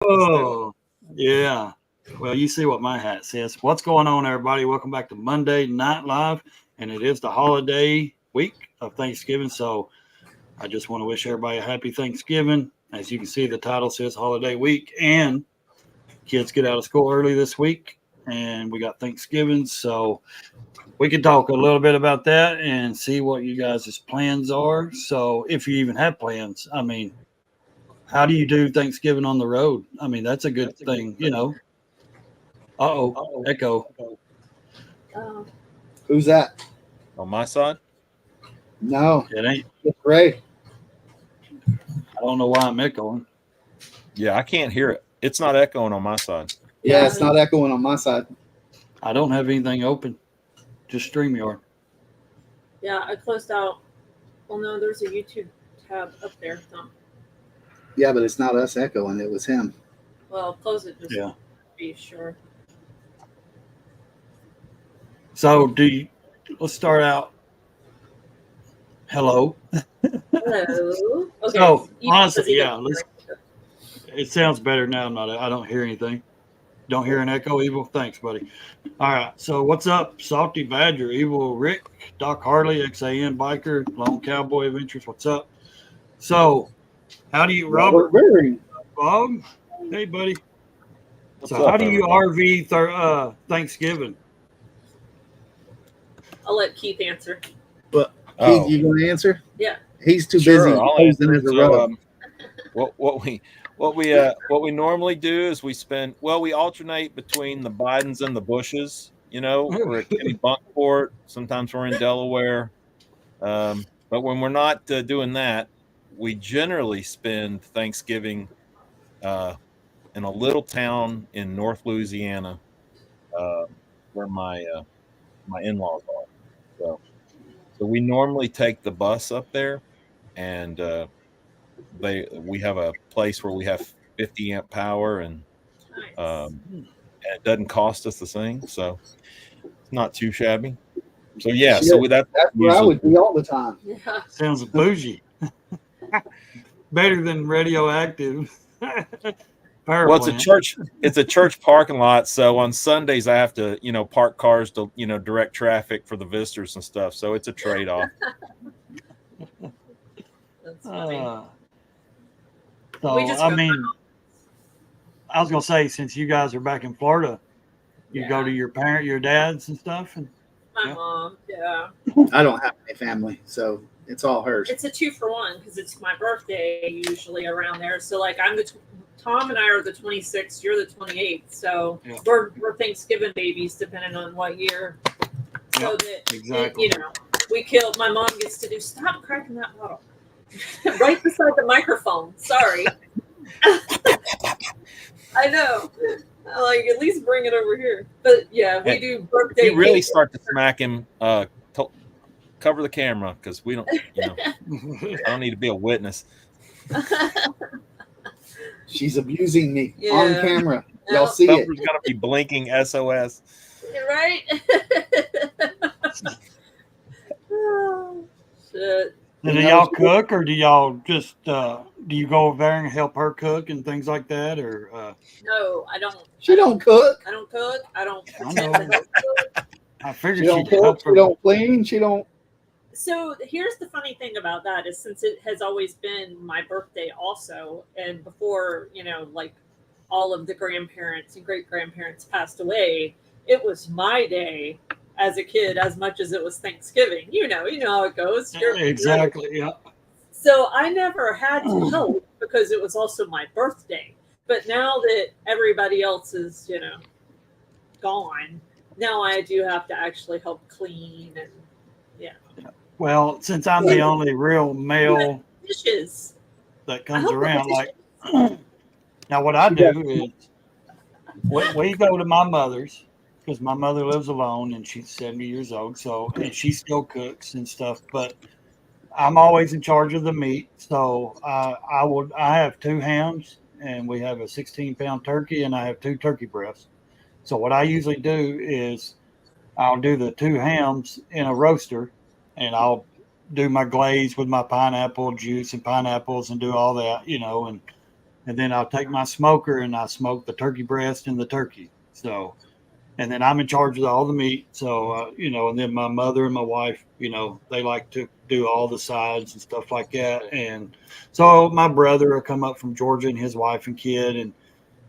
Oh, yeah. Well, you see what my hat says. What's going on, everybody? Welcome back to Monday Night Live, and it is the holiday week of Thanksgiving. So I just want to wish everybody a happy Thanksgiving. As you can see, the title says holiday week, and kids get out of school early this week, and we got Thanksgiving. So we could talk a little bit about that and see what you guys' plans are. So if you even have plans, I mean, how do you do Thanksgiving on the road? I mean, that's a good thing. Uh-oh, echo. Oh, Who's that? On my side? No, It ain't. it's Ray. I don't know why I'm echoing. Yeah, I can't hear it. It's not echoing on my side. Yeah, it's not echoing on my side. I don't have anything open. Just StreamYard. yeah, I closed out. Well, no, there's a YouTube tab up there. No. Yeah, but it's not us echoing. It was him. Well, close it just Yeah. to be sure. So let's start out. Hello. Hello. Okay. So you honestly, either- yeah, it sounds better now. I don't hear anything. Don't hear an echo, Evil? Thanks, buddy. All right. So what's up? Salty Badger, Evil Rick, Doc Harley, XAN Biker, Lone Cowboy Adventures. What's up? So how do you, Robert Bob? Hey, buddy. What's So up, how do you everybody? RV Thanksgiving? I'll let Keith answer. But Oh. Keith, you going to answer? Yeah. He's too Sure, busy I'll posing answer. as a So, rug. what we normally do is we alternate between the Bidens and the Bushes. We're at Kenny Bunkport. Sometimes we're in Delaware. But when we're not doing that, we generally spend Thanksgiving in a little town in North Louisiana, where my in-laws are. So we normally take the bus up there, and we have a place where we have 50 amp power, and Nice. it doesn't cost us a thing, so it's not too shabby. So yeah, so Shit, that's where I usually would be all the time. Yeah. Sounds bougie. Better than radioactive. Power well, it's a plant. church. It's a church parking lot. So on Sundays, I have to, park cars to, direct traffic for the visitors and stuff. So it's a trade-off. That's funny. So We just I go mean, I was gonna say, since you guys are back in Florida, you go to your dads and stuff, and My yeah. mom, yeah. I don't have any family, so it's all hers. It's a 2-for-1 because it's my birthday usually around there. So like Tom and I are the 26th, you're the 28th. So Yeah. we're Thanksgiving babies depending on what year. So that exactly. my mom gets to do stop cracking that bottle. Right beside the microphone. Sorry. I know. Like at least bring it over here. But yeah, we do birthday. You really cake. start to smack him. Cover the camera because we don't. I don't need to be a witness. She's abusing me Yeah. on camera. Y'all Yep. see it. Somebody's gonna be blinking SOS. Right? Oh, shit. Do y'all cook, or do y'all just do you go over there and help her cook and things like that, or? No, I don't. She don't cook. I don't cook. I don't. I know. I She figured don't she'd help cook. her. She don't clean. She don't. So here's the funny thing about that is since it has always been my birthday also, and before, like all of the grandparents and great grandparents passed away, it was my day as a kid as much as it was Thanksgiving. You know how it goes. Exactly. Yeah. So I never had to help because it was also my birthday. But now that everybody else is, gone, now I do have to actually help clean and Well, since I'm the only real male dishes. that I comes hope around, the like now, what I do is we go to my mother's because my mother lives alone and she's 70 years old. So, and she still cooks and stuff, but I'm always in charge of the meat. So I have 2 hams and we have a 16-pound turkey and I have 2 turkey breasts. So what I usually do is I'll do the 2 hams in a roaster and I'll do my glaze with my pineapple juice and pineapples and do all that, and and then I'll take my smoker and I smoke the turkey breast and the turkey. So, and then I'm in charge of all the meat. So, and then my mother and my wife, they like to do all the sides and stuff like that. And so my brother will come up from Georgia and his wife and kid, and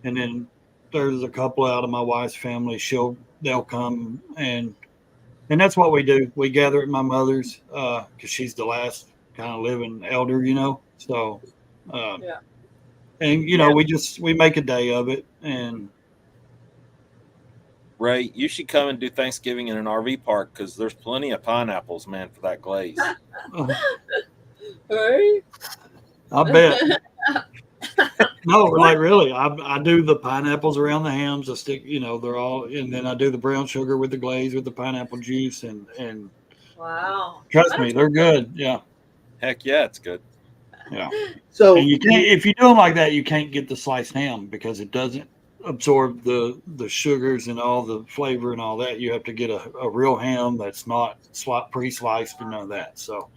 then there's a couple out of my wife's family. They'll come, and that's what we do. We gather at my mother's because she's the last kind of living elder, So, and we make a day of it. And Ray, you should come and do Thanksgiving in an RV park because there's plenty of pineapples, man, for that glaze. Right? I bet. No, like really, I do the pineapples around the hams. I stick, they're all, and then I do the brown sugar with the glaze with the pineapple juice, and Wow. trust me, they're good. Yeah, Heck yeah, it's good. yeah. So And you can't, if you do them like that, you can't get the sliced ham because it doesn't absorb the sugars and all the flavor and all that. You have to get a real ham that's not pre-sliced and none of that. So,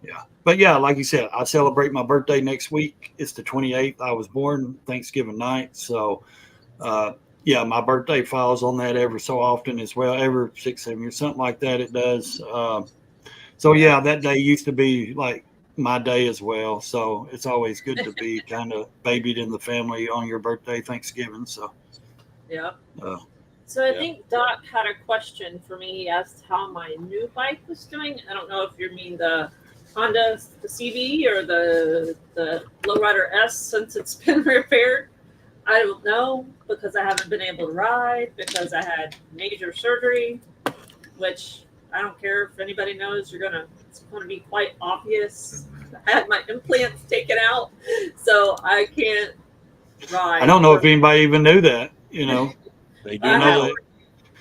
yeah. But yeah, like you said, I celebrate my birthday next week. It's the 28th. I was born Thanksgiving night. So, my birthday falls on that every so often as well. Every 6-7 years, something like that. It does. That day used to be like my day as well. So it's always good to be kind of babied in the family on your birthday, Thanksgiving. So, yeah. So I think Doc had a question for me. He asked how my new bike was doing. I don't know if you mean the Honda, the CB, or the Lowrider S since it's been repaired. I don't know because I haven't been able to ride because I had major surgery, which I don't care if anybody knows. It's going to be quite obvious. I had my implants taken out, so I can't ride. I don't know if anybody even knew that. They do I know hadn't,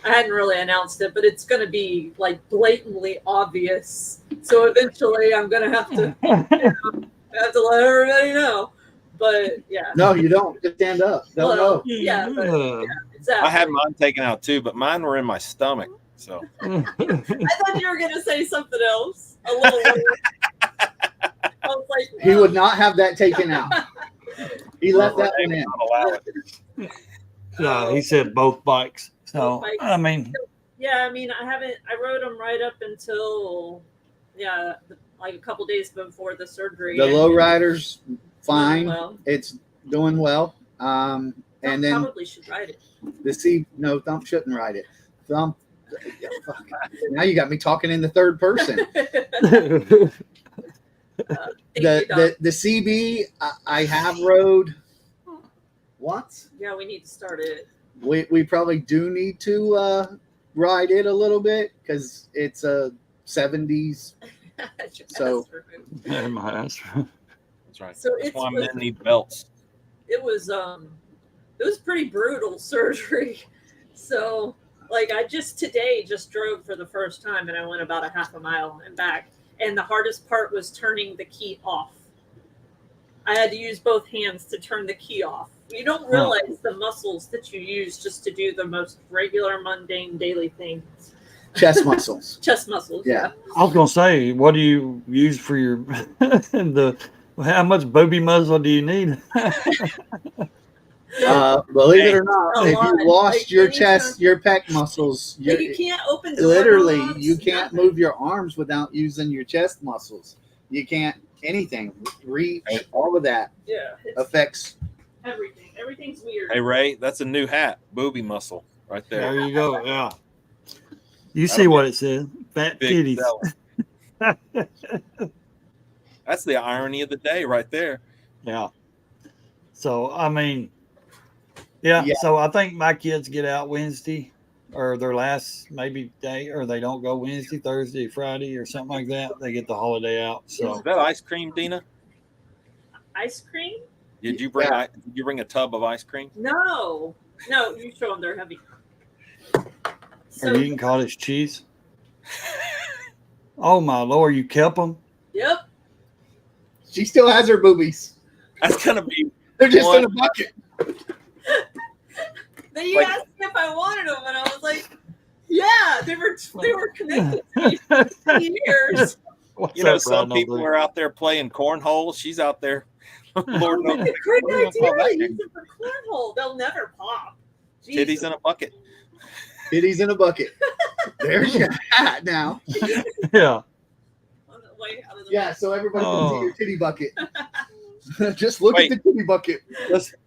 I hadn't really announced it, but it's going to be like blatantly obvious. So eventually, I'm going to have to let everybody know. But yeah. no, you don't. Just stand up. Don't know. Yeah, exactly. I had mine taken out too, but mine were in my stomach. So I thought you were going to say something else. A little later. I was like, no. He would not have that taken out. He left that one in. Allow it. He said both bikes. So, Both bikes. I mean, Yeah, I rode them right up until, like a couple days before the surgery. The lowrider's fine. Well, It's doing well. And then probably should ride it. Thump shouldn't ride it. Thump. Yeah, fuck. Now you got me talking in the third person. The CB I have rode once. Yeah, we need to start it. We probably do need to ride it a little bit because it's a 70s. So my ass. That's right. So That's why men need belts. it was pretty brutal surgery. So like I today drove for the first time and I went about a half a mile and back. And the hardest part was turning the key off. I had to use both hands to turn the key off. You don't realize the muscles that you use just to do the most regular, mundane, daily things. chest muscles. Chest muscles. Yeah. I was gonna say, what do you use for your how much booby muzzle do you need? Believe it or not, A if lot. you lost Like your anytime- chest, your pec muscles, But you can't open the literally doorknobs, you can't nothing. move your arms without using your chest muscles. You can't anything. Reach, all of that Yeah, it's affects. everything. Everything's weird. Hey Ray, that's a new hat, booby muscle, right there. There you go. Yeah. You see what it says? Fat Big titties. belly. That's the irony of the day, right there. Yeah. So I mean, yeah. So I think my kids get out Wednesday, or their last maybe day, or they don't go Wednesday, Thursday, Friday, or something like that. They get the holiday out. So Is that ice cream, Dina? Ice cream? Did you bring Yeah. did you bring a tub of ice cream? No. You show them they're heavy. are you eating cottage cheese? Oh my Lord, you kept them? Yep. She still has her boobies. That's gonna be They're just What? in a bucket. Then you Like- asked me if I wanted them, and I was like, "Yeah, they were connected to me for years." What's you know, up, some Ronald? people are out there playing cornhole. She's out there Lord knows. That's a great What do you call that idea. game? Use it for cornhole. They'll never pop. Titties Jesus. in a bucket. Titties in a bucket. There's your hat now. Yeah. On the way out of the Yeah, so everybody can see Oh. your titty bucket. Just look Wait. at the titty bucket. Listen,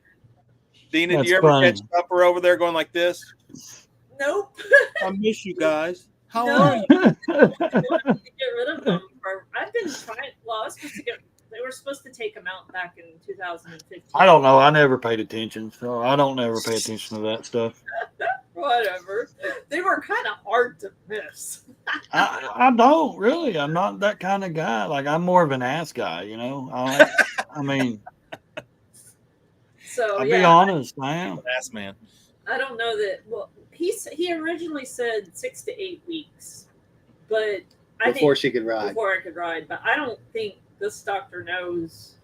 Dina, That's do you ever funny. catch Upper over there going like this? Nope. I miss you guys. How No. are you? To get rid of them. I've been trying. Well, I was supposed to get. They were supposed to take them out back in 2015. I don't know. I never paid attention, so I don't ever pay attention to that stuff. Whatever. They were kind of hard to miss. I don't really. I'm not that kind of guy. Like I'm more of an ass guy, you know. I mean, So I'll yeah, be honest, I am. Ass man. I don't know that. Well, he originally said 6 to 8 weeks, but I Before think she could ride. before I could ride. But I don't think this doctor knows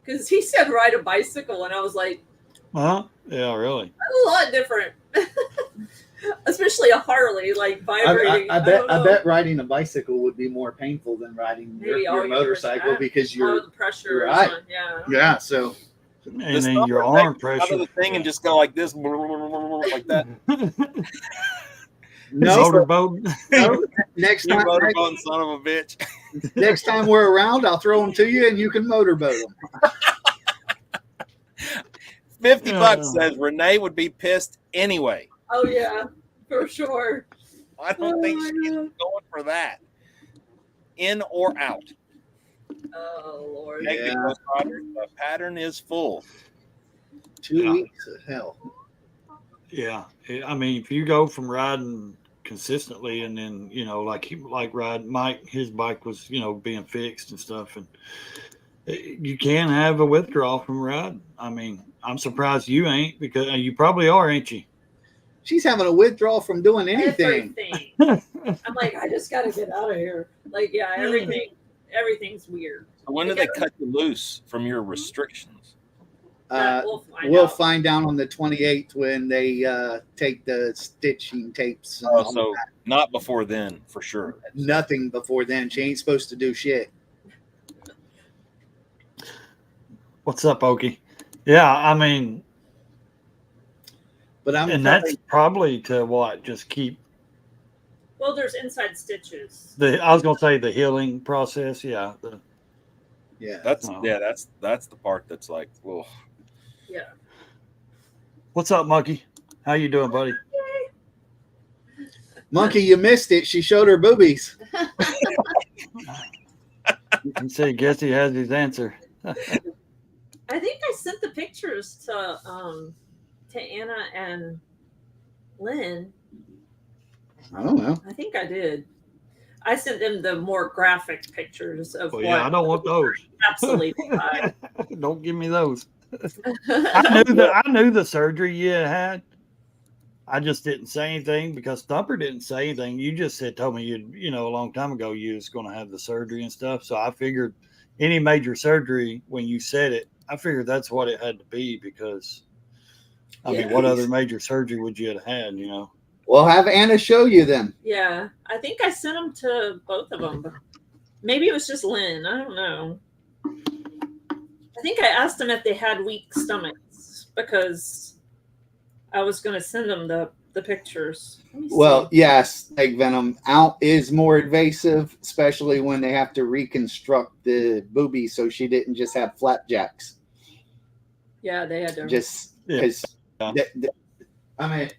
because he said ride a bicycle, and I was like, Huh? Yeah, really. that's a lot different. Especially a Harley, like vibrating. I don't know. bet riding a bicycle would be more painful than riding Maybe all your you motorcycle push because Oh, you're the pressure is right. on. Yeah. yeah. So And This then your number arm takes pressure. out of the thing and just go like this, like that. no, Motorboat. no. Next You time, motorboat son of a bitch. next time we're around, I'll throw them to you and you can motorboat them. 50 Yeah. bucks says Renee would be pissed anyway. Oh yeah, for sure. I don't think Oh, she's my going for that. In or out. Oh Lord. Yeah. Negative Ghost Riders, the pattern is full. 2 Yeah. weeks of hell. Yeah, I mean, if you go from riding consistently, and then like ride Mike, his bike was being fixed and stuff, and you can have a withdrawal from riding. I mean, I'm surprised you ain't, because you probably are, ain't you? She's having a withdrawal from doing anything. Everything. I'm like, I just gotta get out of here. Like, yeah, everything's weird. So when do they cut you loose from your restrictions? We'll find out on the 28th when they take the stitching tapes. And Oh, all so that. not before then, for sure. Nothing before then. She ain't supposed to do shit. What's up, Okie? Yeah, I mean, But and that's probably to what? Just keep Well, there's inside stitches. I was gonna say the healing process. Yeah. yeah. That's Oh. that's the part that's like, well, Yeah. What's up, Monkey? How you doing, buddy? Monkey, you missed it. She showed her boobies. You can say, guess he has his answer. I think I sent the pictures to Anna and Lynn. I don't know. I think I did. I sent them the more graphic pictures of Well, what yeah, I don't want those. absolutely hot. Don't give me those. I knew the surgery you had. I just didn't say anything because Thumper didn't say anything. You just told me a long time ago you was going to have the surgery and stuff. So I figured any major surgery, when you said it, I figured that's what it had to be, because I mean, what other major surgery would you have had? Well, have Anna show you them. Yeah, I think I sent them to both of them. But maybe it was just Lynn. I don't know. I think I asked them if they had weak stomachs because I was going to send them the pictures. Let me see. Well, yes, egg venom out is more invasive, especially when they have to reconstruct the boobies so she didn't just have flapjacks. Yeah, they had to. Just Yeah. because, I mean,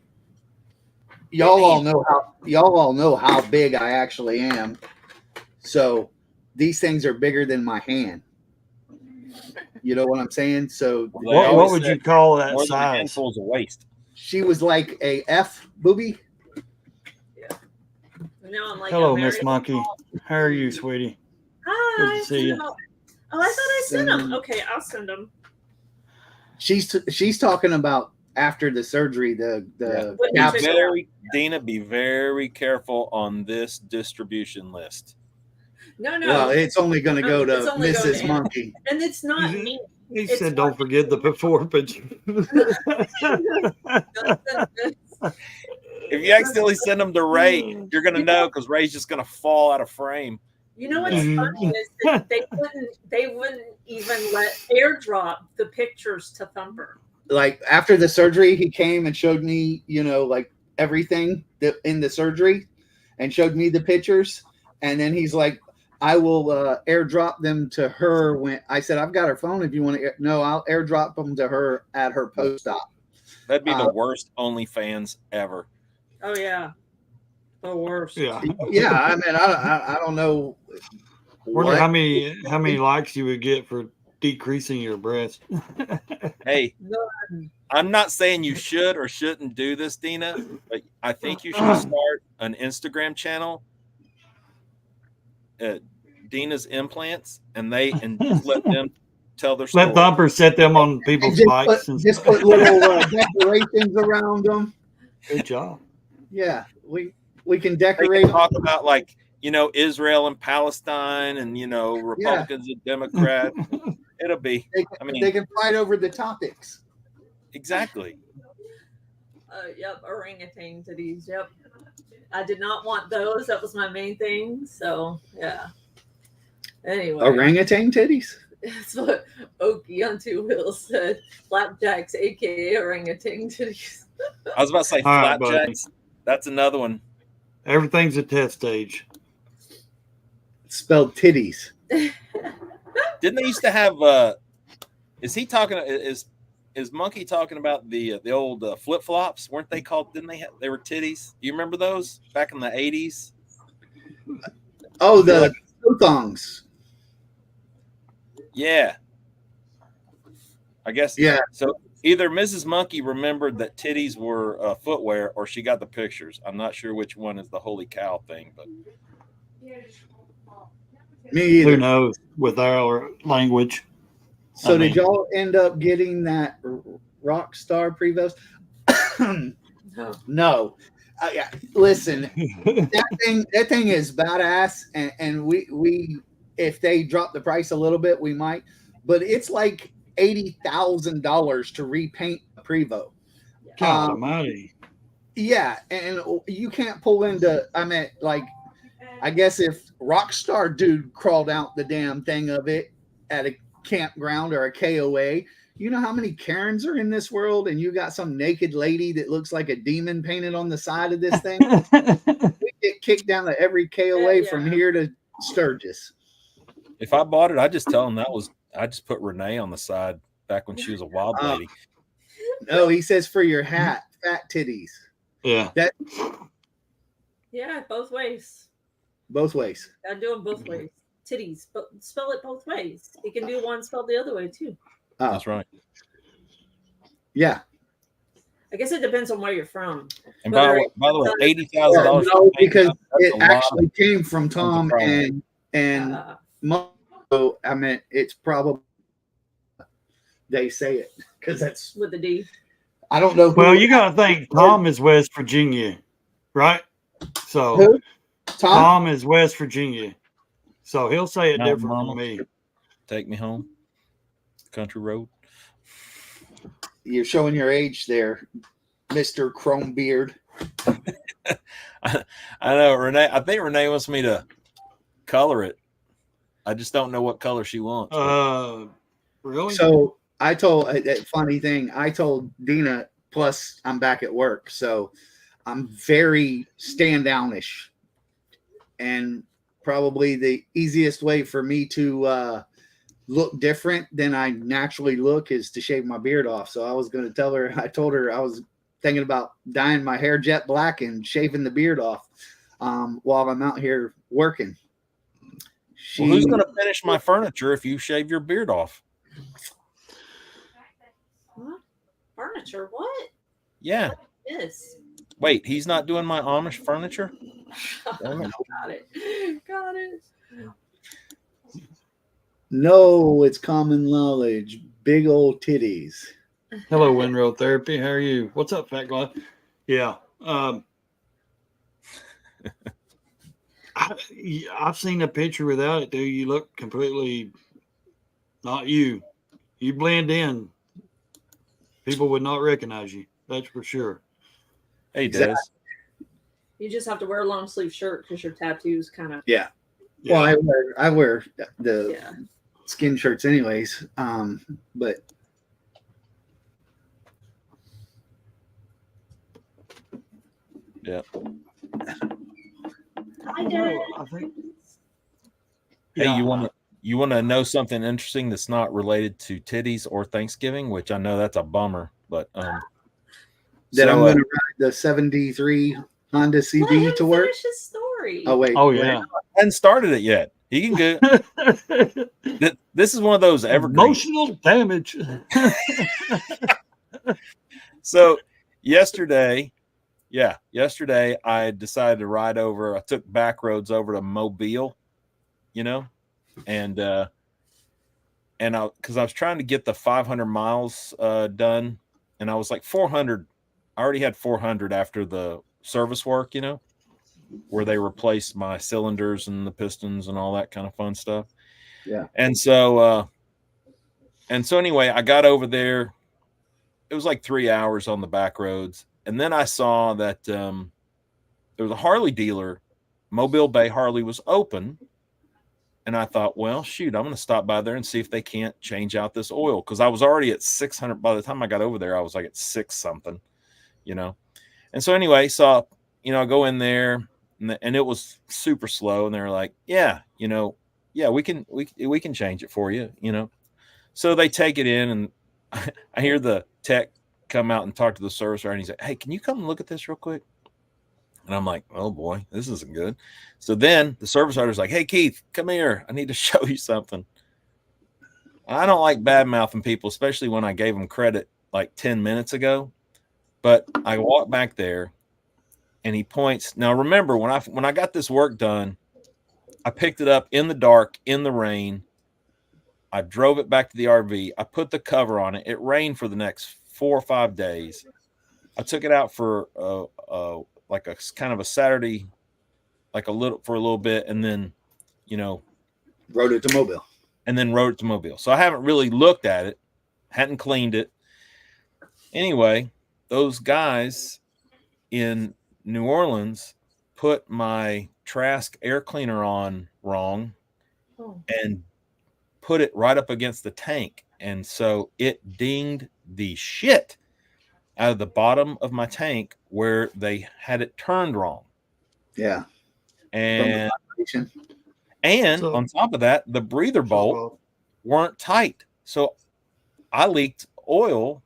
y'all all know how big I actually am. So these things are bigger than my hand. You know what I'm saying? So What would you call that more than a size? handfuls of waste. she was like a F boobie. Now I'm like, Hello, I'm Miss married. Monkey. How are you, sweetie? Hi. Good to see you. Oh, I thought I sent them. Send- Okay, I'll send them. She's talking about after the surgery, the What you caps. took- Dina, be very careful on this distribution list. No. Well, it's only going to go It's to only going Mrs. to- Monkey. And it's not Mhm. me. He It's said, "Don't forget the before picture." If you accidentally send them to Ray, you're gonna know because Ray's just gonna fall out of frame. You know what's Mhm. funny is that they wouldn't even let airdrop the pictures to Thumper. Like after the surgery, he came and showed me, like everything that in the surgery, and showed me the pictures. And then he's like, "I will airdrop them to her." When I said, "I've got her phone. If you want to," no, I'll airdrop them to her at her post op. That'd be the worst OnlyFans ever. Oh yeah, the worst. Yeah. Yeah, I mean, I don't know. Wonder what- how many likes you would get for decreasing your breast. Hey, None. I'm not saying you should or shouldn't do this, Dina, but I think you should start an Instagram channel, Dina's Implants, and just let them tell their story. Let Thumper set them on and people's just bikes. just put little decorations around them. Good job. Yeah, we can They decorate. can talk about Israel and Palestine and Republicans and Democrats. It'll be. They can fight over the topics. Exactly. Yep, orangutan titties. Yep. I did not want those. That was my main thing. So yeah. Anyway. Orangutan titties. That's what Okie on Two Wheels said. Flapjacks, aka orangutan titties. I was about to say All right, flapjacks. That's another one. Everything's a test stage. It's spelled titties. Didn't they used to have? Is he talking? Is Monkey talking about the old flip flops? Weren't they called? Didn't they? They were titties. Do you remember those back in the 80s? Oh, the thongs. Yeah. I guess. Yeah. So either Mrs. Monkey remembered that titties were footwear, or she got the pictures. I'm not sure which one is the holy cow thing, but Me either. Who knows with our language? So I did mean- y'all end up getting that Rockstar Prevost? No. No. Yeah, listen, that thing is badass, and we if they drop the price a little bit, we might. But it's like $80,000 to repaint a Prevost. God almighty. Yeah, and you can't pull into. I mean, like, I guess if Rockstar dude crawled out the damn thing of it at a campground or a KOA, you know how many Karens are in this world, and you got some naked lady that looks like a demon painted on the side of this thing. We get kicked down to every KOA from here to Sturgis. if I bought it, I'd just tell them I just put Renee on the side back when she was a wild lady. No, he says for your hat, fat titties. Yeah. Yeah, both ways. Both ways. I do them both ways. Titties, but spell it both ways. You can do one spelled the other way too. Oh, That's right. yeah. I guess it depends on where you're from. And by the way, $80,000. No, because that's it a lot actually came from Tom problem. and Mo. I mean, it's probably they say it because that's With the D. I don't know. Well, you got to think Tom is West Virginia, right? So Who? Tom. Tom is West Virginia. So he'll say it Now, different Mama. from me. Take me home. Country road. You're showing your age there, Mr. Chromebeard. I know Renee. I think Renee wants me to color it. I just don't know what color she wants. Really? So I told that funny thing. I told Dina. Plus, I'm back at work, so I'm very stand downish, and probably the easiest way for me to look different than I naturally look is to shave my beard off. So I was going to tell her. I told her I was thinking about dyeing my hair jet black and shaving the beard off while I'm out here working. Well, who's going to finish my furniture if you shave your beard off? What? Furniture? What? Yeah. Yes. Wait, he's not doing my Amish furniture? Got it. Got it. No, it's common knowledge. Big old titties. Hello, Windrow Therapy. How are you? What's up, Fat Glove? Yeah. I've seen a picture without it, dude. You look completely not you. You blend in. People would not recognize you. That's for sure. Hey, Des. You just have to wear a long sleeve shirt because your tattoos kind of. Yeah. Yeah. Well, I wear the Yeah. skin shirts anyways. But Yeah. I did. I think. Hey, Yeah. you want to know something interesting that's not related to titties or Thanksgiving, which I know that's a bummer, but that I'm so, going to ride the 73 Honda Let CB him to work. finish his story. Oh wait. Oh wait. yeah. I hadn't started it yet. He can go. This is one of those evergreens. Emotional damage. So yesterday I decided to ride over. I took back roads over to Mobile, and because I was trying to get the 500 miles done, and I was like 400. I already had 400 after the service work, where they replaced my cylinders and the pistons and all that kind of fun stuff. Yeah. And so anyway, I got over there. It was like 3 hours on the back roads. And then I saw that there was a Harley dealer. Mobile Bay Harley was open. And I thought, well, shoot, I'm going to stop by there and see if they can't change out this oil. Because I was already at 600. By the time I got over there, I was like at 6 something, And so anyway, I go in there and it was super slow. And they're like, yeah, we can change it for you, So they take it in, and I hear the tech come out and talk to the service writer, and he's like, hey, can you come and look at this real quick? And I'm like, oh boy, this isn't good. So then the service writer's like, hey, Keith, come here. I need to show you something. I don't like bad mouthing people, especially when I gave them credit like 10 minutes ago. But I walk back there and he points. Now, remember, when I got this work done, I picked it up in the dark, in the rain. I drove it back to the RV. I put the cover on it. It rained for the next 4 or 5 days. I took it out for like a kind of a Saturday, like for a little bit, and then, Rode it to Mobile. And then rode it to Mobile. So I haven't really looked at it, hadn't cleaned it. Anyway, those guys in New Orleans put my Trask air cleaner on wrong and put it right up against the tank. And so it dinged the shit out of the bottom of my tank where they had it turned wrong. Yeah. And on top of that, the breather bolt weren't tight. So I leaked oil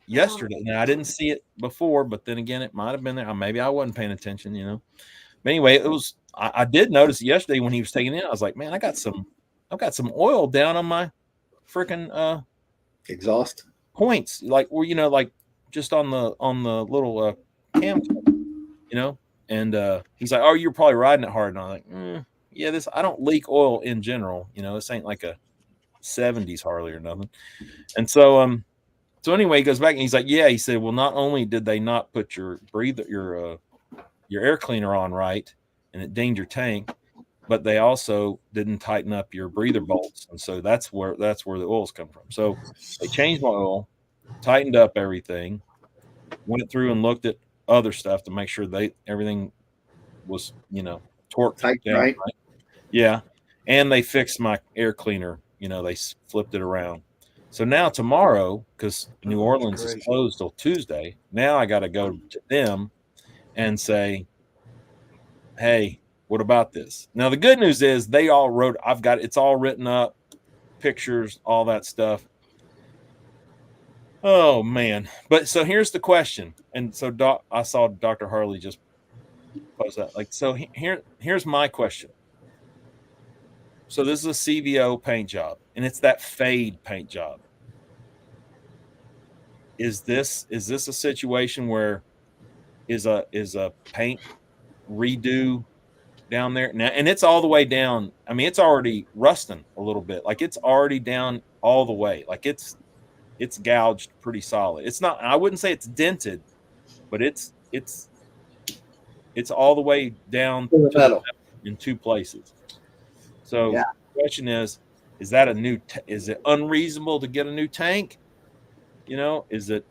yesterday. Now I didn't see it before, but then again, it might have been there. Maybe I wasn't paying attention, But anyway, I did notice yesterday when he was taking it, I was like, man, I've got some oil down on my freaking exhaust points, like where like just on the little cam, and he's like, oh, you're probably riding it hard. And I'm like, yeah, I don't leak oil in general, this ain't like a 70s Harley or nothing. And so anyway, he goes back and he's like, yeah, he said, well, not only did they not put your air cleaner on right and it dinged your tank, but they also didn't tighten up your breather bolts. And so that's where the oils come from. So they changed my oil, tightened up everything, went through and looked at other stuff to make sure everything was, torqued tight, down, right? Yeah. And they fixed my air cleaner, they flipped it around. So now tomorrow, because New Orleans is closed till Tuesday, now I got to go to them and say, hey, what about this? Now, the good news is they all wrote, it's all written up, pictures, all that stuff. Oh, man. But so here's the question. And so I saw Dr. Harley just post that. Like, so here's my question. So this is a CVO paint job, and it's that fade paint job. Is this a situation where is a paint redo down there now? And it's all the way down. I mean, it's already rusting a little bit. Like it's already down all the way. Like it's gouged pretty solid. It's not, I wouldn't say it's dented, but it's all the way down to the in 2 places. So the question is that is it unreasonable to get a new tank? Is it,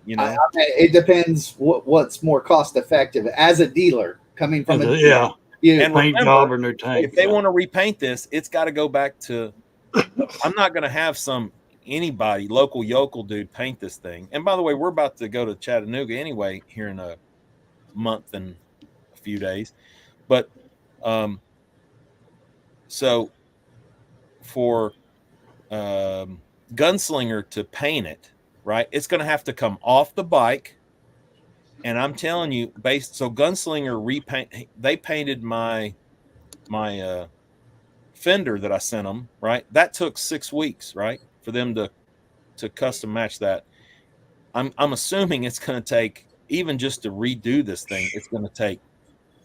it depends what's more cost effective as a dealer coming from You, And paint remember, job or new tank. if they want to repaint this, it's got to go back to. I'm not going to have anybody local yokel dude paint this thing. And by the way, we're about to go to Chattanooga anyway here in a month and a few days. But so for Gunslinger to paint it, right, it's going to have to come off the bike. And I'm telling you, so Gunslinger they painted my fender that I sent them, right? That took 6 weeks, right, for them to custom match that. I'm assuming it's going to take, even just to redo this thing, it's going to take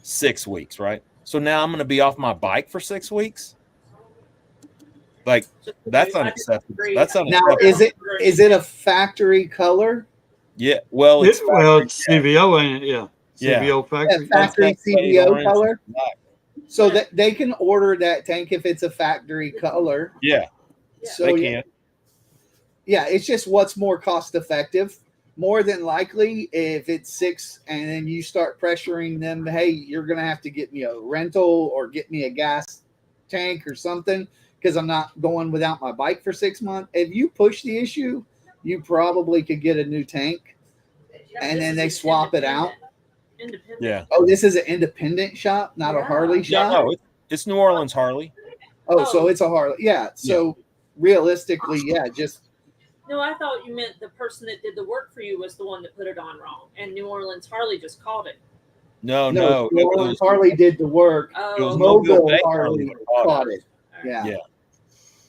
6 weeks, right? So now I'm going to be off my bike for 6 weeks. Like, that's unacceptable. That's unacceptable. Now, is it a factory color? Yeah. Well, it's it's CVO, ain't it? Yeah. CVO factory. Yeah, factory CVO color. So that they can order that tank if it's a factory color. Yeah. So they can. Yeah, it's just what's more cost effective. More than likely, if it's 6 and then you start pressuring them, hey, you're going to have to get me a rental or get me a gas tank or something because I'm not going without my bike for 6 months. If you push the issue, you probably could get a new tank and then they swap it out. Yeah. Oh, this is an independent shop, not a Harley shop? No, it's New Orleans Harley. Oh, so it's a Harley. Yeah. So realistically, just. No, I thought you meant the person that did the work for you was the one that put it on wrong, and New Orleans Harley just called it. No. New Orleans Harley did the work. It was Mobile Harley caught it. Right. Yeah.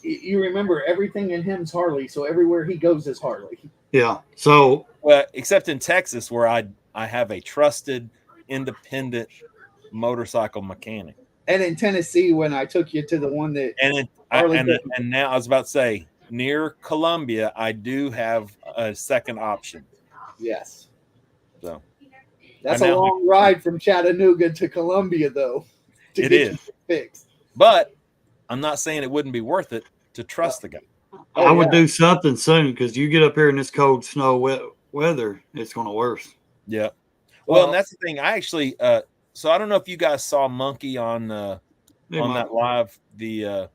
You remember everything in him's Harley, so everywhere he goes is Harley. Yeah. So, well, except in Texas, where I have a trusted, independent motorcycle mechanic. And in Tennessee, when I took you to the one that and now I was about to say, near Columbia, I do have a second option. Yes. So that's a long ride from Chattanooga to Columbia, though. To it is fixed. But I'm not saying it wouldn't be worth it to trust the guy. I would do something soon because you get up here in this cold snow weather, it's going to worse. Yeah. Well, and that's the thing. I actually, so I don't know if you guys saw Monkey on that live the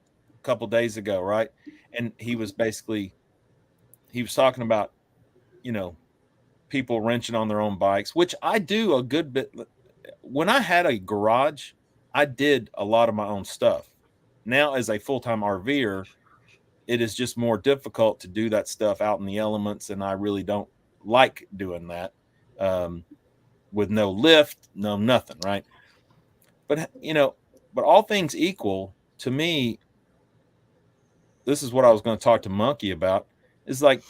couple days ago, right? And he was talking about, people wrenching on their own bikes, which I do a good bit. When I had a garage, I did a lot of my own stuff. Now, as a full-time RVer, it is just more difficult to do that stuff out in the elements, and I really don't like doing that with no lift, no nothing, right? But, but all things equal, to me, this is what I was going to talk to Monkey about, is like,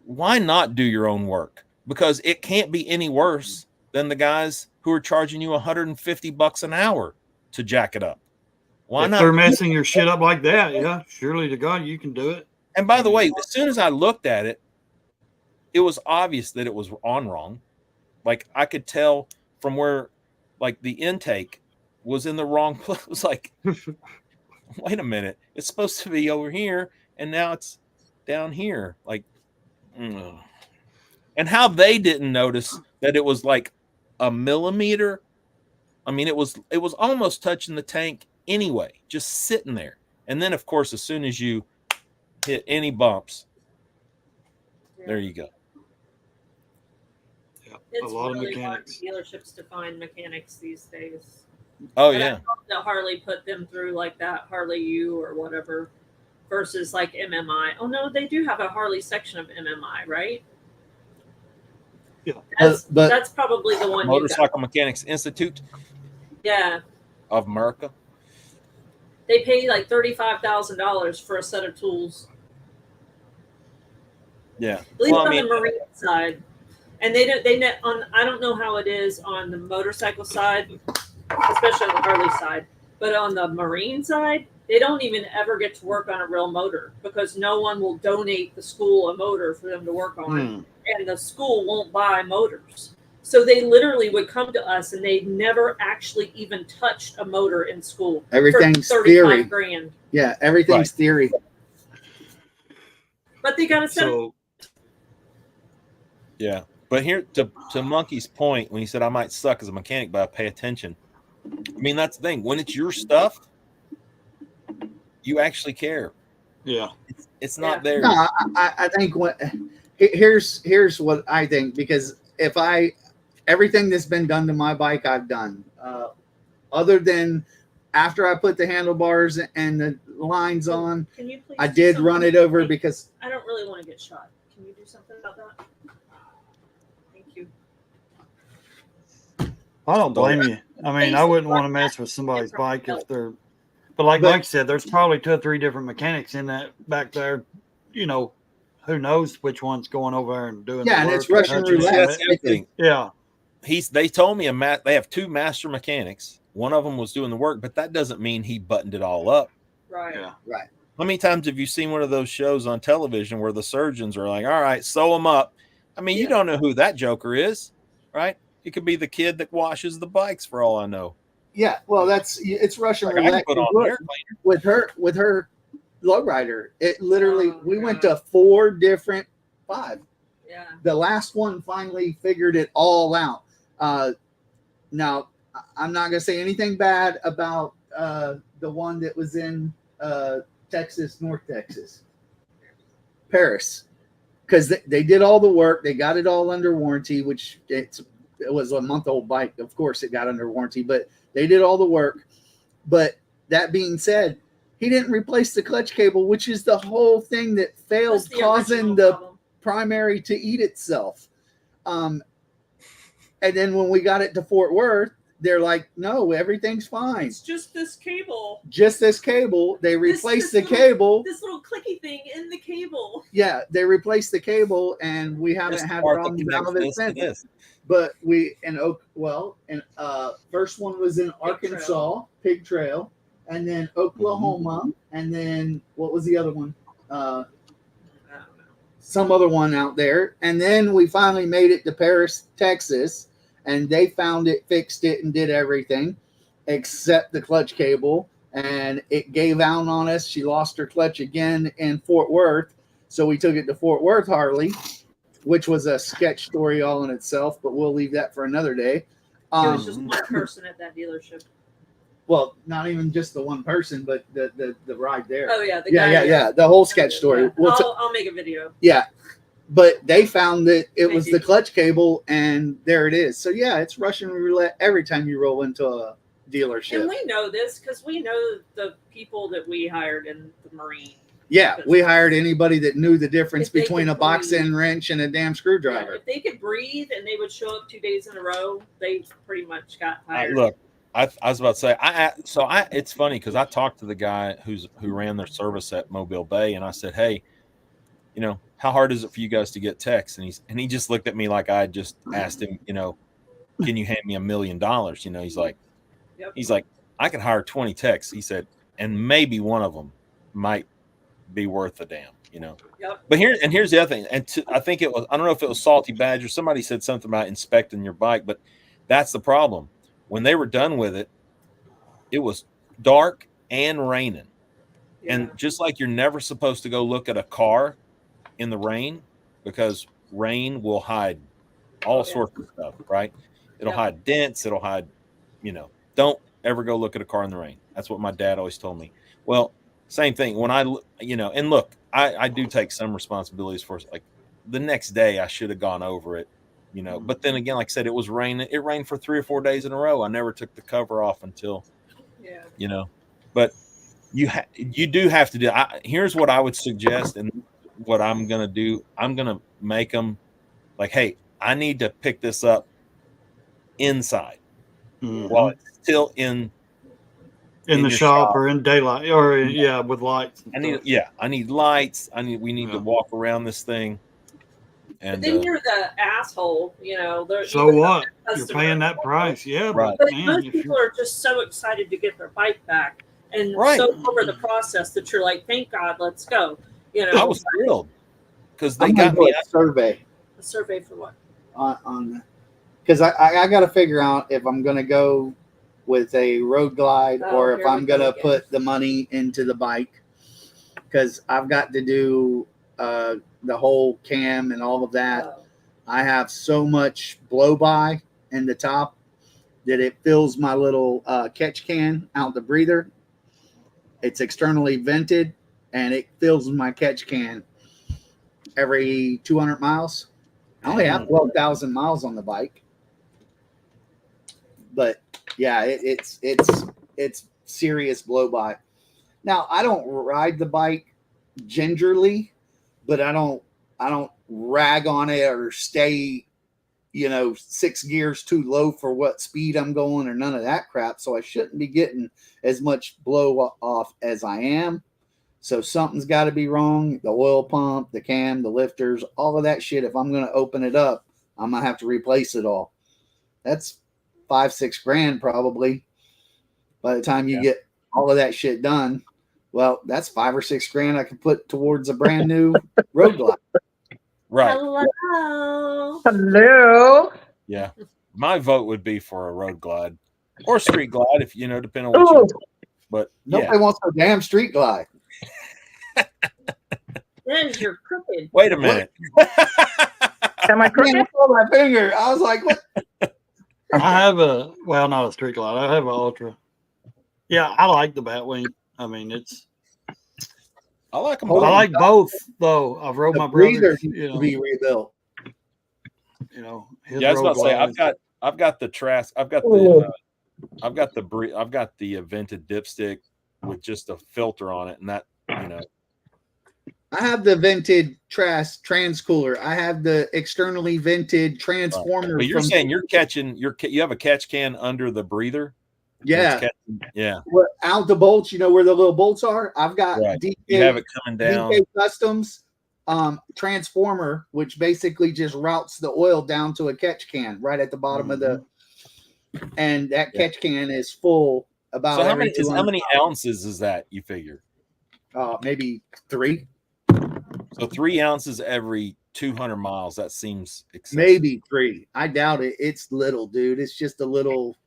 why not do your own work? Because it can't be any worse than the guys who are charging you $150 an hour to jack it up. Why if not? They're messing your shit up like that. Yeah, surely to God, you can do it. And by the way, as soon as I looked at it, it was obvious that it was on wrong. Like, I could tell from where, like, the intake was in the wrong place. It was like, wait a minute, it's supposed to be over here, and now it's down here. Like, and how they didn't notice that it was like a millimeter. I mean, it was almost touching the tank anyway, just sitting there. And then, of course, as soon as you hit any bumps, there you go. Yeah, It's a lot really of mechanics. hard for dealerships to find mechanics these days. Oh, but yeah. I thought that Harley put them through like that Harley U or whatever versus like MMI. Oh, no, they do have a Harley section of MMI, right? Yeah. That's probably the one. Motorcycle Mechanics Institute. Yeah. Of America. They pay like $35,000 for a set of tools. Yeah. At least on the marine side. And I don't know how it is on the motorcycle side, especially on the Harley side, but on the marine side, they don't even ever get to work on a real motor because no one will donate the school a motor for them to work on, and the school won't buy motors. So they literally would come to us, and they never actually even touched a motor in school. Everything's for theory. $35,000. Yeah, everything's theory. But they got to set. Yeah, but here to Monkey's point when he said I might suck as a mechanic, but I pay attention. I mean, that's the thing. When it's your stuff, you actually care. Yeah. It's not theirs. No, I think here's what I think, because everything that's been done to my bike, I've done. Other than after I put the handlebars and the lines on, Can you please I do did run something? it over because I don't really want to get shot. Can you do something about that? Thank you. I don't blame you. I mean, I wouldn't want to mess with somebody's bike if they're, but like Mike said, there's probably 2 or 3 different mechanics in that back there. You know, who knows which one's going over there and doing yeah, the and work it's Russian touching roulette. it. That's the other thing. Yeah. They told me they have 2 master mechanics. One of them was doing the work, but that doesn't mean he buttoned it all up. Right. Yeah. Right. How many times have you seen one of those shows on television where the surgeons are like, all right, sew them up? I mean, you don't know who that joker is, right? It could be the kid that washes the bikes for all I know. Yeah, well, it's Russian Like, I can roulette. put on an air cleaner. With her lowrider, it literally we went to 5. Yeah. The last one finally figured it all out. Now I'm not gonna say anything bad about the one that was in Texas, North Texas, Paris, because they did all the work. They got it all under warranty, which it was a month-old bike. Of course, it got under warranty, but they did all the work. But that being said, he didn't replace the clutch cable, which is the whole thing that failed, That's the causing original the problem. primary to eat itself. And then when we got it to Fort Worth, they're like, no, everything's fine. It's just this cable. Just this cable. They replaced the little- cable. This little clicky thing in the cable. Yeah, they replaced the cable, and we haven't Just the had part that problems connects out of it this to since. this. But first one was in Arkansas, Pig Trail, and then Oklahoma, and then what was the other one? I don't know. Some other one out there. And then we finally made it to Paris, Texas, and they found it, fixed it, and did everything except the clutch cable. And it gave out on us. She lost her clutch again in Fort Worth. So we took it to Fort Worth Harley, which was a sketch story all in itself, but we'll leave that for another day. It was just one person at that dealership. Well, not even just the one person, but the ride there. Oh yeah, the Yeah, guy. the whole sketch story. Yeah. Well, I'll make a video. yeah, but they found that it was Maybe. the clutch cable, and there it is. So yeah, it's Russian roulette every time you roll into a dealership. And we know this because we know the people that we hired in the Marine. Yeah, we hired anybody that knew the difference If they between could a box breathe. end wrench and a damn Yeah, screwdriver. if they could breathe and they would show up 2 days in a row, they pretty much got hired. Look, I was about to say, it's funny because I talked to the guy who ran their service at Mobile Bay, and I said, hey, you know, how hard is it for you guys to get techs? And he just looked at me like I just asked him, you know, can you hand me $1 million? You know, he's like, I can hire 20 techs. He said, and maybe one of them might be worth a damn, you know. Yep. But here's the other thing, and I think it was, I don't know if it was Salty Badger. Somebody said something about inspecting your bike, but that's the problem. When they were done with it, it was dark and raining. Yeah. And just like you're never supposed to go look at a car in the rain, because rain will hide all sorts of stuff, right? It'll hide dents. It'll hide, you know, don't ever go look at a car in the rain. That's what my dad always told me. Well, same thing. When and look, I do take some responsibilities for, like, the next day I should have gone over it, you know, but then again, like I said, it was raining. It rained for 3 or 4 days in a row. I never took the cover off until, you know, but you do have to do. Here's what I would suggest, and what I'm going to do. I'm going to make them like, hey, I need to pick this up inside while it's still in the shop or in daylight or with lights. I need lights. We need to walk around this thing. And but then you're the asshole, you know. So what? You're paying that price, yeah. Right. But But man, most people are just so excited to get their bike back and so over the process that you're like, thank God, let's go. You know, I was thrilled because they I'm got gonna me do a survey a survey for what? on because I got to figure out if I'm going to go with a road glide or if here I'm we go going to again. put the money into the bike, because I've got to do the whole cam and all of that. I have so much blow by in the top that it fills my little catch can out the breather. It's externally vented, and it fills my catch can every 200 miles. I only have 12,000 miles on the bike, but yeah, it's serious blow by. Now I don't ride the bike gingerly, but I don't rag on it or stay, 6 gears too low for what speed I'm going or none of that crap. So I shouldn't be getting as much blow off as I am. So something's got to be wrong. The oil pump, the cam, the lifters, all of that shit. If I'm going to open it up, I'm going to have to replace it all. That's $5-6 grand probably. By the time you get all of that shit done, well, that's $5 or $6 grand I can put towards a brand new road glide. Right. Hello. Yeah. My vote would be for a road glide or street glide, if depending on what you want. But nobody wants a damn street glide. There's your crooked. Wait a minute. Am I crooked? My finger. I was like, what? I have not a street glide. I have an Ultra. Yeah, I like the Batwing. I mean, I like them. I like both, though. I've rode my brother's. To be rebuilt. Yeah, I was about to say I've got the Trask. I've got the vented dipstick with just a filter on it, and that I have the vented transcooler. I have the externally vented transformer. But you're saying you have a catch can under the breather? Yeah. Yeah. Out the bolts, where the little bolts are? I've got you have it coming down. DK Customs transformer, which basically just routes the oil down to a catch can right at the bottom of the, and that catch can is full about. So how many ounces is that, you figure? Maybe 3. So 3 ounces every 200 miles. That seems excessive. Maybe 3. I doubt it. It's little, dude. It's just a little.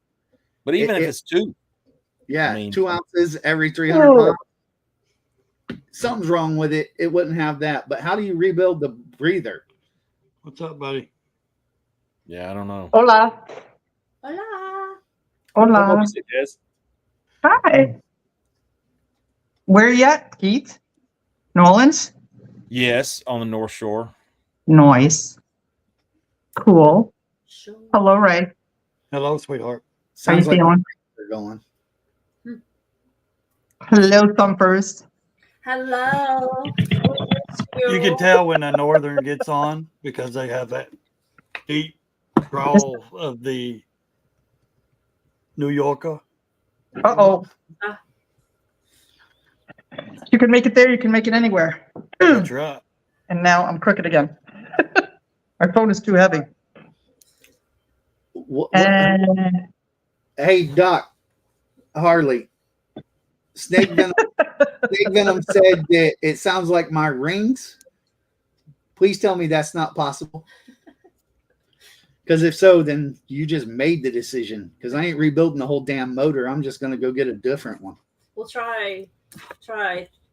But even if it's 2. Yeah, 2 ounces every 300 miles. Something's wrong with it. It wouldn't have that. But how do you rebuild the breather? What's up, buddy? Yeah, I don't know. Hola. Hola. Hola. Hi. Where you at, Keith? Nolan's? Yes, on the North Shore. Nice. Cool. Sure. Hello, Ray. Hello, sweetheart. Sounds How you like feeling? they're going. Hello, Thumpers. Hello. You can tell when a Northern gets on because they have that deep drawl of the New Yorker. Uh-oh. You can make it there. You can make it anywhere. That's right. And now I'm crooked again. My phone is too heavy. Hey, Doc Harley. Snake Venom said that it sounds like my rings. Please tell me that's not possible. Because if so, then you just made the decision. Because I ain't rebuilding the whole damn motor. I'm just going to go get a different one. We'll try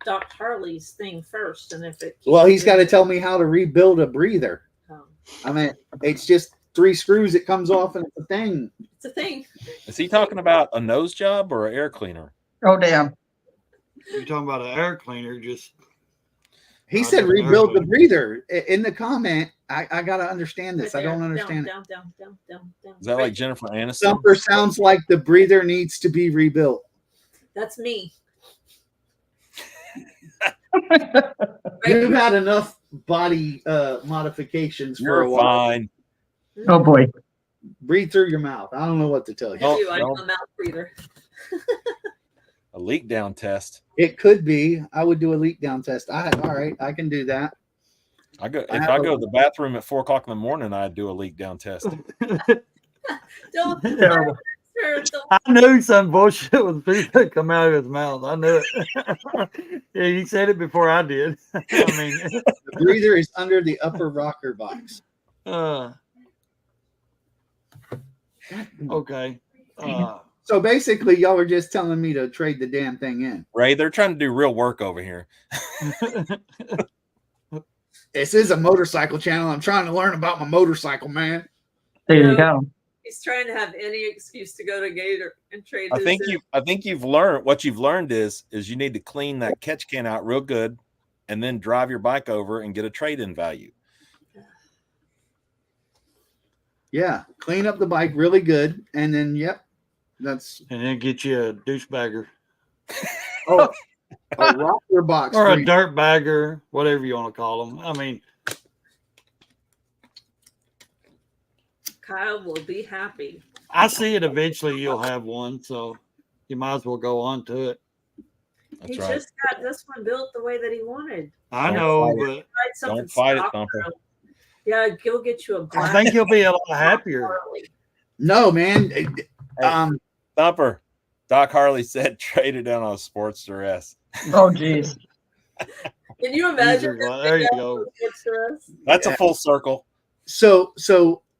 Doc Harley's thing first, and if it. Well, he's got to tell me how to rebuild a breather. I mean, it's just 3 screws. It comes off, and it's a thing. It's a thing. Is he talking about a nose job or an air cleaner? Oh, damn. You're talking about an air cleaner, just. He said rebuild the breather. In the comment, I got to understand this. Right there. I don't understand down, it. Down. Oh, Is that like Jennifer Aniston? Thumper sounds like the breather needs to be rebuilt. That's me. You've had enough body modifications for a You're while. fine. Oh, boy. Breathe through your mouth. I don't know what to tell you. I'm a mouth breather. A leak down test. It could be. I would do a leak down test. All right, I can do that. If I go to the bathroom at 4 o'clock in the morning, I'd do a leak down test. Don't. Terrible. I knew some bullshit was going to come out of his mouth. I knew it. Yeah, he said it before I did. I mean, The breather is under the upper rocker box. Okay. So basically, y'all are just telling me to trade the damn thing in. Ray, they're trying to do real work over here. This is a motorcycle channel. I'm trying to learn about my motorcycle, man. There you go. He's trying to have any excuse to go to Gator and trade. I think you've learned what you've learned is you need to clean that catch can out real good, and then drive your bike over and get a trade-in value. Yeah, clean up the bike really good, and then that's And then get you a douchebagger a rocker box or a screen. dirt bagger, whatever you want to call them. I mean, Kyle will be happy. I see it eventually. You'll have one, so you might as well go on to it. That's He right. just got this one built the way that he wanted. I Don't know, fight but Tried something Don't fight it, stock, Thumper. though. Yeah, he'll get you a I black. think he'll be a lot happier. Harley. No, man. Thumper. Doc Harley said traded in on a Sportster S. Oh, geez. Can you imagine? this There you big go. ass Sportster? That's a full circle. So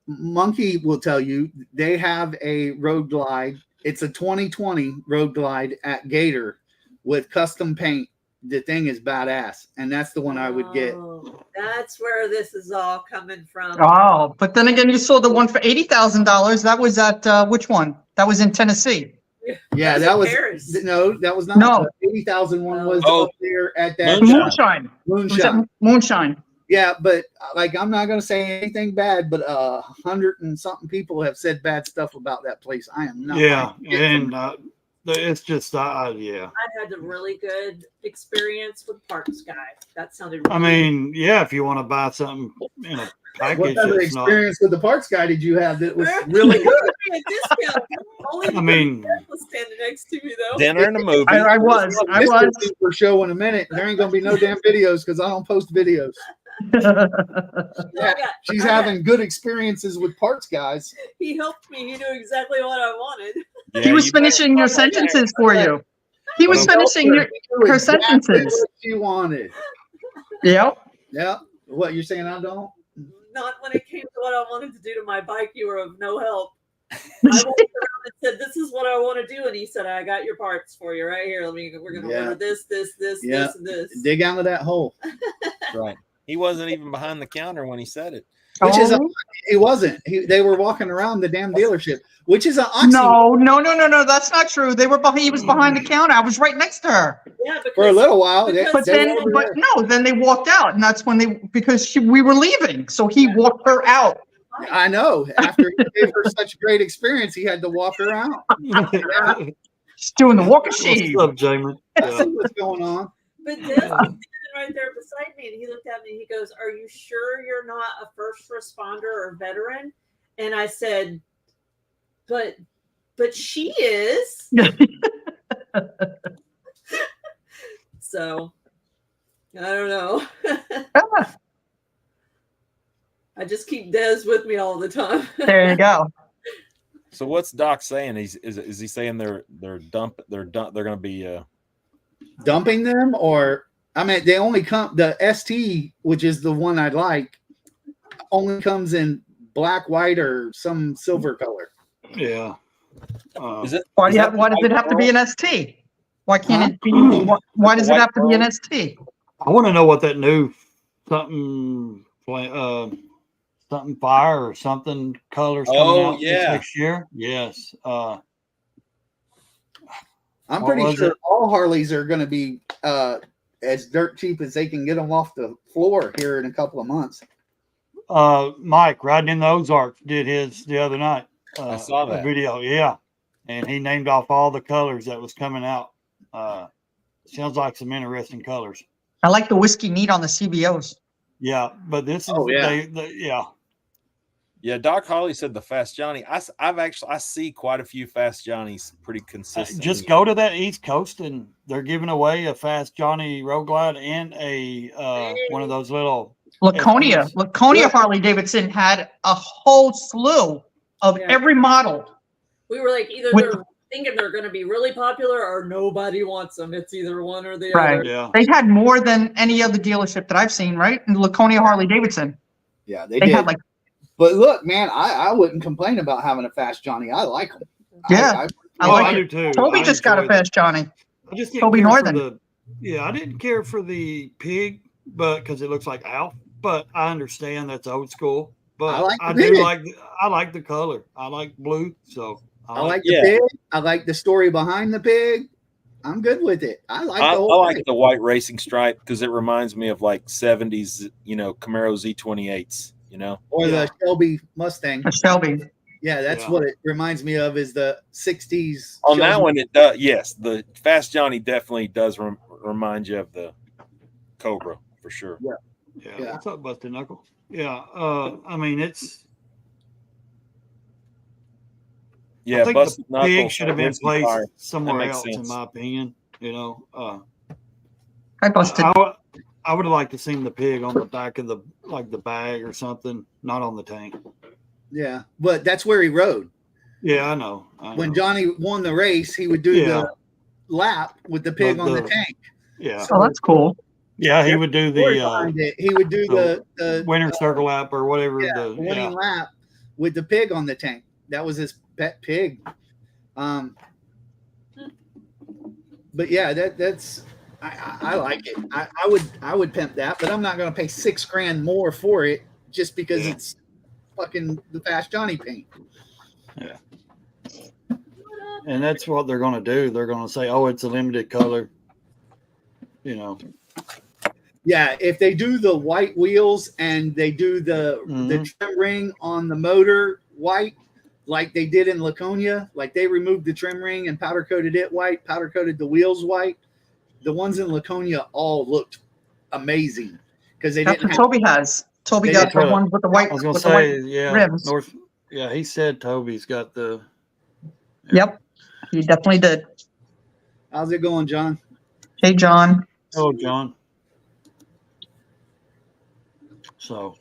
Monkey will tell you they have a Road Glide. It's a 2020 Road Glide at Gator with custom paint. The thing is badass, and that's the one I would get. Oh, that's where this is all coming from. Oh, but then again, you saw the one for $80,000. That was at which one? That was in Tennessee. Yeah, That's that in was Paris. no, that was not. No. The 80,000 one was Oh. up there at that Moonshine. Moonshine. It was at Moonshine. Moonshine. Yeah, but like I'm not gonna say anything bad, but 100 and something people have said bad stuff about that place. I am not. Yeah, buying it from and it's just yeah. I had a really good experience with Parks Guy. That sounded really I mean, yeah, if you want to buy something in a package, what kind of it's not. experience with the parts guy did you have that was really good? a discount. Only I mean, the was standing next to me though. Dinner and a movie. I was. For show in a minute. There ain't gonna be no damn videos because I don't post videos. She's having good experiences with parts guys. He helped me. He knew exactly what I wanted. Yeah, He was you better finishing your stop right there. sentences for you. He was Well, finishing your. She knew her exactly sentences. what she wanted. Yep. Yeah. What you're saying? I don't. Not when it came to what I wanted to do to my bike. You were of no help. I walked around and said, "This is what I want to do," and he said, "I got your parts for you right here. We're gonna Yeah. order this, Yeah. this, and this." Dig out of that hole. Right. He wasn't even behind the counter when he said it. Which is Oh. it wasn't. They were walking around the damn dealership, which is an oxymoron. No. That's not true. They were behind. He was behind the counter. I was right next to her. Yeah, because For a little while. Because But they then, were over but there. no. Then they walked out, and that's when we were leaving. So he walked her out. I know. After he gave her such a great experience, he had to walk her out. She's doing the walk of shame. What's up, Jamin? See what's going on. But Des was standing right there beside me, and he looked at me and he goes, "Are you sure you're not a first responder or veteran?" And I said, "But she is." So I don't know. I just keep Des with me all the time. There you go. So what's Doc saying? Is he saying they're going to be Dumping them, or I mean, they only come. The ST, which is the one I like, only comes in black, white, or some silver color. Yeah. is it Why, is do you that have, why does the it have to be white an ST? Why can't it be? Why does it have to be an ST? I want to know what that new something fire or something colors coming Oh, out yeah. next year. Yes. I'm What pretty was sure it? all Harleys are going to be as dirt cheap as they can get them off the floor here in a couple of months. Mike riding in the Ozarks did his the other night. I saw a that. video. Yeah. And he named off all the colors that was coming out. Sounds like some interesting colors. I like the whiskey neat on the CBOs. Yeah, but this is Oh, yeah. yeah. Yeah, Doc Holly said the Fast Johnny. I see quite a few Fast Johnnies pretty consistent. Just go to that East Coast and they're giving away a Fast Johnny Road Glide and a one of those little Laconia Harley Davidson had a whole slew of Yeah. every model. We were like, either With- they're thinking they're going to be really popular or nobody wants them. It's either one or the Right. other. yeah. They had more than any other dealership that I've seen, right? And Laconia Harley Davidson. Yeah, they They did. had like, But look, man, I wouldn't complain about having a Fast Johnny. I like them. Yeah. I Well, like I it. do too. Toby I just got a enjoy that. Fast Johnny. I just didn't Toby care for Northern. I didn't care for the pig, but because it looks like Alf. But I understand that's old school. But like I the do pig. like the color. I like blue, so I like Yeah. the pig. I like the story behind the pig. I'm good with it. I like I the whole like thing. the white racing stripe because it reminds me of like 70s, Camaro Z28s, Or Yeah. the Shelby Mustang. A Shelby. Yeah, that's Yeah. what it reminds me of is the 60s. On that Shelby. one, it does. Yes, the Fast Johnny definitely does remind you of the Cobra for sure. Yeah. Yeah. What's up, Busted Knuckle? Yeah. I mean, Yeah, I think Busted the pig Knuckles, should have been Whiskey placed Fire. somewhere makes else, in sense. my opinion. I busted. I would have liked to seen the pig on the back of the bag or something, not on the tank. Yeah, but that's where he rode. Yeah, I know. When Johnny won the race, he would do Yeah. the lap with the pig on the tank. Yeah. Oh, that's cool. Yeah, he would do Story the behind it. He would do the winter circle lap or whatever. yeah, the winning lap with the pig on the tank. That was his pet pig. But yeah, that's I like it. I would pimp that, but I'm not going to pay $6,000 more for it just because it's fucking the Fast Johnny paint. Yeah. And that's what they're going to do. They're going to say, "Oh, it's a limited color." Yeah, if they do the white wheels and they do the trim ring on the motor white, like they did in Laconia, like they removed the trim ring and powder coated it white, powder coated the wheels white. The ones in Laconia all looked amazing because they That's didn't what have. Toby has. Toby They got the didn't- ones with the white. I was going with to the white say, yeah, rims. Yeah, he said Toby's got the. Yep, he definitely did. How's it going, John? Hey, John. Oh, John. So,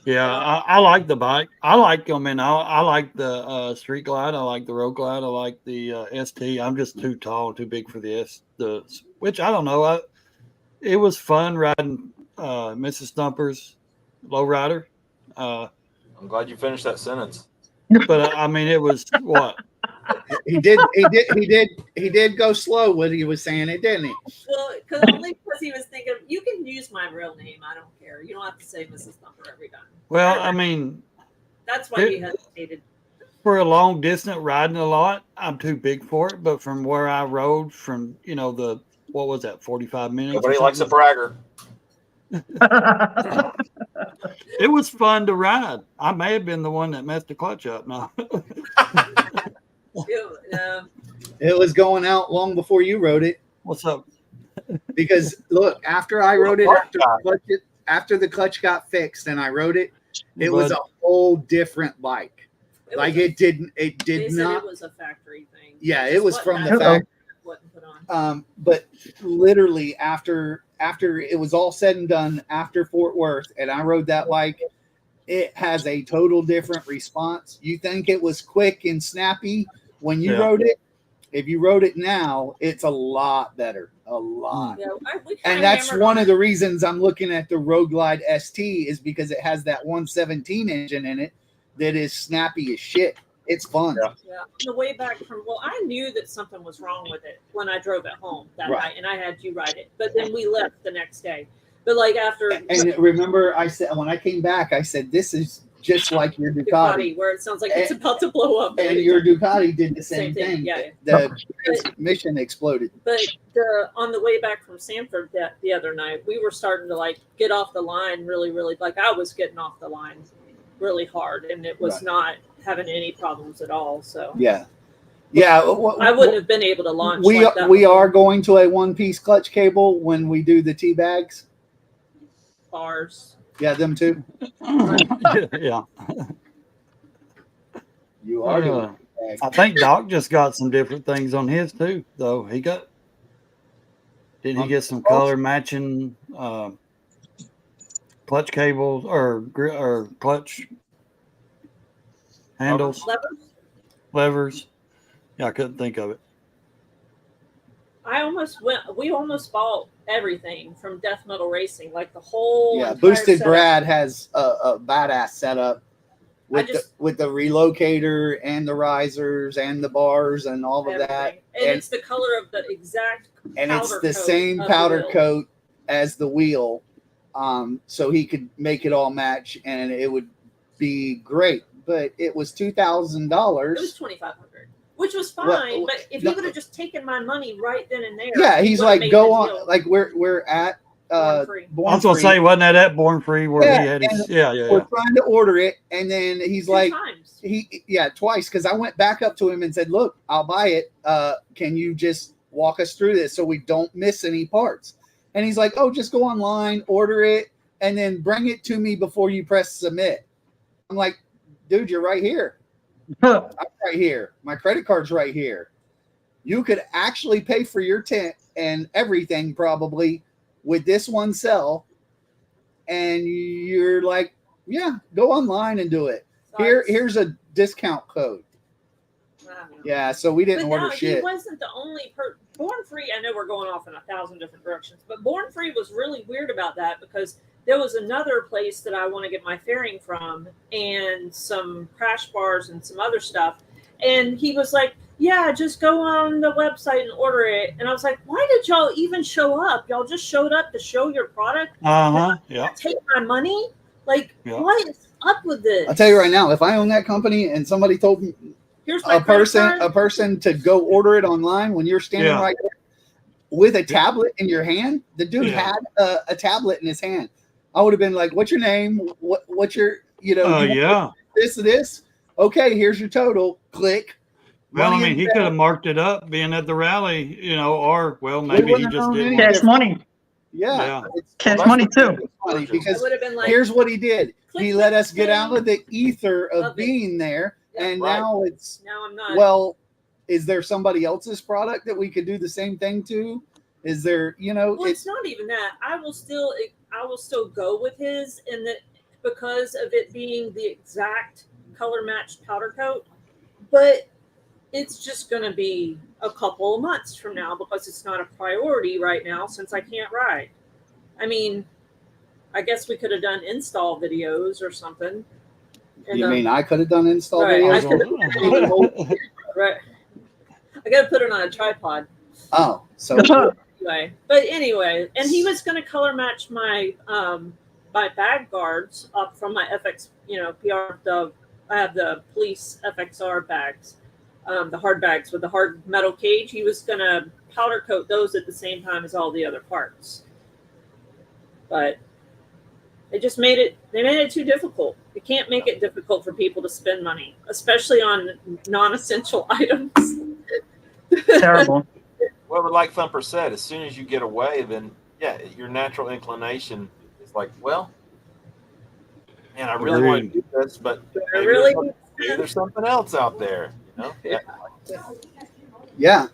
yeah, I like the bike. I like them, and I like the Street Glide. I like the Road Glide. I like the ST. I'm just too tall, too big for the which I don't know. It was fun riding Mrs. Stumper's lowrider. I'm glad you finished that sentence. But I mean, it was what? He did go slow when he was saying it, didn't he? Well, only because he was thinking, you can use my real name. I don't care. You don't have to say Mrs. Thumper every time. Well, I mean, that's why he hesitated. For a long distance riding a lot, I'm too big for it. But from where I rode, from what was that, 45 minutes? Nobody likes a bragger. It was fun to ride. I may have been the one that messed the clutch up. No. It was going out long before you rode it. What's up? Because look, after I rode it, after the clutch got fixed and I rode it, it was a whole different bike. It did not. It was a factory thing. Yeah, it was from the factory. But literally after it was all said and done, after Fort Worth, and I rode that bike, it has a total different response. You think it was quick and snappy when you rode it? If you rode it now, it's a lot better. A lot. Yeah, and that's one of the reasons I'm looking at the Road Glide ST is because it has that 117 engine in it that is snappy as shit. It's fun. Yeah. On the way back I knew that something was wrong with it when I drove it home that night, and I had you ride it. But then we left the next day. But after. And remember, I said when I came back, I said this is just like your Ducati, where it sounds like it's about to blow up. And your Ducati did the same thing. Yeah. The transmission exploded. But on the way back from Sanford the other night, we were starting to get off the line really, really. I was getting off the line really hard, and it was not having any problems at all. So yeah. I wouldn't have been able to launch. We are going to a one-piece clutch cable when we do the T bags. Bars. Yeah, them too. Yeah. You are doing. I think Doc just got some different things on his too, though. Didn't he get some color matching clutch cables or clutch handles? Levers. Yeah, I couldn't think of it. We almost bought everything from Death Metal Racing, the whole. Yeah, Boosted setup. Brad has a badass setup with the relocator and the risers and the bars and all of that. And it's the color of the exact. And it's the same powder coat as the wheel, so he could make it all match, and it would be great, but it was It was $2,000. $2,500, which was fine. Well, but if he would have just taken my money right then and there, Yeah, he he's would've like, made go the on. deal. Like we're at Born Free. Born I was gonna Free. say, wasn't that at Born Free where Yeah, he had his? and Yeah. We're trying to order it, and then he's Two like, times. twice, because I went back up to him and said, look, I'll buy it. Can you just walk us through this so we don't miss any parts? And he's like, oh, just go online, order it, and then bring it to me before you press submit. I'm like, dude, you're right here. I'm right here. My credit card's right here. You could actually pay for your tent and everything probably with this one cell. And you're like, yeah, go online and do it. So Here's a discount code. I don't know. Yeah, so we didn't But order no, shit. he wasn't the only Born Free. I know we're going off in 1,000 different directions, but Born Free was really weird about that because there was another place that I want to get my fairing from and some crash bars and some other stuff. And he was like, yeah, just go on the website and order it. And I was like, why did y'all even show up? Y'all just showed up to show your product? Yeah. Take my money? Like, Yeah. what is up with this? I'll tell you right now, if I own that company and somebody told me Here's my a person credit card. to go order it online when you're standing Yeah. right there with a tablet in your hand, the dude Yeah. had a tablet in his hand. I would have been like, what's your name? What's your, you Oh want yeah. this? Okay, here's your total. Click. Well, I Money mean, in he the could bank. have marked it up being at the rally, or well, maybe he wouldn't have just known didn't. any Cash money. Yeah. Yeah. Cash that's money what- too. Funny I because would have been like, here's what he did. click, He let click, us get out of the ether of Love it. being there, Yeah, and right. now it's now I'm not. well. Is there somebody else's product that we could do the same thing to? Is there, Well, it's not even that. I will still go with his, and that because of it being the exact color matched powder coat, but it's just going to be a couple of months from now because it's not a priority right now since I can't ride. I mean, I guess we could have done install videos or something. And, you mean I could have done install Right, I videos? right? I got to put it on a tripod. Oh, so Anyway, and he was going to color match my my bag guards up from my FX, PR. I have the police FXR bags, the hard bags with the hard metal cage. He was going to powder coat those at the same time as all the other parts, but they just made it. They made it too difficult. You can't make it difficult for people to spend money, especially on non-essential items. Terrible. Well, like Thumper said, as soon as you get away, then yeah, your natural inclination is like, well, man, I really want to do this, but I maybe really there's something else out there, Yeah. yeah.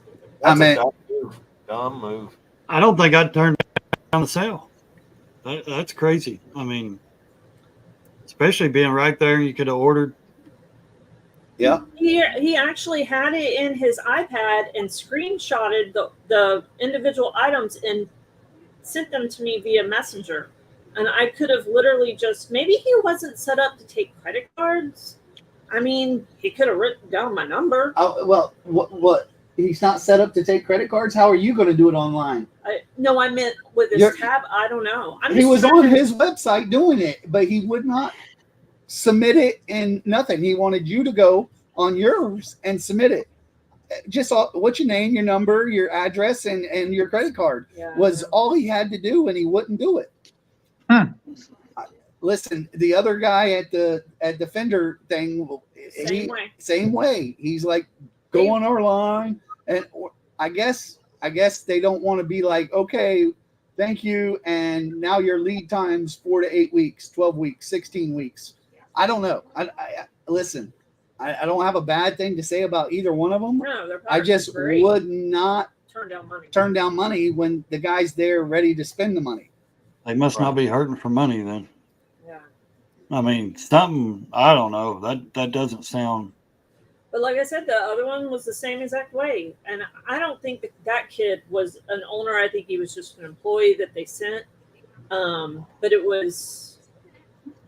I That's mean, a dumb move. I don't think I'd turn down the sale. That's crazy. I mean, especially being right there, you could have ordered. yeah. He actually had it in his iPad and screenshotted the individual items and sent them to me via Messenger. And I could have literally maybe he wasn't set up to take credit cards. I mean, he could have written down my number. Oh, well, what? He's not set up to take credit cards. How are you going to do it online? I meant with his tab. I don't know. He was on his website doing it, but he would not submit it and nothing. He wanted you to go on yours and submit it. Just what's your name, your number, your address, and your credit card was all he had to do, and he wouldn't do it. Listen, the other guy at the Fender thing, same way. He's like, go on our line, and I guess they don't want to be like, okay, thank you, and now your lead time's 4 to 8 weeks, 12 weeks, 16 weeks. I don't know. I listen. I don't have a bad thing to say about either one of them. No, I just would not turn down money when the guy's there ready to spend the money. They must not be hurting for money then. Yeah. I mean, something, I don't know. That doesn't sound. But like I said, the other one was the same exact way. And I don't think that kid was an owner. I think he was just an employee that they sent. But it was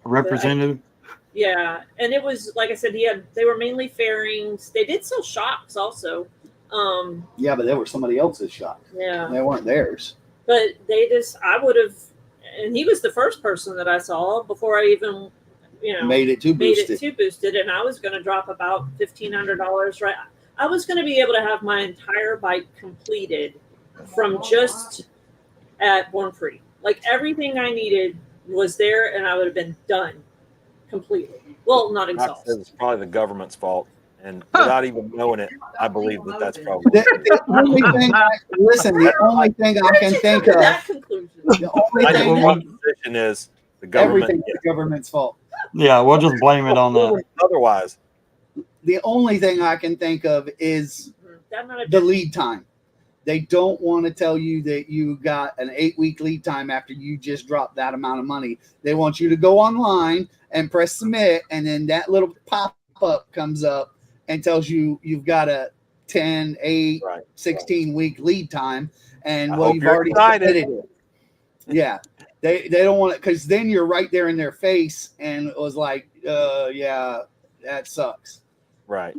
A representative? Yeah. And it was, like I said, they were mainly fairings. They did sell shocks also. Yeah, but they were somebody else's shop. Yeah. They weren't theirs. But I would have, and he was the first person that I saw before I even made it too made boosted. it too boosted, and I was going to drop about $1,500. Right, I was going to be able to have my entire bike completed from just at Born Free. Like everything I needed was there, and I would have been done completely. Well, not exhausted. It's probably the government's fault, and without even knowing it, I believe that that's probably. The only thing, listen, the only thing I can think of, That conclusion. the only thing, My position is the government. everything is the government's fault. Yeah, we'll just blame it on that. Otherwise, The only thing I can think of is That might have the been- lead time. They don't want to tell you that you got an 8-week lead time after you just dropped that amount of money. They want you to go online and press submit, and then that little pop-up comes up and tells you you've got a 10, 8, right. 16-week lead time, and I well, hope you've you're already excited. submitted it. Yeah, they don't want it because then you're right there in their face, and it was like, yeah, that sucks. Right.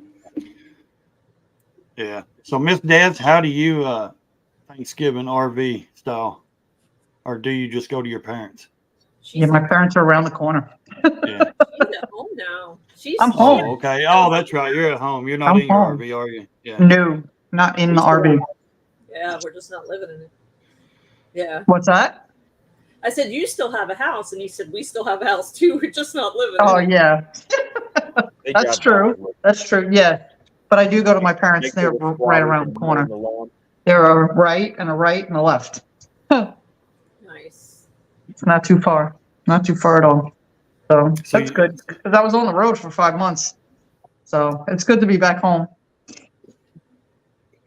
Yeah. So, Miss Des, how do you Thanksgiving RV style, or do you just go to your parents? Yeah, my parents are around the corner. Yeah. She's at home now. I'm home. Oh, okay. Oh, that's right. You're at home. You're not I'm in your home. RV, are you? Yeah. No, not in the RV. Yeah, we're just not living in it. Yeah. What's that? I said, you still have a house. And he said, we still have a house too. We're just not living Oh, in it. yeah. That's true. That's true. Yeah. But I do go to my parents. They're right around the corner. There are a right and a left. Nice. It's not too far. Not too far at all. So So that's good. Because I was on the road for 5 months. So it's good to be back home.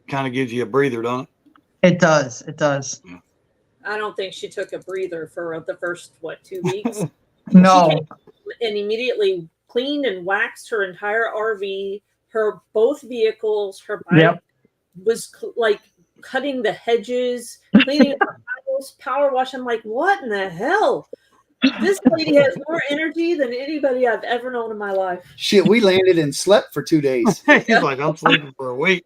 Kind of gives you a breather, don't It does. It does. I don't think she took a breather for the first, 2 weeks? No. She came and immediately cleaned and waxed her entire RV, her both vehicles, her bike. Yep. Was like cutting the hedges, cleaning up the house, power wash. I'm like, what in the hell? This lady has more energy than anybody I've ever known in my life. Shit, we landed and slept for 2 days. you? He's like, I'm sleeping for a week.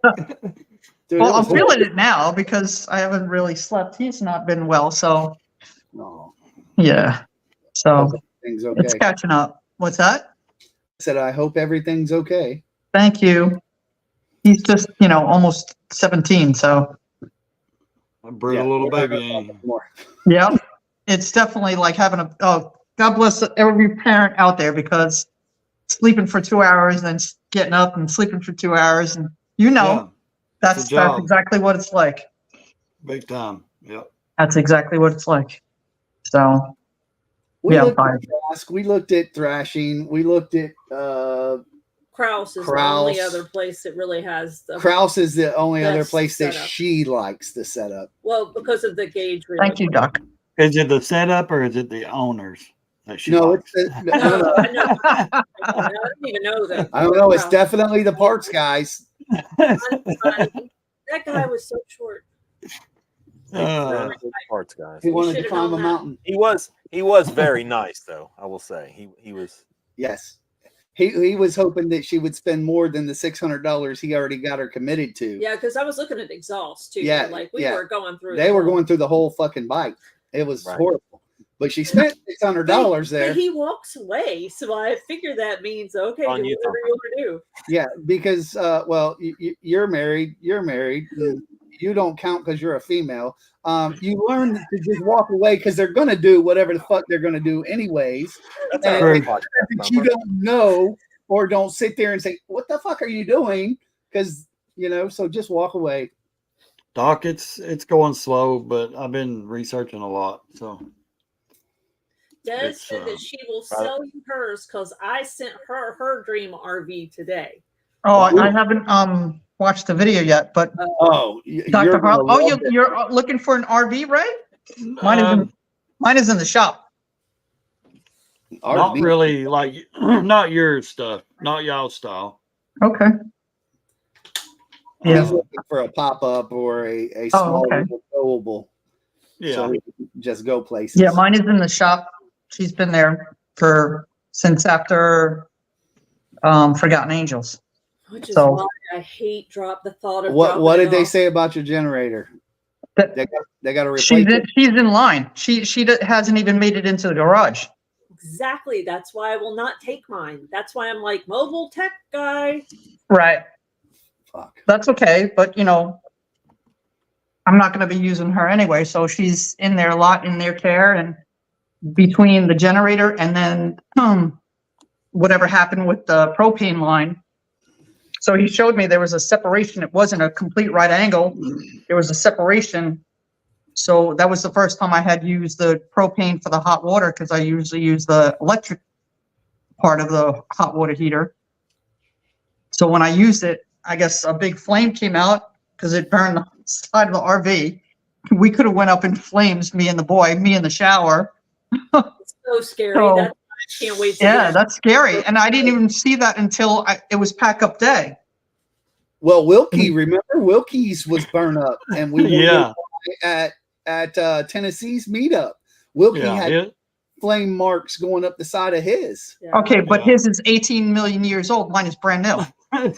Dude, Well, it I'm was feeling it now because I haven't really slept. He's not been well. So, no, yeah. So everything's it's okay. catching up. What's that? I said, I hope everything's okay. Thank you. He's just, almost 17. So, A brutal little baby. Ain't he? More. yeah, it's definitely like having God bless every parent out there because sleeping for 2 hours and getting up and sleeping for 2 hours. And, Yeah, that's job. exactly what it's like. big time. Yep. That's exactly what it's like. So, We Yeah, looked fine. at Trask, we looked at thrashing, we looked at Kraus is the Kraus. only other place that really has the Kraus is the only other Best place that setup. she likes to set up. well because of the gauge. thank you, Doc. Is it the setup or is it the owners that she No, likes? it's No, no. I don't even know that. I don't know. It's definitely the parts guys. That guy was so short. Parts guys. He wanted to should've climb a known that. mountain. He was very nice though. I will say he was. Yes. He was hoping that she would spend more than the $600 he already got her committed to. Yeah, because I was looking at exhaust too. Yeah, Like we yeah. were going through. They were going through the whole fucking bike. It was Right. horrible. But she spent $600 there. But he walks away, so I figure that means okay, On do you, whatever you want to do. Yeah, because well, you're married. You're married. You don't count because you're a female. You learn to just walk away because they're gonna do whatever the fuck they're gonna do anyways. That's And our if podcast that you number. don't know or don't sit there and say, "What the fuck are you doing?" Because so just walk away. Doc, it's going slow, but I've been researching a lot. So Des It's, said that she will sell you hers because I sent her her dream RV today. Oh, I haven't watched the video yet, but Oh, Dr. Harlow. Oh, you're you're looking for an RV, right? Mine is in the shop. not really like not your stuff, not y'all style. Okay. He's Yeah. looking for a pop up or a Oh, small okay. towable, Yeah, so he can just go places. Yeah, mine is in the shop. She's been there since after Forgotten Angels. Which is So- why I hate the thought of What dropping did it they off. say about your generator? That- They got to replace She's it. in line. She hasn't even made it into the garage. Exactly. That's why I will not take mine. That's why I'm like mobile tech guy. Right. Fuck. That's okay, but I'm not going to be using her anyway, so she's in there a lot in their care, and between the generator and then whatever happened with the propane line. So he showed me there was a separation. It wasn't a complete right angle. There was a separation. So that was the first time I had used the propane for the hot water, because I usually use the electric part of the hot water heater. So when I used it, I guess a big flame came out because it burned the side of the RV. We could have went up in flames, me and the shower. It's so scary. So- I can't wait to Yeah, get that's scary. And I didn't even see that until it was pack up day. Well, Wilkie, remember Wilkie's was burned up, and we were Yeah. at Tennessee's meetup. Wilkie Yeah. had flame marks going up the side of his. Yeah. Okay, but Yeah. his is 18 million years old. Mine is brand new.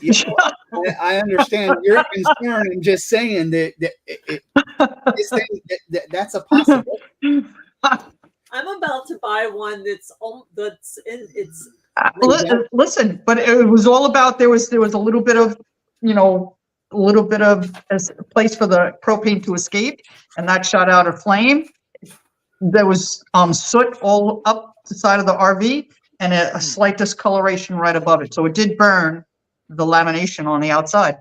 Yeah, I understand your concern. I'm just saying that this thing, that's a possibility. I'm about to buy one that's in it's Listen, but it was all about, there was a little bit of, a little bit of a place for the propane to escape, and that shot out a flame. There was soot all up the side of the RV, and a slight discoloration right above it. So it did burn the lamination on the outside.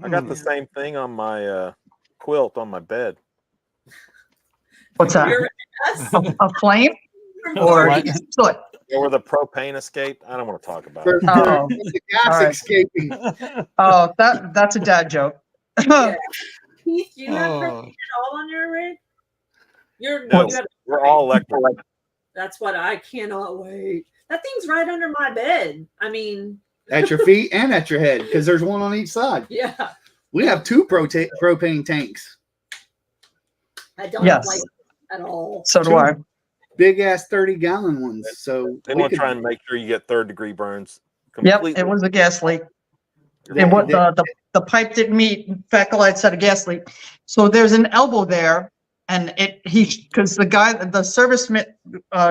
I got the same thing on my quilt on my bed. What's that? You're yes. A flame or What? soot? Where the propane escaped. I don't want to talk about For, it. Oh. the gas All right. escaping. Oh, that's a dad joke. Yeah. Keith, do you have Oh. propane at all on your rig? No, you have we're all electric. That's what I cannot wait. That thing's right under my bed. I mean, At your feet and at your head, because there's one on each side. yeah. We have two propane tanks. I don't Yes. like it at all. So do I. Big ass 30-gallon ones. So They we want to could- try and make sure you get third-degree burns. Yep, Completely. it was a gas leak. They- And what they- the pipe didn't meet. In fact, I said a gas leak. So there's an elbow there, and because the service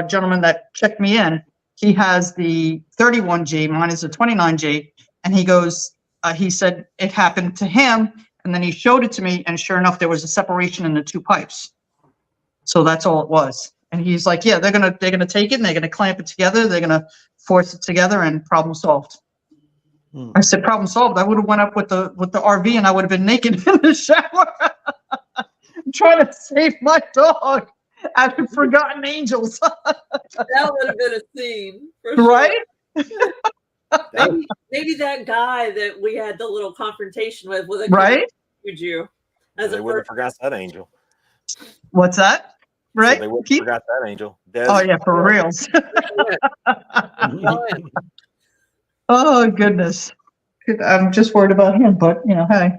gentleman that checked me in, he has the 31G, mine is a 29G, and he said it happened to him, and then he showed it to me, and sure enough, there was a separation in the two pipes. So that's all it was. And he's like, yeah, they're gonna take it and they're gonna clamp it together, they're gonna force it together, and problem solved. I said, problem solved. I would have went up with the RV and I would have been naked in the shower. I'm trying to save my dog out of Forgotten Angels. That would have been a scene. For sure. Right? Maybe that guy that we had the little confrontation with a Right? you as They a wouldn't first. have forgot that angel. What's that? So Right? they wouldn't Keith? have forgot that angel. Des, Oh yeah, for reals. Oh goodness. I'm just worried about him, but hey.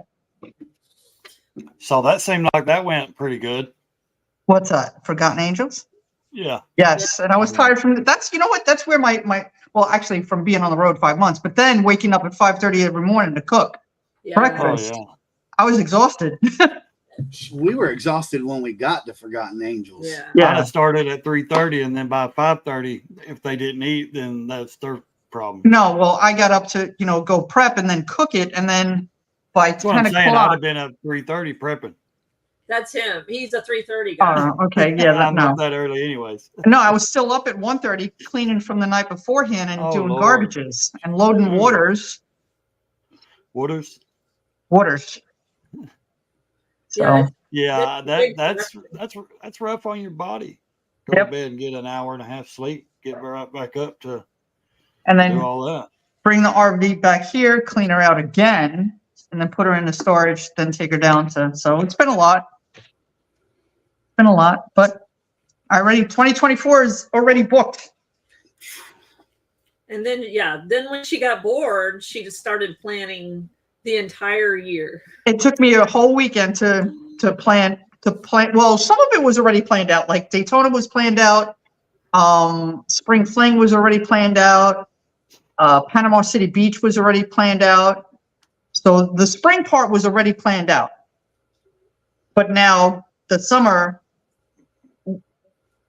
So that seemed like that went pretty good. What's that? Forgotten Angels? Yeah. Yes, and I was tired from that's that's where my well, actually from being on the road 5 months, but then waking up at 5:30 every morning to cook Yeah. Oh breakfast. yeah. I was exhausted. We were exhausted when we got to Forgotten Angels. Yeah. Mine started at 3:30, and then by 5:30, if they didn't eat, then that's their problem. No, well, I got up to go prep and then cook it, and then by That's what 10 I'm saying. I'd o'clock. have been up 3:30 prepping. That's him. He's a 3:30 guy. Oh, okay, yeah, I'm no, up that early, anyways. no, I was still up at 1:30 cleaning from the night beforehand and Oh, doing Lord. garbages and loading Mm. waters. Waters. So Yeah. Yeah, That's that's rough on your body. Go Yep. to bed and get an hour and a half sleep. Get right back up to and do then all that. bring the RV back here, clean her out again, and then put her in the storage, then take her down to. So it's been a lot. But 2024 is already booked. And then then when she got bored, she just started planning the entire year. It took me a whole weekend to plan. Well, some of it was already planned out. Like Daytona was planned out. Spring Fling was already planned out. Panama City Beach was already planned out. So the spring part was already planned out. But now the summer,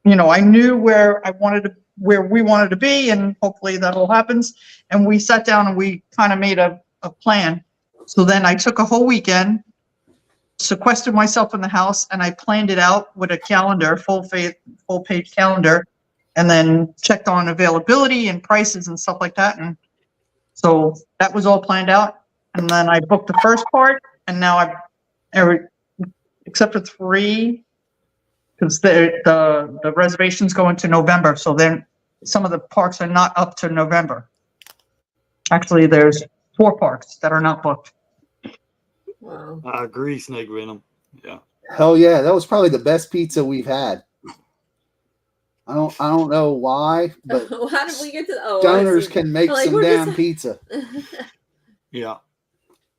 I knew where I wanted to where we wanted to be, and hopefully that all happens. And we sat down and we kind of made a plan. So then I took a whole weekend, sequestered myself in the house, and I planned it out with a calendar, full page calendar, and then checked on availability and prices and stuff like that. And so that was all planned out. And then I booked the first part, and now except for 3, because the reservations go into November. So then some of the parks are not up to November. Actually, there's 4 parks that are not booked. Wow. I agree, Snake Venom. Yeah. Hell yeah, that was probably the best pizza we've had. I don't know why, but How did we get to? stoners can make Like, some we're damn just- pizza. Yeah.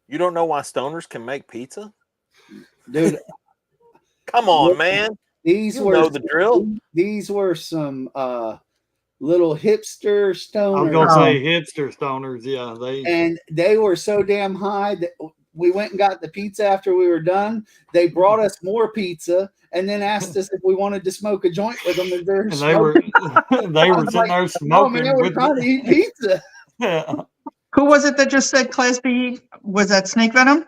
You don't know why stoners can make pizza? Dude, Come on, man. these You were know the drill. These were some little hipster I was stoners. gonna say hipster stoners. Yeah, And they were so damn high that we went and got the pizza after we were done. They brought us more pizza and then asked us if we wanted to smoke a joint with them. And they were they were sitting there no, smoking. man, we're with trying to eat pizza. Yeah. Who was it that just said Class B? Was that Snake Venom?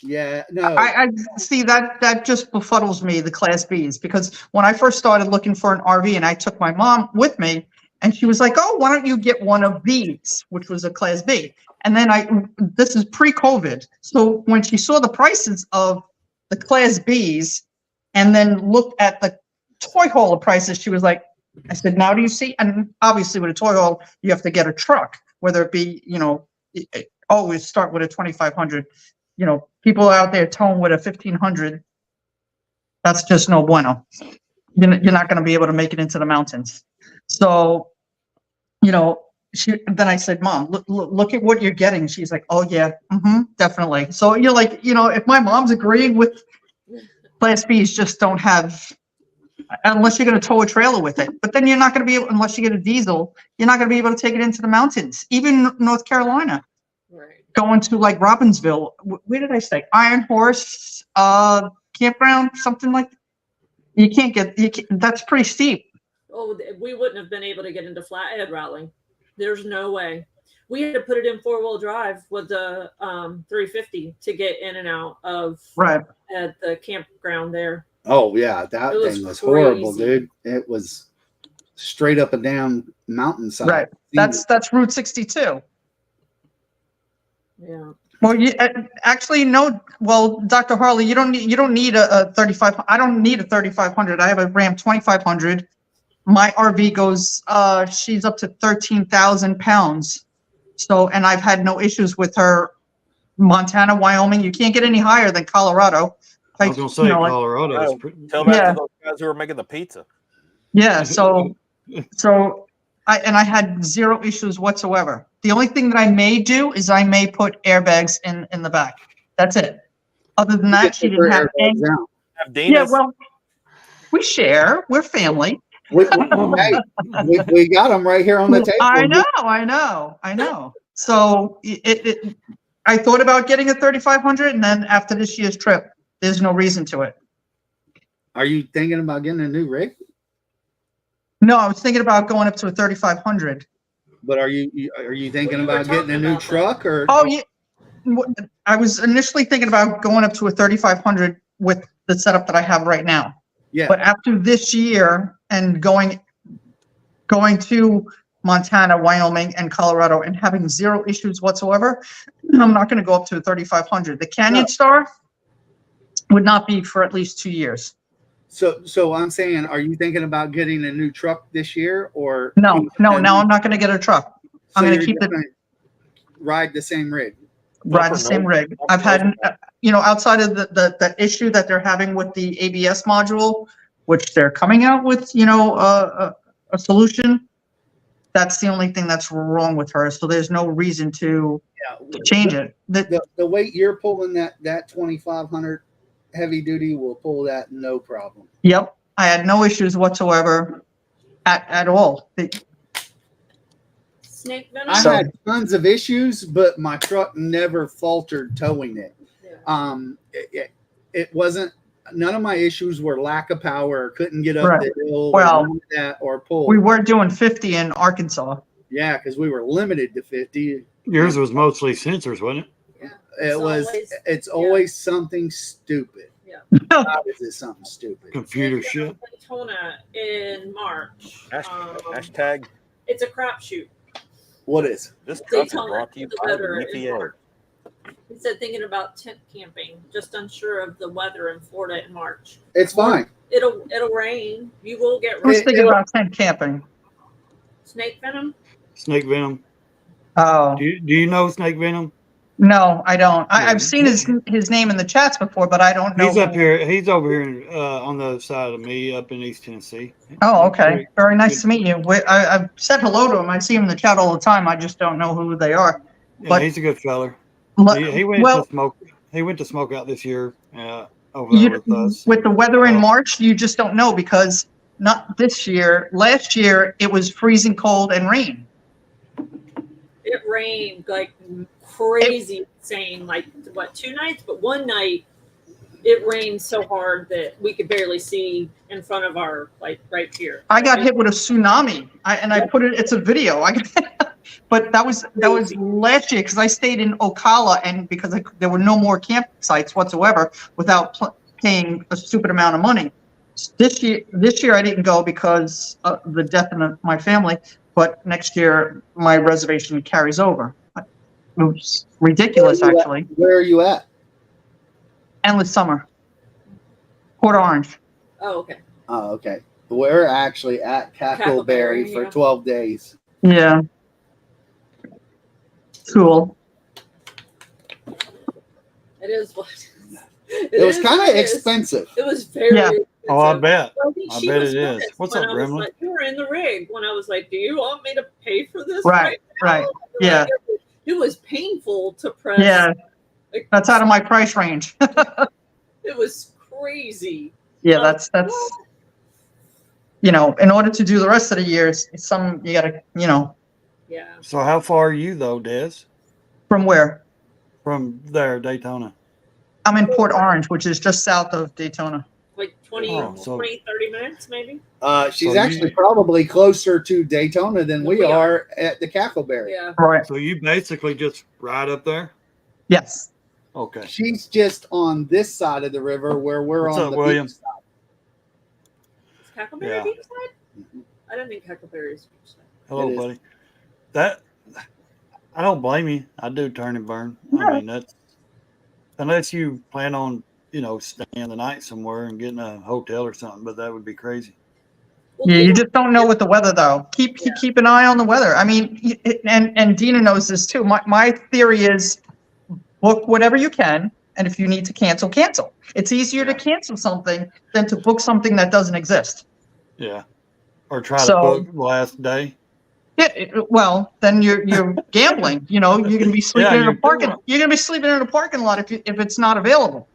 Yeah, no. I see that just befuddles me, the Class Bs, because when I first started looking for an RV and I took my mom with me, and she was like, oh, why don't you get one of these, which was a Class B. And then this is pre-COVID. So when she saw the prices of the Class Bs and then looked at the toy hauler prices, she was like, I said, now do you see? And obviously with a toy haul, you have to get a truck, whether it be, always start with a 2,500. People out there towing with a 1,500. That's just no bueno. You're not going to be able to make it into the mountains. So, then I said, Mom, look at what you're getting. She's like, oh yeah, definitely. So you're like, if my mom's agreeing with Class Bs, just don't have, unless you're going to tow a trailer with it. But then you're not going to be able, unless you get a diesel, you're not going to be able to take it into the mountains, even North Carolina. Right. Going to like Robbinsville, where did I say? Iron Horse campground, something like that. You can't, that's pretty steep. Oh, we wouldn't have been able to get into Flathead Rally. There's no way. We had to put it in 4-wheel drive with the 350 to get in and out of at the campground there. Oh yeah, that thing was horrible, dude. It was straight up and down mountainside. Right. That's Route 62. Yeah. Well, actually no. Well, Dr. Harley, you don't need a 35. I don't need a 3,500. I have a Ram 2,500. My RV goes. She's up to 13,000 pounds. So, and I've had no issues with her. Montana, Wyoming. You can't get any higher than Colorado. I was gonna say Colorado. Like, tell that to those guys who are making the pizza. Yeah. So I had zero issues whatsoever. The only thing that I may do is I may put airbags in the back. That's it. Other than that, she didn't have any. Yeah, well, we share. We're family. We got them right here on the table. I know. So I thought about getting a 3,500, and then after this year's trip, there's no reason to it. Are you thinking about getting a new rig? No, I was thinking about going up to a 3,500. But are you thinking about getting a new truck or? Oh yeah, I was initially thinking about going up to a 3,500 with the setup that I have right now. Yeah. But after this year and going to Montana, Wyoming, and Colorado and having zero issues whatsoever, I'm not going to go up to a 3,500. The Canyon Star would not be for at least 2 years. So I'm saying, are you thinking about getting a new truck this year or? No, now I'm not going to get a truck. I'm going to keep it. Ride the same rig. Ride the same rig. I've had, outside of the issue that they're having with the ABS module, which they're coming out with, a solution. That's the only thing that's wrong with her. So there's no reason to change it. The weight you're pulling that 2,500 heavy duty will pull that no problem. Yep. I had no issues whatsoever at all. Snake venom? I had tons of issues, but my truck never faltered towing it. Yeah. It wasn't none of my issues were lack of power, couldn't get up Right. the hill, Well, or none of that, or pull. We were doing 50 in Arkansas. Yeah, because we were limited to 50. Yours was mostly sensors, wasn't it? It's always something stupid. Yeah. God, is it something stupid? Computer shit. Daytona in March. Hashtag It's a crapshoot. What is? this cup is Daytona, brought to you the by the weather in EPA. March. He said thinking about tent camping, just unsure of the weather in Florida in March. It's fine. It'll rain. You will get I was rain. thinking about tent camping. Snake venom. Snake venom. Oh, Do you know snake venom? no, I don't. Yeah. I've seen his name in the chats before, but I don't know. He's up here. He's over here on the other side of me, up in East Tennessee. Oh, okay. Great. Very nice to meet you. I've said hello to him. I see him in the chat all the time. I just don't know who they are. Yeah, But- he's a good feller. Le- He went well, to smoke. He went to smoke out this year over there with us. with the weather in Oh. March, you just don't know because not this year. Last year, it was freezing cold and rain. It rained like crazy, insane. Like what, 2 nights? But one night, it rained so hard that we could barely see in front of our like right here. I got hit with a tsunami. I put it. It's a video. But that was last year because I stayed in Ocala and because there were no more campsites whatsoever without paying a stupid amount of money. This year I didn't go because of the death in my family. But next year my reservation carries over. It was ridiculous, actually. Where are you at? Endless summer. Port Orange. Oh, okay. Oh, okay. We're actually at Cackleberry for yeah. 12 days. Yeah. Cool. It is what. It was kind what of it is. expensive. It was very. Yeah. Oh, I expensive. bet. Well, think I she bet was it is. pissed What's when up, I was Gremlin? like, you were in the rig when I was like, "Do you want me to pay for this?" Right. now?" Yeah. Like, it was painful to press. Yeah. Like, That's out of my price range. it was crazy. Yeah, that's in order to do the rest of the years, you gotta, Yeah. So how far are you though, Des? from where? From there, Daytona. I'm in Port Orange, which is just south of Daytona. Like 20, Oh, so- 20, 30 minutes, maybe. She's So actually you- probably closer to Daytona than we We are. are at the Cackleberry. Yeah. Right. So you basically just ride up there? Yes. Okay. She's just on this side of the river where we're What's on up, the William? beach side. Is Cackleberry Yeah. beachside? I don't think Cackleberry is beachside. Hello, It is. buddy. I don't blame you. I do turn and burn. Yeah. I mean, that's unless you plan on, staying the night somewhere and getting a hotel or something, but that would be crazy. Well, Yeah, they you don't- just don't know with the weather though. Keep an eye on the weather. I mean, and Dina knows this too. My theory is book whatever you can, and if you need to cancel, cancel. It's easier to cancel something than to book something that doesn't exist. Yeah. Or try So- to book the last day. Yeah, well, then you're gambling. You're gonna be sleeping in you're a parking. doing You're gonna be sleeping in a parking lot if it's not available.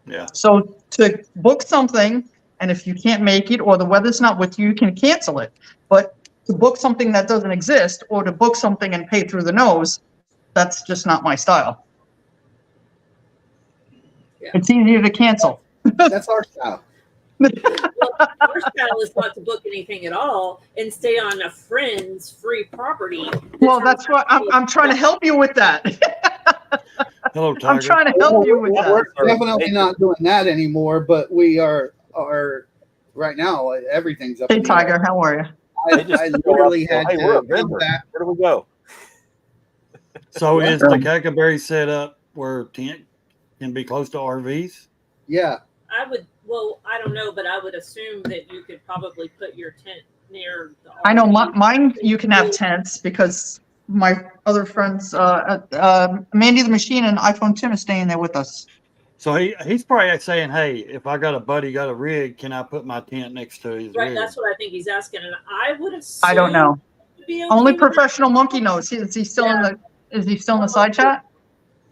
Yeah. So to book something, and if you can't make it or the weather's not with you, you can cancel it. But to book something that doesn't exist or to book something and pay through the nose, that's just not my style. Yeah. It's easier to cancel. That's our style. Well, our style is not to book anything at all and stay on a friend's free property. Well, that's what I'm trying to help you with that. Hello, Tiger. I'm trying to help you with We're that. definitely not doing that anymore, but we are right now. Everything's up. Hey, in the air. Tiger, how are you? I literally had Hey, to we're a come vendor. back. Where do we go? So Yeah. is the Cackleberry set up where tent can be close to RVs? Yeah, I don't know, but I would assume that you could probably put your tent near the I know RV. mine. You can have tents because my other friends, Mandy the Machine and iPhone Tim is staying there with us. So he's probably saying, hey, if I got a buddy got a rig, can I put my tent next to his Right, rig? that's what I think he's asking, and I would assume. I don't know. it'd be okay Only with that. professional monkey knows. Is he still in the side chat?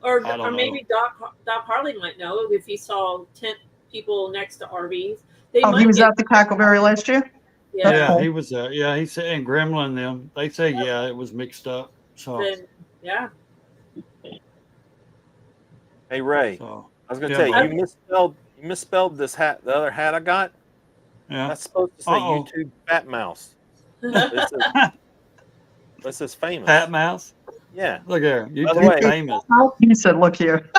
Or I don't maybe Doc Harley might know if he saw tent people next to RVs. They Oh, he might was get- at the Cackleberry last year. Yeah. Yeah, cool. he was there. Yeah, he said, and Gremlin and them, they say, yeah, it was mixed up. So, Then yeah. Hey Ray, so I was gonna Yeah, tell you, buddy. you misspelled this hat. The other hat I got. Yeah. That's supposed to say Uh-oh. YouTube Fat Mouse. This is famous. Fat Mouse. Yeah. Look here. By the YouTube way- famous. He said, look here.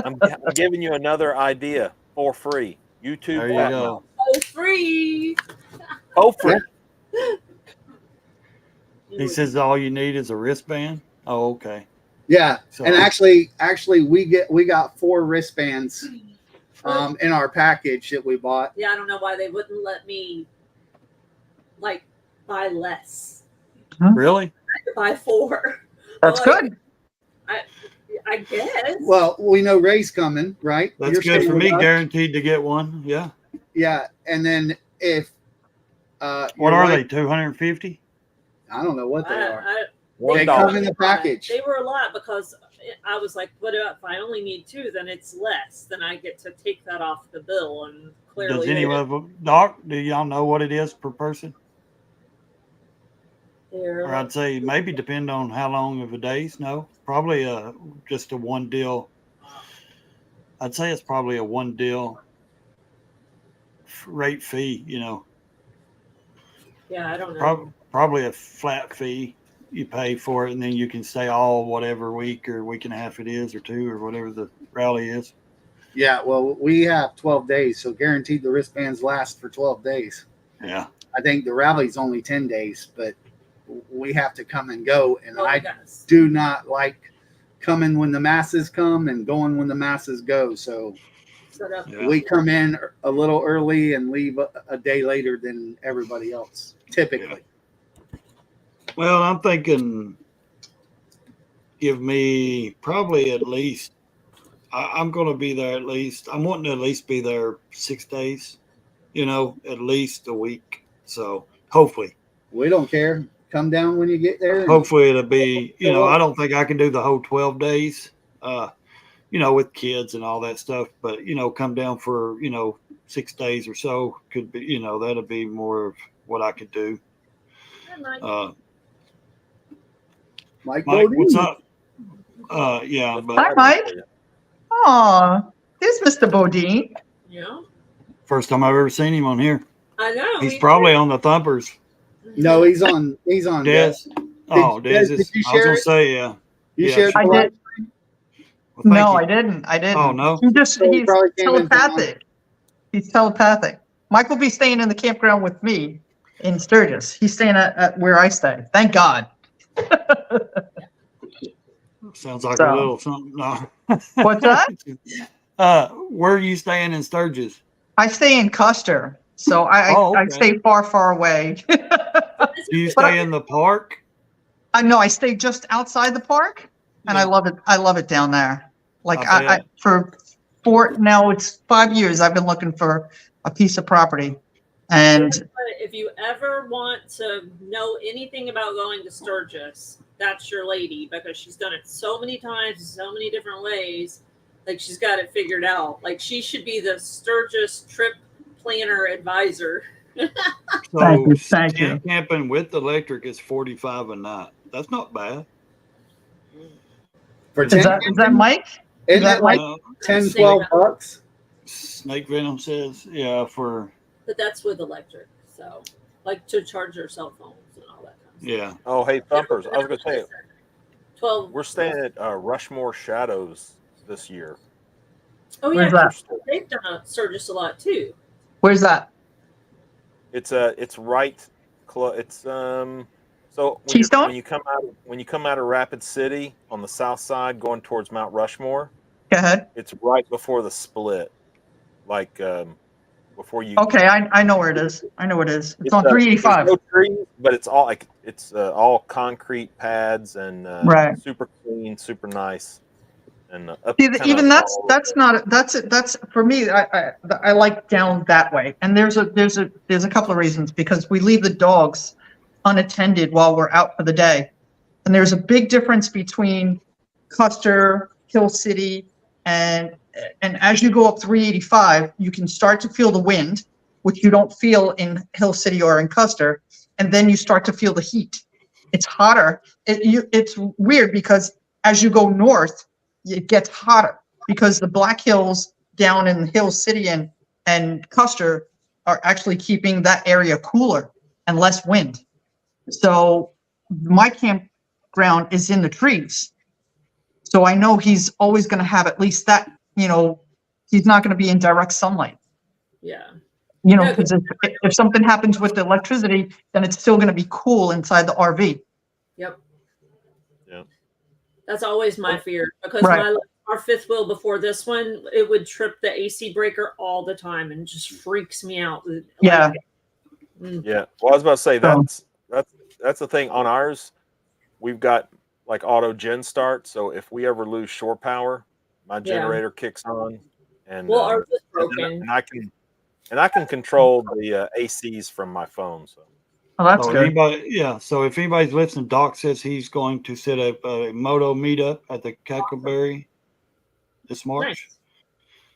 I'm giving you another idea for free. YouTube There you Fat go. Mouse. Oh, free. Oh, free. He says all you need is a wristband. Oh, okay. Yeah, So and actually, we got 4 wristbands in our package that we bought. Yeah, I don't know why they wouldn't let me like buy less. really? Buy 4. That's Like, good. I guess. Well, we know Ray's coming, right? That's You're good staying for with me. us. Guaranteed to get one. Yeah. Yeah, and then if What your are wife- they? 250? I don't know what they are. $1. They come in the package. They were a lot because I was like, what if I only need 2? Then it's less. Then I get to take that off the bill. And clearly, Does they anyone of them, Doc? Do y'all know what it is per person? they're- Or I'd say maybe depend on how long of a days. No, probably just a one deal. I'd say it's probably a one deal rate fee. You know, yeah, I don't know. probably a flat fee you pay for it, and then you can stay all whatever week or week and a half it is, or 2, or whatever the rally is. Yeah, well, we have 12 days, so guaranteed the wristbands last for 12 days. Yeah. I think the rally's only 10 days, but we have to come and go, and Well, I guess. do not like coming when the masses come and going when the masses go. So Set up. Yeah. we come in a little early and leave a day later than everybody else, typically. Well, I'm thinking give me probably at least, I'm going to be there at least, I'm wanting to at least be there 6 days, you know, at least a week. So hopefully, We don't care. Come down when you get there. hopefully it'll be, you know, I don't think I can do the whole 12 days, you know, with kids and all that stuff, but, you know, come down for, you know, 6 days or so could be, you know, that'll be more of what I could do. Mike, Mike, Bodine. what's up? Yeah, but Hi, Mike. Aw, there's Mr. Bodine. Yeah, first time I've ever seen him on here. I know. He's me probably too. on the Thumpers. No, he's on. Des. Oh, Des Des, is. did you I was share gonna it? say, yeah. You Yeah, shared I the did. live? Well, thank No, you. I didn't. I didn't. Oh, no? He's So he probably came in from telepathic. He's telepathic. Mike will be staying in the campground with me in Sturgis. He's staying at where I stay. Thank God. Sounds like So. a little something. No. What's that? Where are you staying in Sturgis? I stay in Custer, so I Okay. stay far, far away. Do you But stay in the park? I know I stay just outside the park, and I Yeah. love it. I love it down there. Like I I for now it's 5 years I've been looking for a piece of property, and But if you ever want to know anything about going to Sturgis, that's your lady because she's done it so many times, so many different ways. Like she's got it figured out. Like she should be the Sturgis trip planner advisor. Thank you, So thank you. camping with electric is $45 a night. That's not bad. For is 10, that Mike? isn't that it like Uh, 10, 12 bucks? Snake Venom says, yeah, for But that's with electric. So like to charge your cell phones and all that kind of stuff. yeah. Oh, hey, Thumpers. I was going to say, 12. we're staying at Rushmore Shadows this year. Oh Where's yeah, that? they've done a Sturgis a lot too. Where's that? It's right it's so Keystone? when you come out of Rapid City on the south side going towards Mount Rushmore, Go ahead. it's right before the split. Like before you Okay, I know where it is. I know where it is. It's on there's 385. no trees, but it's all like it's all concrete pads and Right. super clean, super nice. And See, even that's for me. I like down that way, and there's a couple of reasons because we leave the dogs unattended while we're out for the day, and there's a big difference between Custer, Hill City, and as you go up 385, you can start to feel the wind, which you don't feel in Hill City or in Custer, and then you start to feel the heat. It's hotter. It's weird because as you go north, it gets hotter because the Black Hills down in Hill City and Custer are actually keeping that area cooler and less wind. So my campground is in the trees. So I know he's always going to have at least that, he's not going to be in direct sunlight. Yeah. Yeah, because if something happens with the electricity, then it's still going to be cool inside the RV. Yep. Yeah. That's always my fear, because our fifth wheel before this one, it would trip the AC breaker all the time and just freaks me out. Yeah. Yeah. Well, I was about to say that's the thing on ours. We've got like auto gen start, so if we ever lose shore power, my generator kicks on, and ours is broken. And I can control the ACs from my phone. So. Oh, that's good. So if anybody's listening, Doc says he's going to set up a moto meetup at the Cackleberry this March. Nice.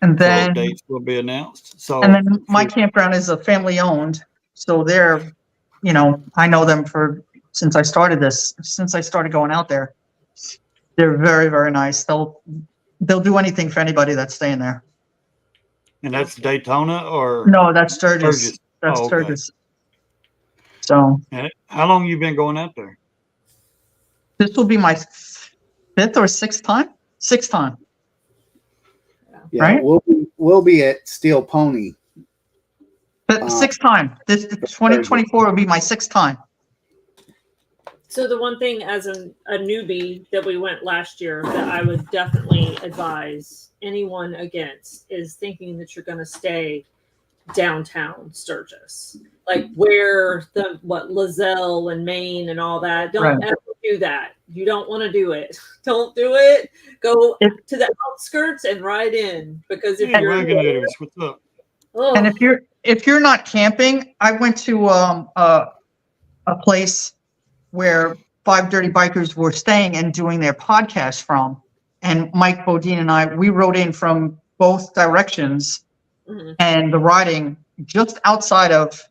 And then dates will be announced. So and then my campground is a family owned, so they're, I know them since I started going out there. They're very, very nice. They'll do anything for anybody that's staying there. And that's Daytona or no? That's Sturgis. That's Sturgis. So and how long you been going out there? This will be my fifth or sixth time. Sixth time. Yeah, right? We'll be at Steel Pony. Sixth time. This 2024 will be my sixth time. So the one thing as a newbie that we went last year that I would definitely advise anyone against is thinking that you're going to stay downtown Sturgis, like where Lozelle and Maine and all that. Don't ever do that. You don't want to do it. Don't do it. Go to the outskirts and ride in, because if you're what's up? And if you're not camping, I went to a place where 5 Dirty Bikers were staying and doing their podcast from, and Mike Bodine and we rode in from both directions. Mm-hmm. And the riding just outside of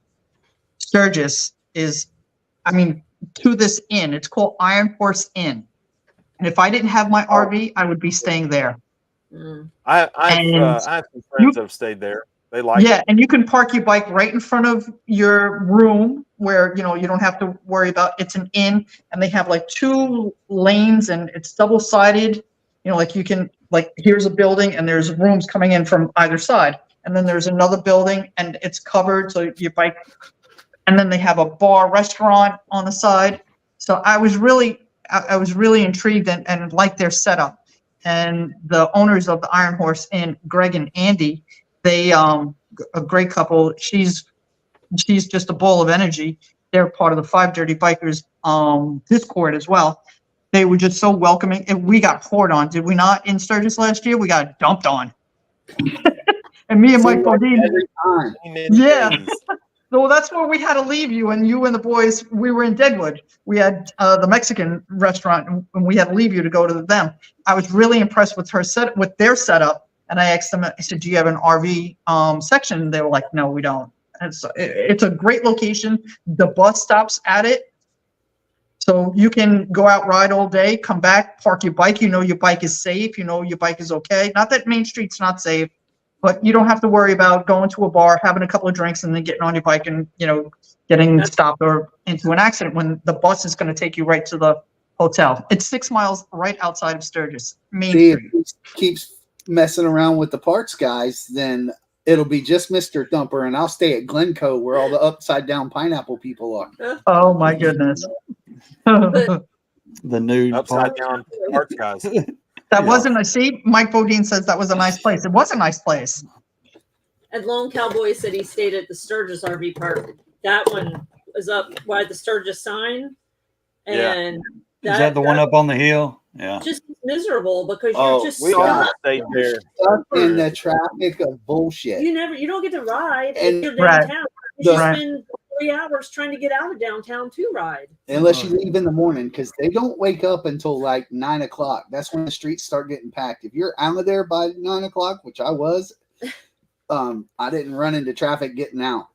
Sturgis is, to this inn. It's called Iron Horse Inn. And if I didn't have my RV, I would be staying there. Mm. I have some friends that have stayed there. They like it. And you can park your bike right in front of your room where, you don't have to worry about, it's an inn, and they have like 2 lanes and it's double-sided. You can, here's a building and there's rooms coming in from either side. And then there's another building and it's covered, so your bike, and then they have a bar restaurant on the side. So I was really intrigued and liked their setup. And the owners of the Iron Horse Inn, Greg and Andy, they a great couple. She's just a ball of energy. They're part of the 5 Dirty Bikers Discord as well. They were just so welcoming, and we got poured on, did we not? In Sturgis last year, we got dumped on. And me and Mike Bodine. Yeah. So that's where we had to leave you, and you and the boys, we were in Deadwood. We had the Mexican restaurant, and we had to leave you to go to them. I was really impressed with their setup, and I asked them, I said, do you have an RV section? And they were like, no, we don't. And so it's a great location. The bus stops at it. So you can go out, ride all day, come back, park your bike. Your bike is safe. Your bike is okay. Not that Main Street's not safe, but you don't have to worry about going to a bar, having a couple of drinks, and then getting on your bike and, getting stopped or into an accident when the bus is going to take you right to the hotel. It's 6 miles right outside of Sturgis. Main Street. If he keeps messing around with the parts guys, then it'll be just Mr. Thumper, and I'll stay at Glencoe where all the upside down pineapple people are. Oh my goodness. The new upside down parts guys. That wasn't a seat. Mike Bodine says that was a nice place. It was a nice place. And Lone Cowboy said he stayed at the Sturgis RV park. That one was up by the Sturgis sign. And is that the one up on the hill? Yeah. Just miserable because you're just all stayed there. Stuck in the traffic of bullshit. You don't get to ride and if you're downtown. You spend 3 hours trying to get out of downtown to ride. Unless you leave in the morning, because they don't wake up until like 9 o'clock. That's when the streets start getting packed. If you're out of there by 9 o'clock, which I was, I didn't run into traffic getting out.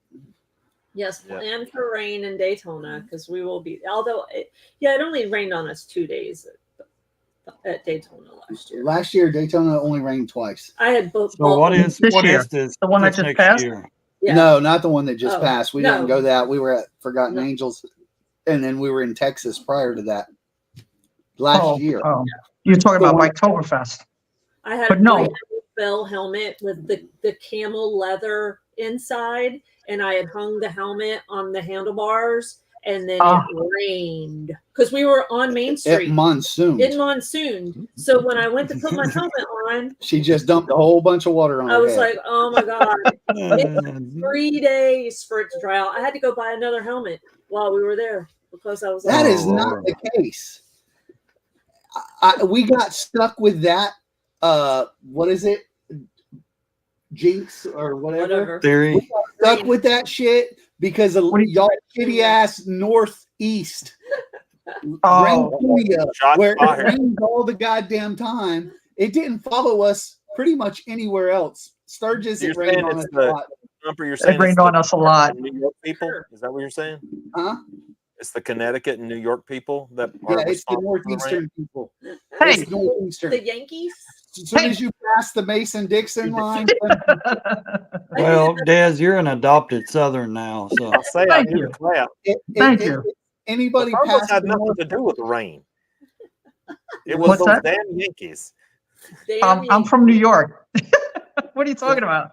Yes, plan for rain in Daytona because we will be. Although it only rained on us 2 days. at Daytona last year. Last year, Daytona only rained twice. I had both. So what is This year, this? the one that this just next passed? year? Yeah. No, not the one that just Oh, passed. We no. didn't go that. We were at Forgotten No. Angels, and then we were in Texas prior to that. Last year. Oh, you're talking The about one- Oktoberfest. I had But a no. great bell helmet with the camel leather inside, and I had hung the helmet on the handlebars, and then Ah. it rained because we were on Main At Street monsoon. in monsoon. So when I went to put my helmet on, She just dumped a whole bunch of water on I her was head. like, "Oh my god!" Uh, 3 days for it to dry out. I had to go buy another helmet while we were there because I was like, That is Oh, not Lord. the case. We got stuck with that. What is it? Jinx or whatever. Theory. Stuck with that shit because of What do you- y'all shitty ass northeast Oh. Rancunia, Shots where it fired. rains all the goddamn time. It didn't follow us pretty much anywhere else. Sturgis, You're it rained saying on it's us a the- lot. Trumper, you're It saying rained it's on us a lot. the New York people? Sure. Is that what you're saying? Huh? It's the Connecticut and New York people that Yeah, are it's the responsible for the rain? northeastern people. Hey. It's northeastern. the Yankees. As soon Hey. as you pass the Mason-Dixon line, Well, Des, you're an adopted Southern now, so I'll say I Thank knew you. the clap. Thank you. Anybody The Cardinals past had the nothing north, to do with the rain. It was What's those that? damn Yankees. Damn I'm from New York. What are you talking about?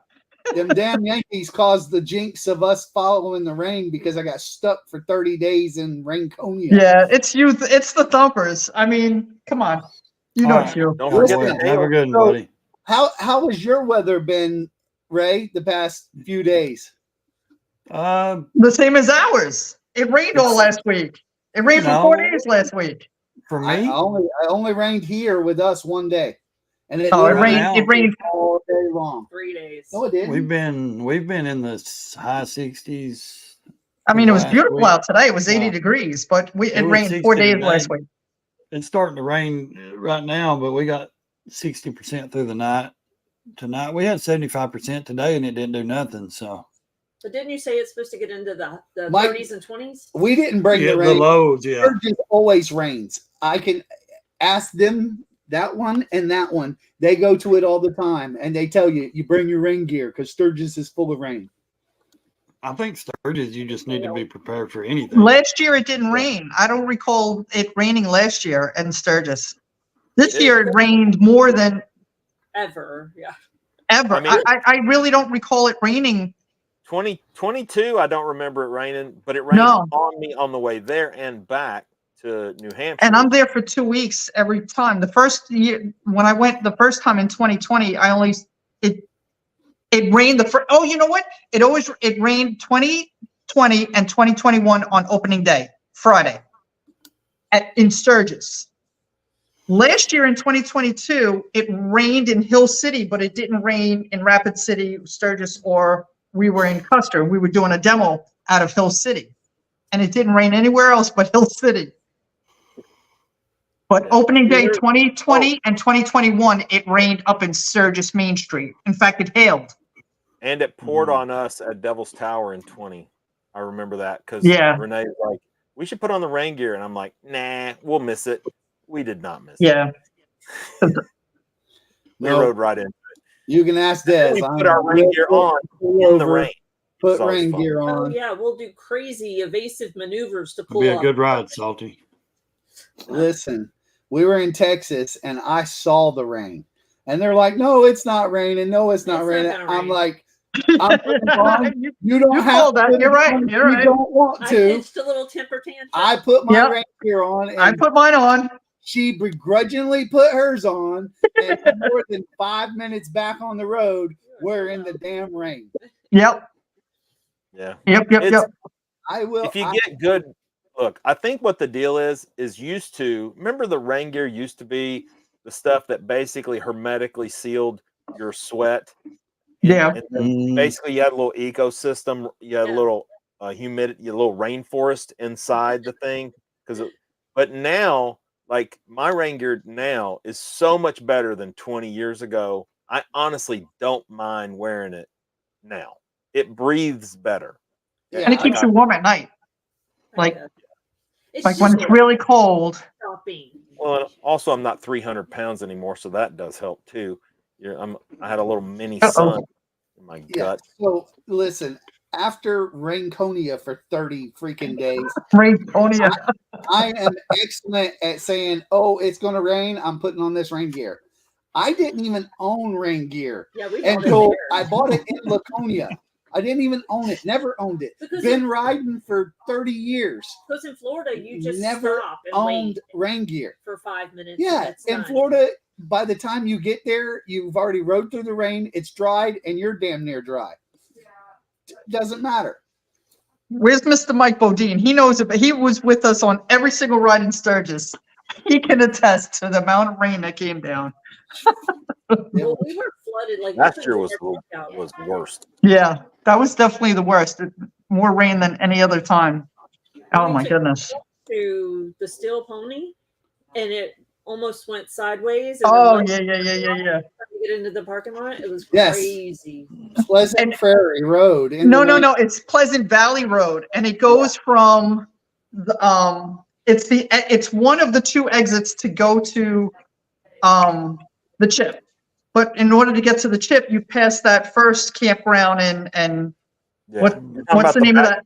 them damn Yankees caused the jinx of us following the rain because I got stuck for 30 days in Ranconia. Yeah, it's youth. It's the thumpers. I mean, come on. You know All it's right. you. Don't Well, forget yeah. the have a hail. good one, So- buddy. How has your weather been, Ray, the past few days? The same as ours. It rained all last week. It rained for 4 No. days last week. For I me, only rained here with us one day, and it Oh, it Right rained. now. It rained. all day long. 3 days. No, it didn't. we've been in the high 60s. I mean, it was last beautiful week. out today. It was 80 Yeah. degrees, but It it was rained 60 4 days today. last week. It's starting to rain right now, but we got 60% through the night. Tonight we had 75% today, and it didn't do nothing. So But didn't you say it's supposed to get into the Mike- 30s and 20s? We didn't bring yeah, the the rain. lows, yeah. Sturgis always rains. I can ask them that one and that one. They go to it all the time, and they tell you bring your rain gear because Sturgis is full of rain. I think Sturgis, you just need to be prepared for anything. Last year it didn't rain. I don't recall it raining last year in Sturgis. This It- year it rained more than Ever. Yeah. ever. I mean- I really don't recall it raining. 2022, I don't remember it raining, but it rained No. on me on the way there and back to New Hampshire. And I'm there for 2 weeks every time. The first year when I went the first time in 2020, it rained oh, you know what? It rained 2020 and 2021 on opening day, Friday, in Sturgis. Last year in 2022, it rained in Hill City, but it didn't rain in Rapid City, Sturgis, or we were in Custer. We were doing a demo out of Hill City, and it didn't rain anywhere else but Hill City. But Yeah. opening day Here- 2020 and 2021, it rained up in Sturgis Main Street. In fact, it hailed. And it poured Mhm. on us at Devil's Tower in 20. I remember that because Yeah. Renee was like, we should put on the rain gear. And I'm like, nah, we'll miss it. We did not miss Yeah. it. We No. rode right into it. You can ask Des. We I'm put our rain gear on in the rain. Put It's always rain fun. gear Oh on. yeah, we'll do crazy evasive maneuvers to It'll pull be a up. good ride, Salty. Listen, we were in Texas, and I saw the rain, and they're like, "No, it's not raining. No, it's not It's not raining." gonna I'm rain. like, I'm putting on. You- "You don't You have called that. to. You're right. if You're you right. don't want I to." pitched a little temper tantrum. I put my Yep. rain gear on, and I put mine on. she begrudgingly put hers on, and more than 5 minutes back on the road, we're in the damn rain. Yep. Yeah. Yep. Yep. It's- Yep. I will. If you I- get good, look, I think what the deal is used to, remember the rain gear used to be the stuff that basically hermetically sealed your sweat. Yeah. And then Mm. basically you had a little ecosystem, you had a Yeah. little humidity, a little rainforest inside the thing. But now, like my rain gear now is so much better than 20 years ago. I honestly don't mind wearing it now. It breathes better. And it keeps you warm at night. Like- It's Like when just it's really cold. stopping. Well, and also I'm not 300 pounds anymore, so that does help too. I had a little mini sun in my Yeah. gut. So listen, after Rainconia for 30 freaking days, Raytonia. I am excellent at saying, "Oh, it's going to rain. I'm putting on this rain gear." I didn't even own rain gear Yeah, we bought it until there. I bought it in Laconia. I didn't even own it. Never owned it. Because Been riding for 30 years. Because in Florida, you just Never stop and owned wait rain gear. for 5 minutes. Yeah, and it's in done. Florida, by the time you get there, you've already rode through the rain. It's dried, and you're damn near dry. Doesn't matter. Where's Mr. Mike Bodine? He knows it, but he was with us on every single ride in Sturgis. He can attest to the amount of rain that came down. Well, we were flooded. Like Last nothing year was was ever worked out. was worst. Yeah, that was definitely the worst. More rain than any other time. Oh We my took goodness. to the Steel Pony, and it almost went sideways. And Oh the yeah. to get into the parking lot, it was Yes. crazy. Pleasant And- Prairie Road. in No, the no, rain. no. It's Pleasant Valley Road, and it goes from the it's one of the two exits to go to the Chip. But in order to get to the Chip, you pass that first campground and Yeah. what You're talking what's about the name of back- that?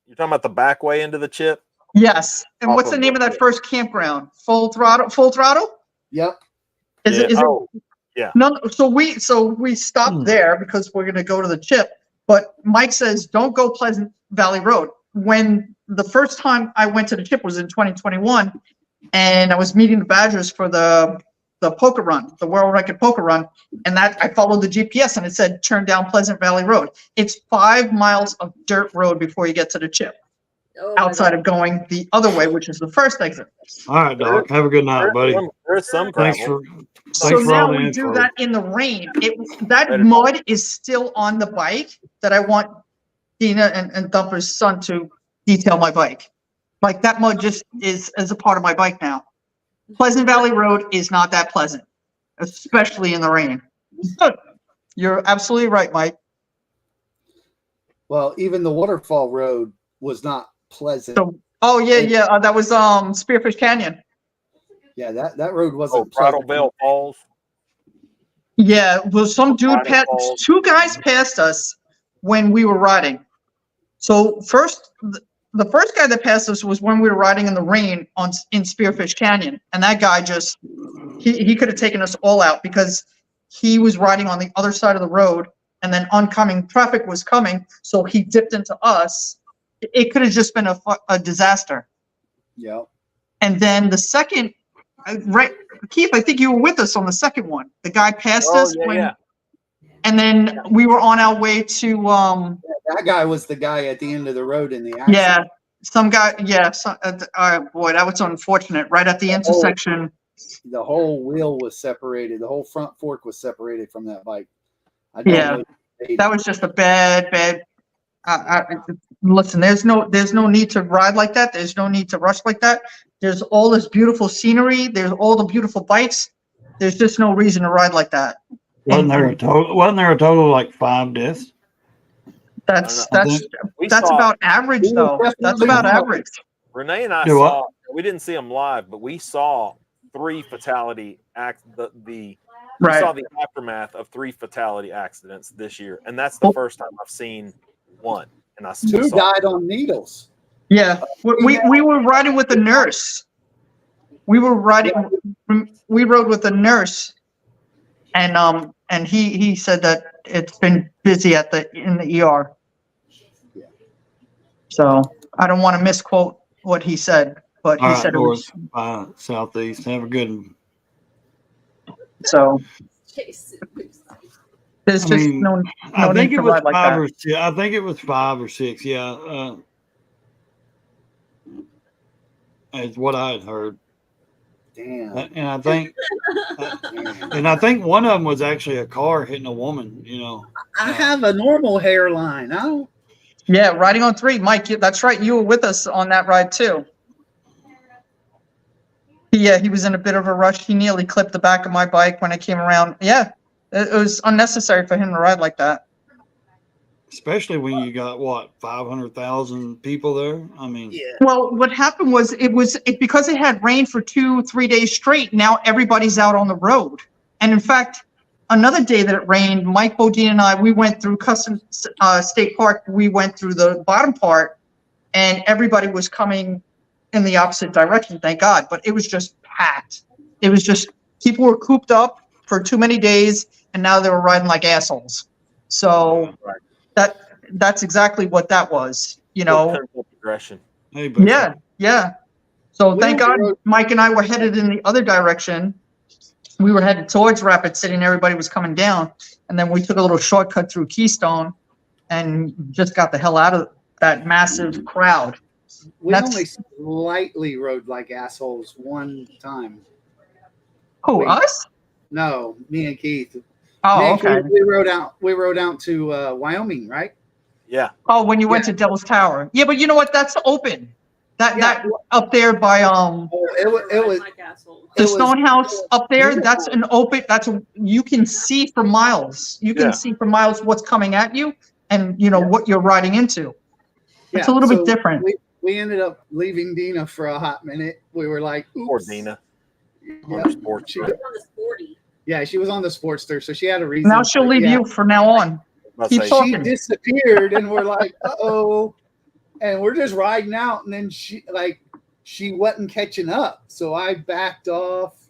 You're talking about the back way into the Chip? Yes. And Off what's the of name of that Brookwood. first campground? Full Throttle? Full Throttle? Yep. Is Yeah. it? Oh, yeah. No, so we stopped there because we're going to go to the Chip. But Mike says, don't go Pleasant Valley Road. When the first time I went to the Chip was in 2021, and I was meeting the Badgers for the poker run, the World Record poker run, and that I followed the GPS and it said turn down Pleasant Valley Road. It's 5 miles of dirt road before you get to the Chip, Oh, my outside God. of going the other way, which is the first exit. All right, Doc. Have a good night, buddy. There's some Thanks gravel. for So thanks for all now the we do info. that in the rain. That Better. mud is still on the bike that I want Dina and Thumper's son to detail my bike. Like that mud just is as a part of my bike now. Pleasant Valley Road is not that pleasant, especially in the rain. You're absolutely right, Mike. Well, even the waterfall road was not pleasant. So, oh yeah. That was Spearfish Canyon. Yeah, that road Oh, wasn't Bridal pleasant. Veil Falls. Yeah, well, some dude Riding passed. Falls. Two guys passed us when we were riding. So the first guy that passed us was when we were riding in the rain in Spearfish Canyon, and that guy just he could have taken us all out because he was riding on the other side of the road, and then oncoming traffic was coming, so he dipped into us. It could have just been a disaster. Yeah. And then the second, right, Keith, I think you were with us on the second one. The guy passed Oh, us yeah. and then we were on our way to That guy was the guy at the end of the road in the accident. yeah, some guy, yeah, boy, that was unfortunate. Right at the intersection. The whole wheel was separated. The whole front fork was separated from that bike. I don't Yeah. know. That was just a bad. Listen, there's no need to ride like that. There's no need to rush like that. There's all this beautiful scenery. There's all the beautiful bikes. There's just no reason to ride like that. Wasn't there a total of like 5 deaths? That's We that's saw about average though. That's about average. Renee and I Do what? saw. We didn't see them live, but we saw 3 fatality we saw Right. the aftermath of 3 fatality accidents this year, and that's the first time I've seen one. And I Two saw died on needles. Yeah. We were riding with a nurse. We rode with a nurse, and he said that it's been busy in the ER. So I don't want to misquote what he said, but he All said right, it was. north, southeast. Have a good one. So Jason. there's I just mean, no I think need it to was ride like 5 that. or 6. I think it was 5 or 6. Yeah, is what I had heard. Damn. And I think one of them was actually a car hitting a woman. You know, I have a normal hairline. I don't. Yeah, riding on 3, Mike. That's right. You were with us on that ride too. Yeah, he was in a bit of a rush. He nearly clipped the back of my bike when I came around. Yeah, it was unnecessary for him to ride like that. especially when you got what 500,000 people there. I mean, Yeah. Well, what happened was because it had rained for 2-3 days straight. Now everybody's out on the road. And in fact, another day that it rained, Mike Bodine and I, we went through Custom State Park. We went through the bottom part, and everybody was coming in the opposite direction, thank God. But it was just packed. It was just, people were cooped up for too many days, and now they were riding like assholes. So that's exactly what that was, you know. Progression. hey, but Yeah. So We thank God rode- Mike and I were headed in the other direction. We were headed towards Rapid City and everybody was coming down. And then we took a little shortcut through Keystone and just got the hell out of that massive crowd. We That's- only slightly rode like assholes one time. Who, Wait. us? No, me and Keith. Oh, Me and okay. Keith, we rode out to Wyoming, right? Yeah. Oh, when you went Yeah. to Devil's Tower. Yeah, but you know what? That's open. That up there by It was Like assholes. the it was- Stone House up there, beautiful. that's an open, you can see for miles. You can Yeah. see for miles what's coming at you and you know what you're riding into. It's a little bit different. We ended up leaving Dina for a hot minute. We were like, oops. Poor Dina. Yeah. On the sports She- I was on the sporty. Yeah, she was on the Sportster, so she had a reason. Now she'll but leave yeah, you from now on. About to Keep say, talking. She disappeared, and we're like, uh-oh. And we're just riding out, and then she wasn't catching up. So I backed off,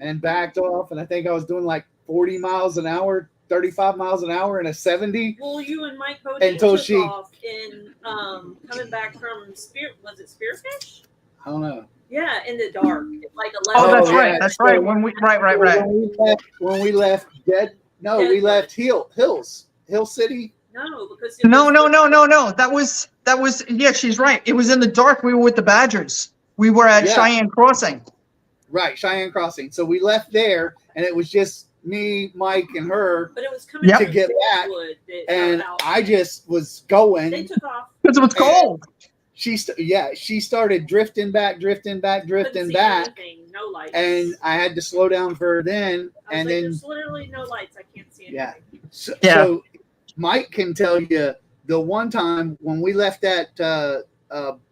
and I think I was doing like 40 miles an hour, 35 miles an hour in a 70. Well, you and Mike Bodine Until took she- off in coming back from was it Spearfish? I don't know. Yeah, in the dark, like 11. Oh, that's yeah, right. That's so- right. When we right. When we left we left Hill City. No, because it No. was- That was yeah, she's right. It was in the dark. We were with the Badgers. We were at Yeah. Cheyenne Crossing. Right, Cheyenne Crossing. So we left there, and it was just me, Mike, and her. But it was coming Yep. To get back, Wood that And got out. I just was they going. took off. Because it was cold. She started drifting back, Couldn't see back, anything, no lights. and I had to slow down for her then. I was And like, then there's literally no lights. I can't see anything. Yeah. So, Yeah. so Mike can tell you the one time when we left that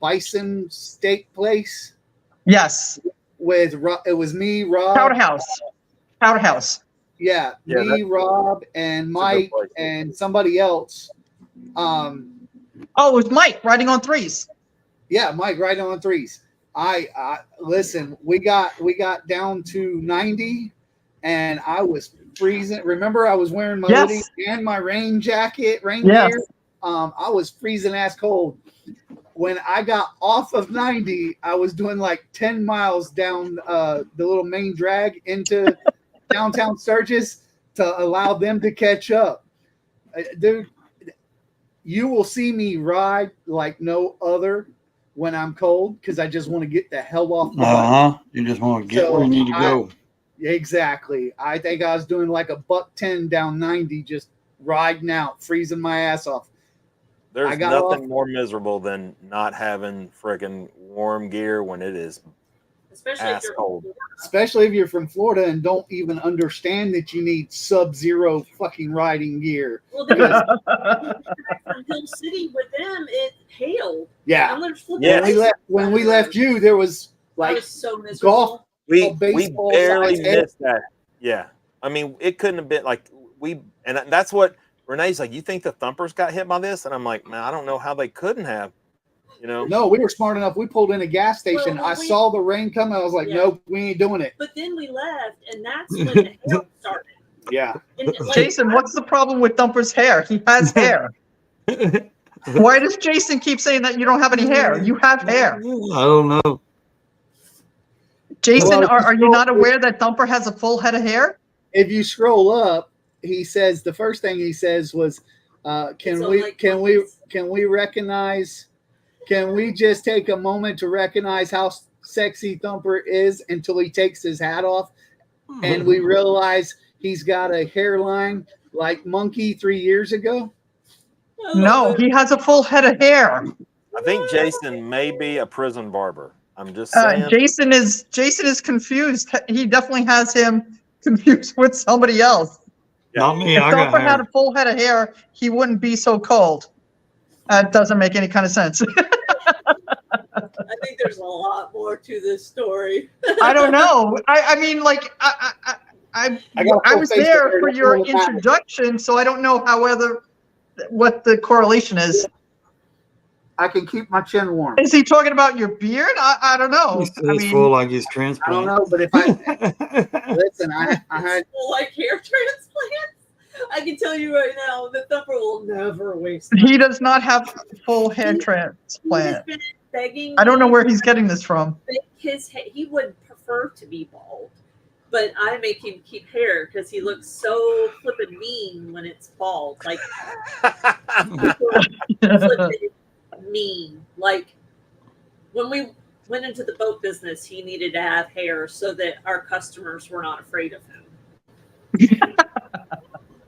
Bison Steak place Yes. with it was me, Rob, Powderhouse. yeah, Yeah, me, Rob, and good Mike, place. and somebody else. Oh, it was Mike riding on threes. Yeah, Mike, right on threes. I listen. We got down to 90, and I was freezing. Remember, I was wearing my Yes. hoodie and my rain jacket, rain Yes. gear. I was freezing ass cold. When I got off of 90, I was doing like 10 miles down the little main drag into downtown Sturgis to allow them to catch up. Dude, you will see me ride like no other when I'm cold because I just want to get the hell off the bike. You just want to get So where you need to go. Exactly. I think I was doing like a $110 down 90, just riding out, freezing my ass off. There's I got nothing off- more miserable than not having freaking warm gear when it is Especially if ass you're cold. Especially if you're from Florida and don't even understand that you need sub-zero fucking riding gear. Well, then from Hill City with them, it hailed. Yeah. I'm just flipping Yeah. When we left you, there was I like was so miserable. golf. We baseball barely size missed that. Yeah. I mean, it couldn't have been like and that's what Renee's like, you think the Thumpers got hit by this? And I'm like, man, I don't know how they couldn't have. You know? No, we were smart enough. We pulled in a gas station. Well, I saw the rain coming. I was like, Yeah. nope, we ain't doing it. But then we left, and that's when the hail started. Yeah. And, like, Jason, what's the problem with Thumper's hair? He has hair. Why does Jason keep saying that you don't have any hair? You have hair. I don't know. Jason, Well, are you not aware that Thumper has a full head of hair? If you scroll up, he says the first thing he says was, It's all like can we just take a moment to recognize how sexy Thumper is until he takes his hat off and we realize he's got a hairline like Monkey 3 years ago? No, he has a full head of hair. I think Jason may be a prison barber. I'm just saying. Jason is confused. He definitely has him confused with somebody else. Not me. If I got Thumper had hair. a full head of hair, he wouldn't be so cold. That doesn't make any kind of sense. I think there's a lot more to this story. I don't know. I mean, like, I got a full was face of there hair, for that's your all that matters. introduction, so I don't know what the correlation is. I can keep my chin warm. Is he talking about your beard? I don't know. He's full like he's I transplant. don't know, but if I listen, I had Like hair transplants. I can tell you right now, the Thumper will never waste. He does not have full hair He has transplant. been begging. I don't know me where he's getting this from. to make he would prefer to be bald, but I make him keep hair because he looks so flippin' mean when it's bald. Like flippin' mean. Like when we went into the boat business, he needed to have hair so that our customers were not afraid of him.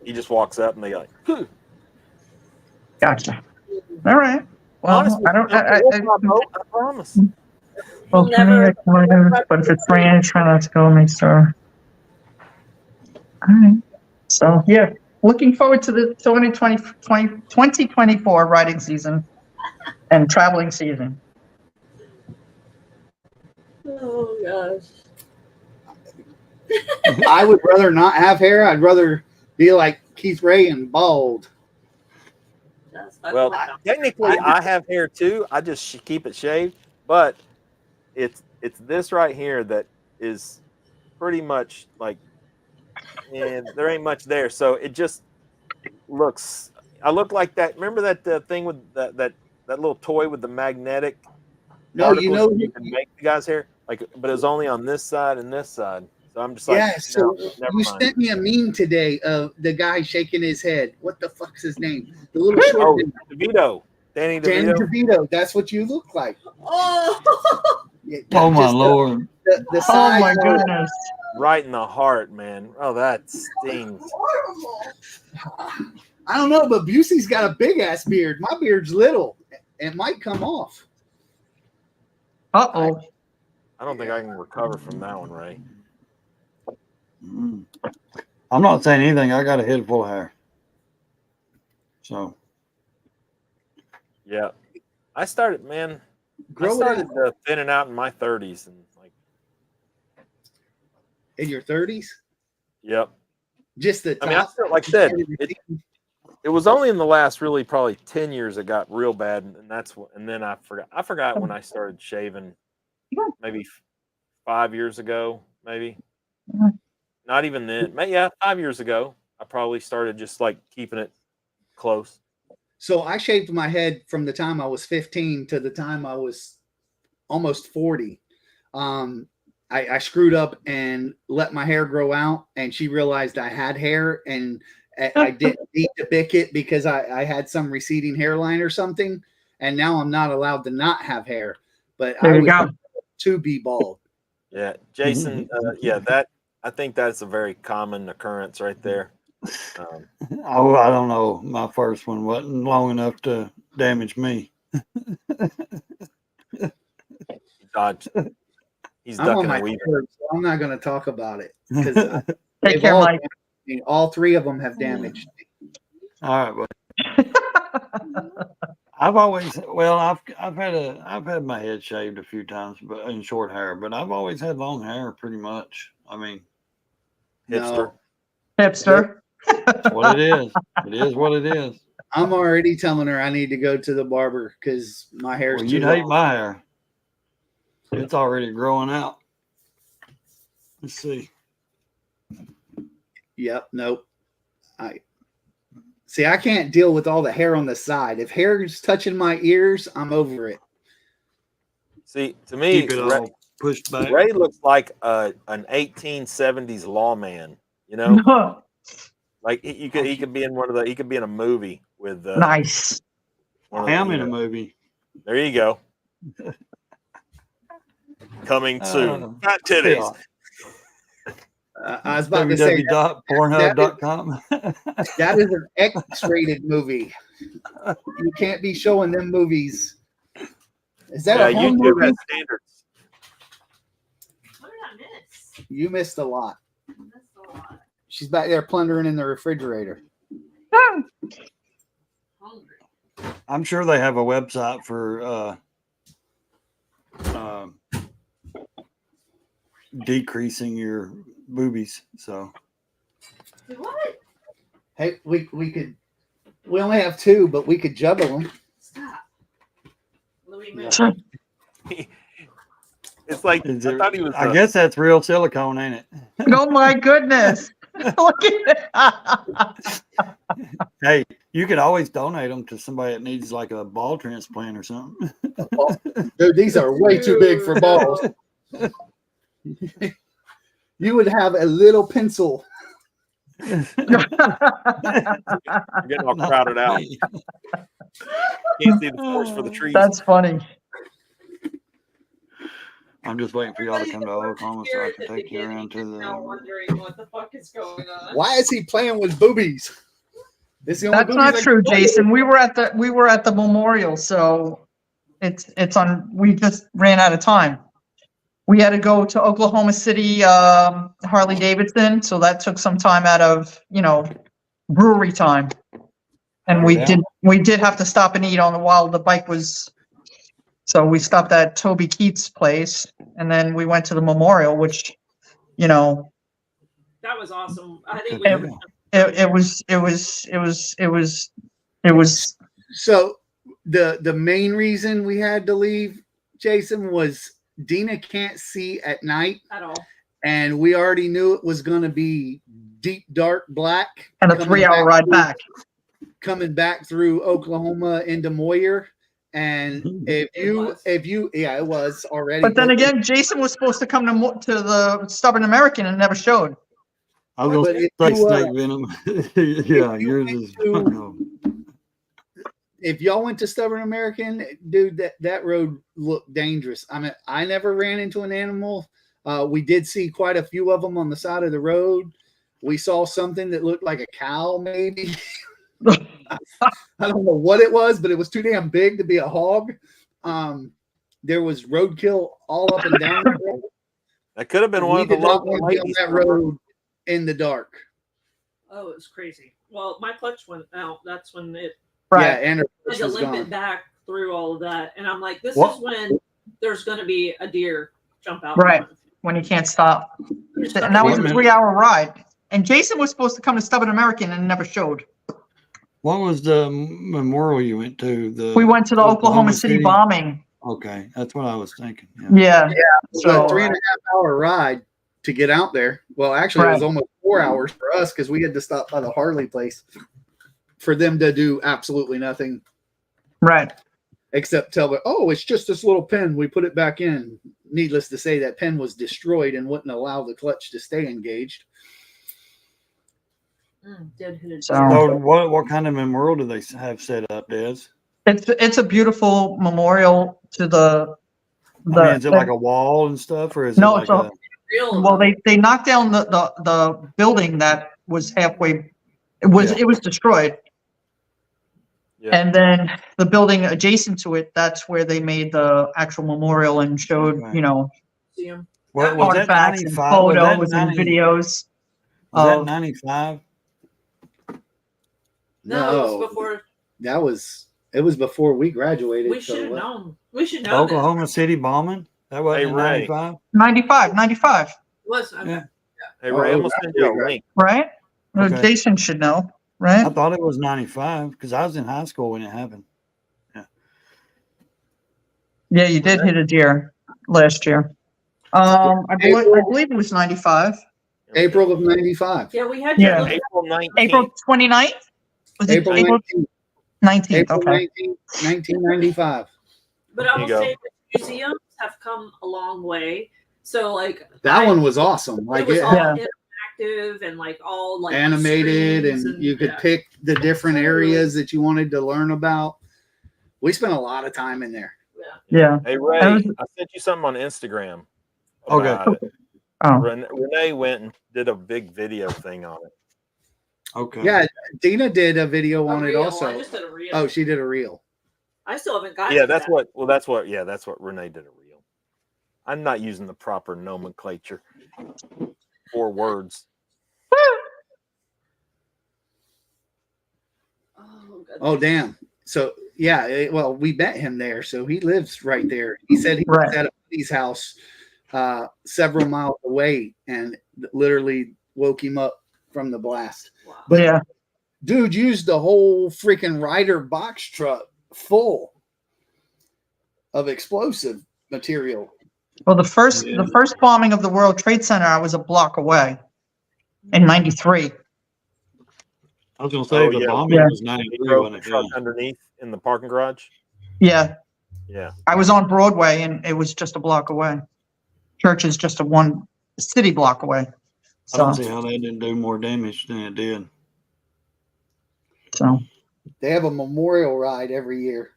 He just walks up and they like, Gotcha. All right. Well, honestly, I don't. I promise. Well, He'll never- but if it's rain, try not to go next door. All right. So yeah, looking forward to the 2024 riding season and traveling season. Oh gosh. I would rather not have hair. I'd rather be like Keith Ray and bald. That's Well, fucking technically, I have hair too. I just keep it shaved, but it's this right here that is pretty much like, and there ain't much there. So it just looks. I look like that. Remember that thing with that little toy with the magnetic. No, you know, you can make the guy's hair like, but it's only on this side and this side. So I'm just like, yeah. So never you mind. sent me a meme today of the guy shaking his head. What the fuck's his name? The little short Oh, dude. DeVito, Danny Danny DeVito. DeVito. That's what you look like. Oh, Yeah, Oh my just Lord. The Oh size my of- goodness. Right in the heart, man. Oh, that stings. horrible. I don't know, but Busey's got a big ass beard. My beard's little. It might come off. Uh-oh. I don't think I can recover from that one, Ray. Mm. I'm not saying anything. I got a head full of hair. So Yeah, I started, man. I Grow it started out thinning out in my 30s, and like, in your 30s. yep. Just the top. I mean, I still, like I said, it was only in the last really probably 10 years it got real bad, and that's what. And then I forgot when I started shaving, maybe 5 years ago, maybe. Not even then. Yeah, 5 years ago, I probably started just like keeping it close. So I shaved my head from the time I was 15 to the time I was almost 40. I screwed up and let my hair grow out, and she realized I had hair, and I didn't need to pick it because I had some receding hairline or something, and now I'm not allowed to not have hair. But There I you would go. to be bald. Yeah, Jason. Yeah, that I think that's a very common occurrence right there. I don't know. My first one wasn't long enough to damage me. Dodge. He's I'm on ducking my and weaving. third, so I'm not going to talk about it because Take care, Mike. all three of them have damaged. All right, but I've always I've had my head shaved a few times, but in short hair. But I've always had long hair, pretty much. I mean, Hipster. Hipster. that's what it is. It is what it is. I'm already telling her I need to go to the barber because my hair's Well, too you'd long. hate my hair. It's already growing out. Let's see. Yep. Nope. I can't deal with all the hair on the side. If hair is touching my ears, I'm over it. See, to me, Keep it all pushed back. Ray looks like an 1870s lawman. You know, like he could be in he could be in a movie with. Nice. I am in a movie. There you go. Coming soon. Fat titties. I was about to say www.pornhub.com. that is an X-rated movie. You can't be showing them movies. Is that a home YouTube movie? has standards. What did I miss? You missed a lot. I missed a lot. She's back there plundering in the refrigerator. Hungry. I'm sure they have a website for decreasing your boobies. So What? Hey, we could. We only have 2, but we could juggle them. Stop. Louis Yeah. May. It's like is I it, thought he was. I guess that's real silicone, ain't it? Oh my goodness. Look at it. Hey, you could always donate them to somebody that needs like a ball transplant or something. Dude, these are way too big for balls. You would have a little pencil. You're getting all crowded out. Can't see the forest for the trees. That's funny. I'm just waiting for y'all to come to Oklahoma so I can take you around to Now the. wondering what the fuck is going on. Why is he playing with boobies? This is the only That's boobies not I true, can play with. Jason. We were at the memorial, so it's on. We just ran out of time. We had to go to Oklahoma City, Harley Davidson, so that took some time out of brewery time, and we did have to stop and eat on the while the bike was. So we stopped at Toby Keith's place, and then we went to the memorial, which, That was awesome. I think it was. So the main reason we had to leave, Jason, was Dina can't see at night at all. and we already knew it was going to be deep dark black And a 3-hour ride back. Coming back through Oklahoma into Moyer. And it was already. But then again, Jason was supposed to come to the Stubborn American and never showed. I was going to say snake venom. Yeah, yours is. If y'all went to Stubborn American, dude, that road looked dangerous. I mean, I never ran into an animal. We did see quite a few of them on the side of the road. We saw something that looked like a cow, maybe. I don't know what it was, but it was too damn big to be a hog. There was roadkill all up and down the road. That could have been one of the local on that road in the dark. Oh, it was crazy. Well, my clutch went out. That's when it. Right. Yeah, and her I had to was limp gone. it back through all of that, and I'm like, this is when there's going to be a deer jump out. Right, when you can't stop. And that was a 3-hour ride. And Jason was supposed to come to Stubborn American and never showed. What was the memorial you went to? We went to the Oklahoma City bombing. Okay, that's what I was thinking. Yeah. So a 3.5-hour ride to get out there. Well, actually, it was almost 4 hours for us because we had to stop by the Harley place for them to do absolutely nothing. Right. Except tell them, oh, it's just this little pin. We put it back in. Needless to say, that pin was destroyed and wouldn't allow the clutch to stay engaged. So what kind of memorial do they have set up, Des? It's a beautiful memorial to the. I mean, is it like a wall and stuff, or is no? It like well, they knocked down the building that was halfway. It was destroyed. Yeah. And then the building adjacent to it, that's where they made the actual memorial and showed, artifacts and photos and videos. Was that 95? No, it was before. It was before we graduated. We should have known. We should know. Oklahoma City bombing? That wasn't 95? 95. Was yeah. Hey Ray, I'm gonna send you a link. Right? Okay. Jason should know, right? I thought it was 95 because I was in high school when it happened. Yeah. Yeah, you did hit a deer last year. I believe it was 95. April of 95. Yeah, we had April 19th. April 29th? Was it April 19th? April Okay. 1995. But I will say the museums have come a long way. So that one was awesome. It was all interactive and all animated, and you could pick the different areas that you wanted to learn about. We spent a lot of time in there. Yeah. Hey Ray, I sent you something on Instagram. Okay. Oh. Renee went and did a big video thing on it. Okay. Yeah, Dina did a video on it also. I just did a reel. Oh, she did a reel. I still haven't gotten. Yeah, that's what Renee did a reel. I'm not using the proper nomenclature or words. good. Oh, damn. So, yeah, well, we met him there. So he lives right there. He said he was Right. at a buddy's house several miles away and literally woke him up from the blast. Wow. But Yeah. dude used the whole freaking Ryder box truck full of explosive material. Well, the first bombing of the World Trade Center, I was a block away in '93. I was going to say the bombing Yeah. was He 93, drove wasn't the it? truck Yeah. underneath in the parking garage. Yeah, Yeah. I was on Broadway, and it was just a block away. Church is just a city block away. I don't So, see how that didn't do more damage than it did. so They have a memorial ride every year.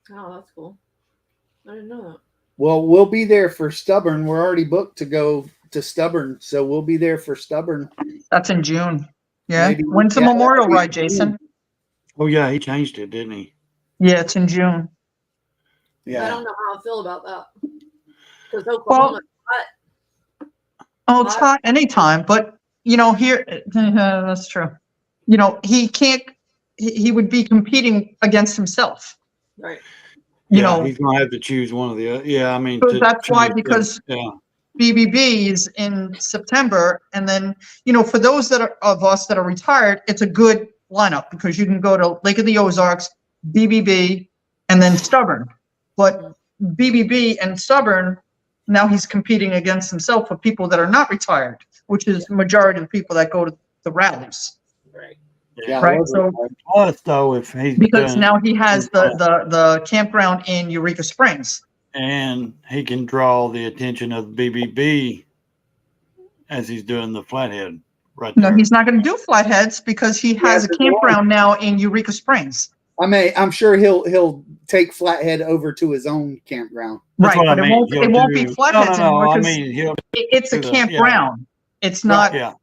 Oh, that's cool. I didn't know that. Well, we'll be there for Stubborn. We're already booked to go to Stubborn, so we'll be there for Stubborn. that's in June. Yeah. Maybe- When's the yeah, Memorial that'd be Ride, Jason? Oh, yeah, he changed it, didn't he? Yeah, it's in June. I Yeah. don't know how I feel about that. Because Oklahoma, Oh, it's hot anytime, but here, that's true. He can't. He would be competing against himself. right? You Yeah, know, he's going to have to choose one of the other. Yeah, I mean, so that's why, because yeah, BBB is in September, and then for those of us that are retired, it's a good lineup because you can go to Lake of the Ozarks, BBB, and then Stubborn. But BBB and Stubborn, now he's competing against himself for people that are not retired, which is the majority of the people that go to the rallies. Right. Yeah, Right, it was so- retired. Plus, though, if he's Because doing- now he has the campground in Eureka Springs. and he can draw the attention of BBB as he's doing the flathead right No, there. he's not going to do flatheads because he has a the campground now in Eureka Springs. I mean, I'm sure he'll take Flathead over to his own campground. That's Right, what I but mean. it won't be No, flatheads anymore I because mean, he'll it's a do the- campground. It's not. yeah.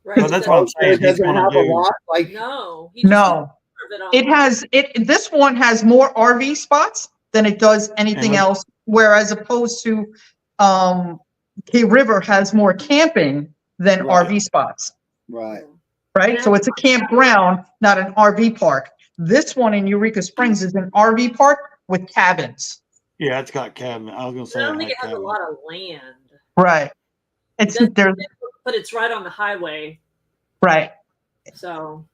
Right. But that's what I'm saying. It doesn't He's gonna have a do- lot. Like, No. He just No, did on- it has it. This one has more RV spots than it does anything And else. Whereas opposed to K River has more camping than Right. RV spots. right. Right? So it's a campground, not an RV park. This one in Eureka Springs is an RV park with cabins. Yeah, it's got cabin. I was gonna say I don't think had it has a cabin. lot of land. Right. It's It does- there's But it's right on the highway. right. So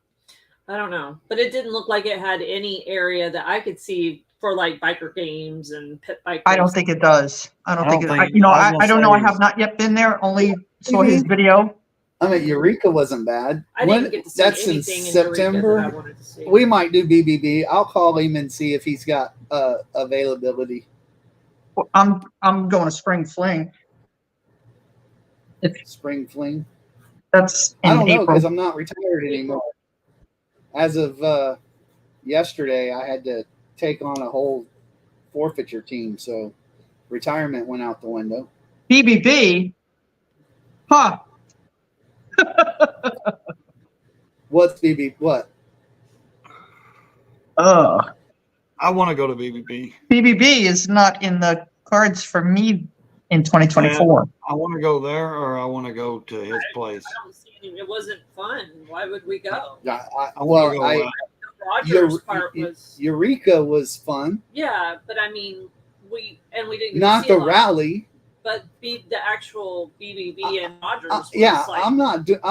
I don't know. But it didn't look like it had any area that I could see for like biker games and pit bike. I don't races. think it does. I don't I think don't it. think- I was I don't know. gonna I say- have not yet been there. Only saw Mhm. his video. I mean, Eureka wasn't bad. I didn't get to see That's in anything in Eureka that I September. wanted to see. We might do BBB. I'll call him and see if he's got availability. I'm going to Spring Fling. Spring Fling. That's I in don't know April. because I'm not retired anymore. As of yesterday, I had to take on a whole forfeiture team, so retirement went out the window. BBB. Huh. What's BB? What? I want to go to BBB. BBB is not in the cards for me in 2024. I want to go there, or I want to go to his place. I don't see any. It wasn't fun. Why would we go? I want to go. Rogers part was Eureka was fun. yeah, but I mean we didn't get to Not see a the lot, rally. but the actual BBB and Rogers. Was Yeah, like, I'm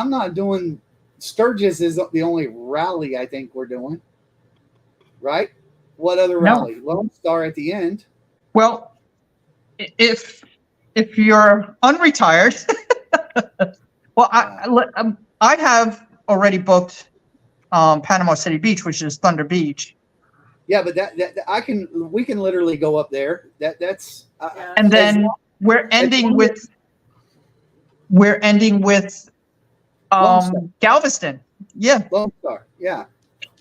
not doing. Sturgis is the only rally I think we're doing. Right? What other No. rally? Lone Star at the end. Well, if you're unretired, well, I have already booked Panama City Beach, which is Thunder Beach, Yeah, but we can literally go up there. That's yeah. and then we're ending with Lone Star. Galveston. Yeah, Lone Star. Yeah.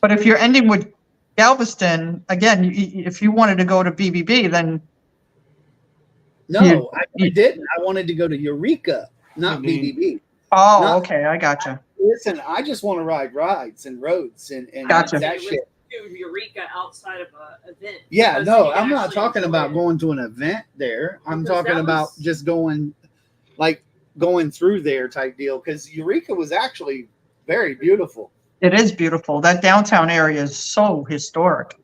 but if you're ending with Galveston again, if you wanted to go to BBB, then No, I didn't. I wanted to go to Eureka, not BBB. oh, okay, I gotcha. Listen, I just want to ride rides and roads and Gotcha. that It was shit. to Eureka outside of an event. Yeah, because no, you I'm not actually talking enjoy about it. going to an event there. I'm Because talking that about was- just going, like going through there type deal. Because Eureka was actually Very beautiful. It is beautiful. That downtown area is so historic. Yeah,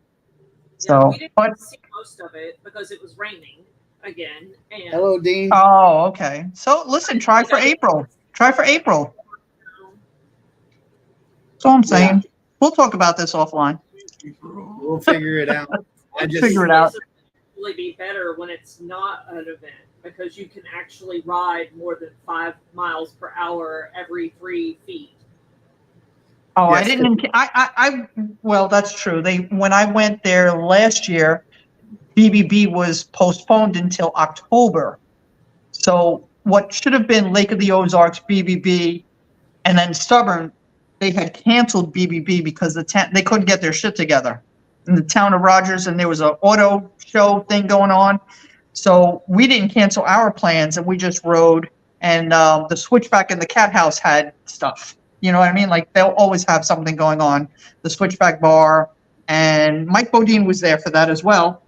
So, we didn't but see most of it because it was raining again. And Hello, Dean. oh, okay. So listen, try for April. Try for April. That's all I'm saying. We'll talk about this offline. We'll figure it out. I just Figure it out. Really be better when it's not an event because you can actually ride more than 5 miles per hour every 3 feet. Oh, I Yes. didn't. Well, that's true. When I went there last year, BBB was postponed until October. So what should have been Lake of the Ozarks, BBB, and then Stubborn, they had canceled BBB because they couldn't get their shit together in the town of Rogers, and there was an auto show thing going on. So we didn't cancel our plans, and we just rode. And the Switchback and the Cat House had stuff. You know what I mean? Like they'll always have something going on. The Switchback Bar, and Mike Bodine was there for that as well.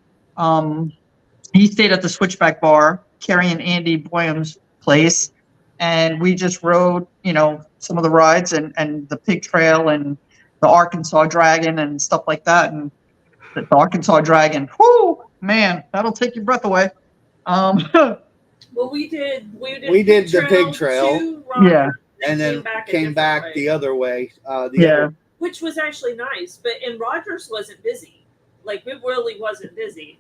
He stayed at the Switchback Bar, Carrie and Andy Boyum's place, and we just rode, some of the rides and the Pig Trail and the Arkansas Dragon and stuff like that. And the Arkansas Dragon, whoo, man, that'll take your breath away. Well, we did the Pig Trail. to Rogers, Yeah. and then came back way, the other way. which was actually nice. But and Rogers wasn't busy. Like it really wasn't busy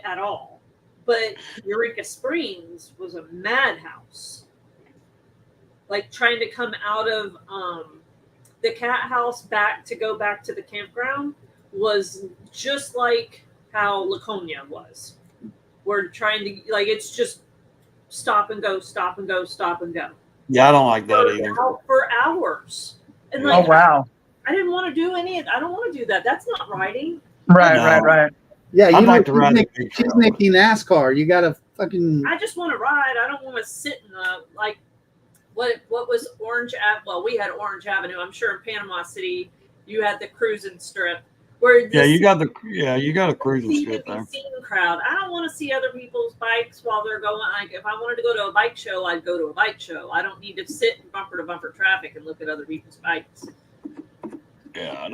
at all. But Eureka Springs was a madhouse. Like trying to come out of the Cat House to go back to the campground was just like how Laconia was. We're trying to it's just stop and go, stop and go, stop and go. Yeah, I don't like that either. For hours. And Oh, wow. I didn't want to do any of I don't want to do that. That's not riding. Right. Yeah, I'd like to ride the Pig she's Trail. making NASCAR. You gotta fucking. I just want to ride. I don't want to sit in the what was Orange Ave? Well, we had Orange Avenue. I'm sure in Panama City you had the cruising strip where You got a cruising strip there. scene crowd. I don't want to see other people's bikes while they're going. Like if I wanted to go to a bike show, I'd go to a bike show. I don't need to sit in bumper to bumper traffic and look at other people's bikes. Yeah,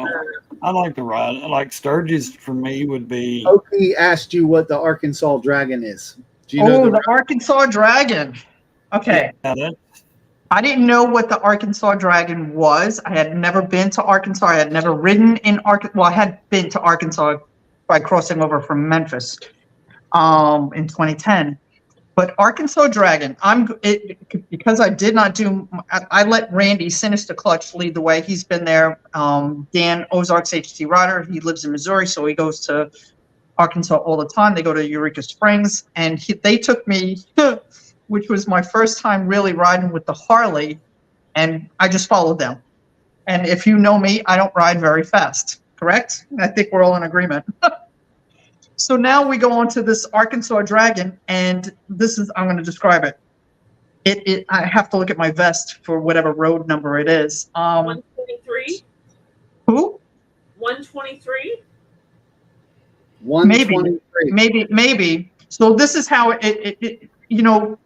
I like to ride. Like Sturgis for me would be. Oki asked you what the Arkansas Dragon is. Do you know the Arkansas Dragon. Okay. Yeah, I didn't know what the Arkansas Dragon was. I had never been to Arkansas. I had never ridden in Arkansas. Well, I had been to Arkansas by crossing over from Memphis in 2010. But Arkansas Dragon, because I did not do. I let Randy Sinister Clutch lead the way. He's been there. Dan Ozarks HT Rider. He lives in Missouri, so he goes to Arkansas all the time. They go to Eureka Springs, and they took me. Which was my first time really riding with the Harley, and I just followed them. And if you know me, I don't ride very fast, correct? I think we're all in agreement. So now we go on to this Arkansas Dragon, and I'm going to describe it. I have to look at my vest for whatever road number it is. 123? Who? 123? 123. Maybe. So this is how it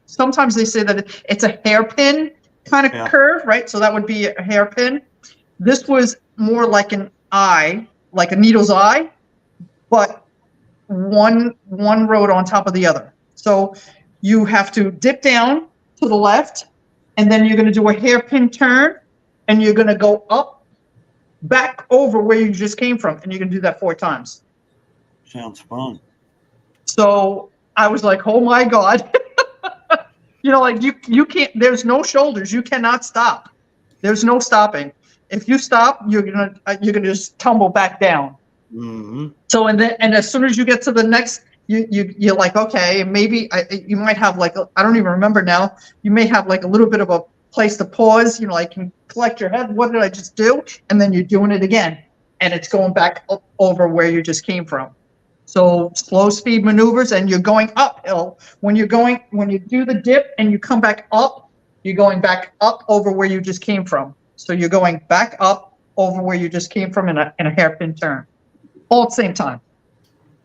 sometimes they say that it's a hairpin kind of curve, right? So that would be a hairpin. This was more like an eye, like a needle's eye, but one road on top of the other. So you have to dip down to the left, and then you're going to do a hairpin turn, and you're going to go up, back over where you just came from, and you're going to do that 4 times. Sounds fun. So I was like, oh my God. You can't, there's no shoulders. You cannot stop. There's no stopping. If you stop, you're gonna just tumble back down. Mm-hmm. So and as soon as you get to the next, you're like, okay, maybe you might have I don't even remember now. You may have a little bit of a place to pause. You collect your head. What did I just do? And then you're doing it again, and it's going back over where you just came from. So slow speed maneuvers, and you're going uphill. When you do the dip and you come back up, you're going back up over where you just came from. So you're going back up over where you just came from in a hairpin turn, all at the same time.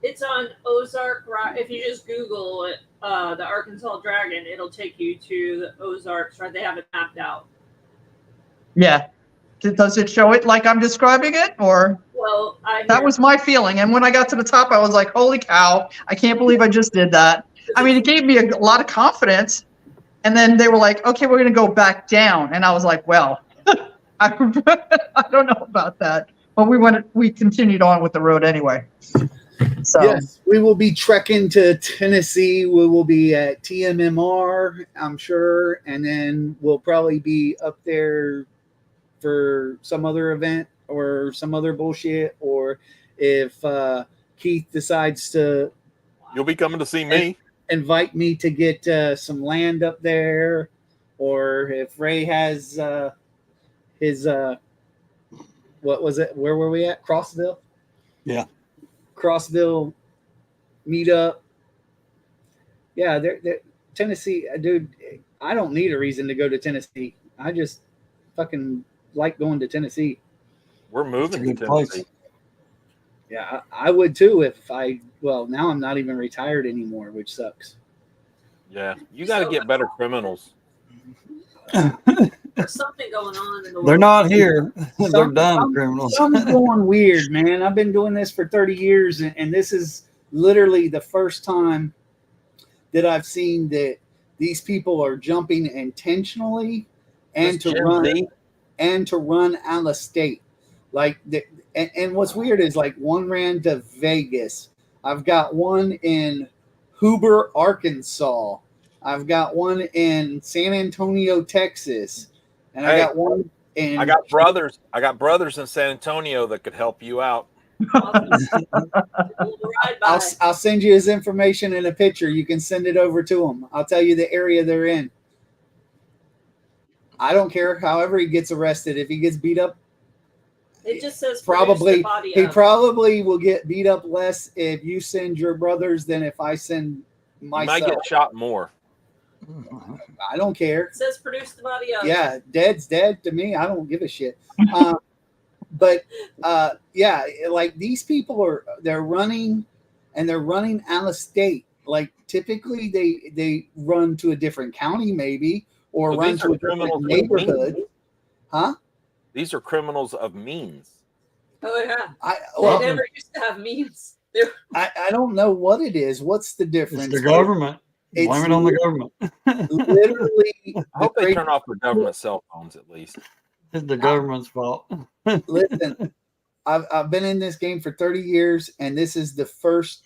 It's on Ozark. If you just Google it, the Arkansas Dragon, it'll take you to the Ozarks. Right, they have it mapped out. Yeah. Does it show it like I'm describing it, or? Well, That was my feeling. And when I got to the top, I was like, holy cow, I can't believe I just did that. I mean, it gave me a lot of confidence. And then they were like, okay, we're going to go back down. And I was like, well, I don't know about that. But we continued on with the road anyway. So yes, we will be trekking to Tennessee. We will be at TMMR, I'm sure. And then we'll probably be up there for some other event or some other bullshit. Or if Keith decides to You'll be coming to see me. invite me to get some land up there, or if Ray has his what was it? Where were we at? Crossville? Yeah. Crossville meetup. Yeah, Tennessee, dude. I don't need a reason to go to Tennessee. I just fucking like going to Tennessee. We're moving to It's a good Tennessee. place. Yeah, I would too if I. Well, now I'm not even retired anymore, which sucks. Yeah, you got to get better criminals. There's something going on in the world. They're not here. They're Some- done, criminals. Something's going weird, man. I've been doing this for 30 years, and this is literally the first time that I've seen that these people are jumping intentionally and This Gen Z, to run out of state. Like, and what's weird is like one ran to Vegas. I've got one in Huber, Arkansas. I've got one in San Antonio, Texas, and I Hey, got one in. I got brothers. I got brothers in San Antonio that could help you out. I'll send you his information in a picture. You can send it over to him. I'll tell you the area they're in. I don't care. However he gets arrested, if he gets beat up, It just says probably the body he up. probably will get beat up less if you send your brothers than if I send You myself. might get shot more. I don't care. It says produce the body up. Yeah, dead's dead to me. I don't give a shit. But yeah, like these people they're running, and they're running out of state. Like typically they run to a different county maybe, or But run these to are a different criminals with neighborhood. means. Huh? These are criminals of means. Oh yeah. Well, They never used to have means. I don't know what it is. What's the difference? It's the government. It's Blame it on the government. literally. I hope they turn off their government cell phones at least. It's the government's fault. Listen, I've been in this game for 30 years, and this is the first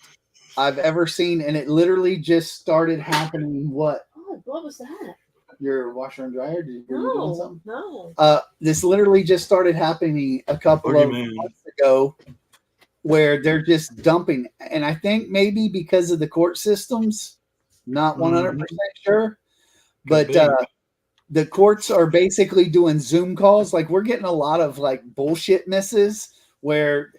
I've ever seen, and it literally just started happening. What? Oh, what was that? Your washer and dryer? Did you hear me doing No, something? no. This literally just started happening a couple of Boogeyman. months ago, where they're just dumping, and I think maybe because of the court systems, not 100% sure, but Could be. the courts are basically doing Zoom calls. Like we're getting a lot of like bullshit misses where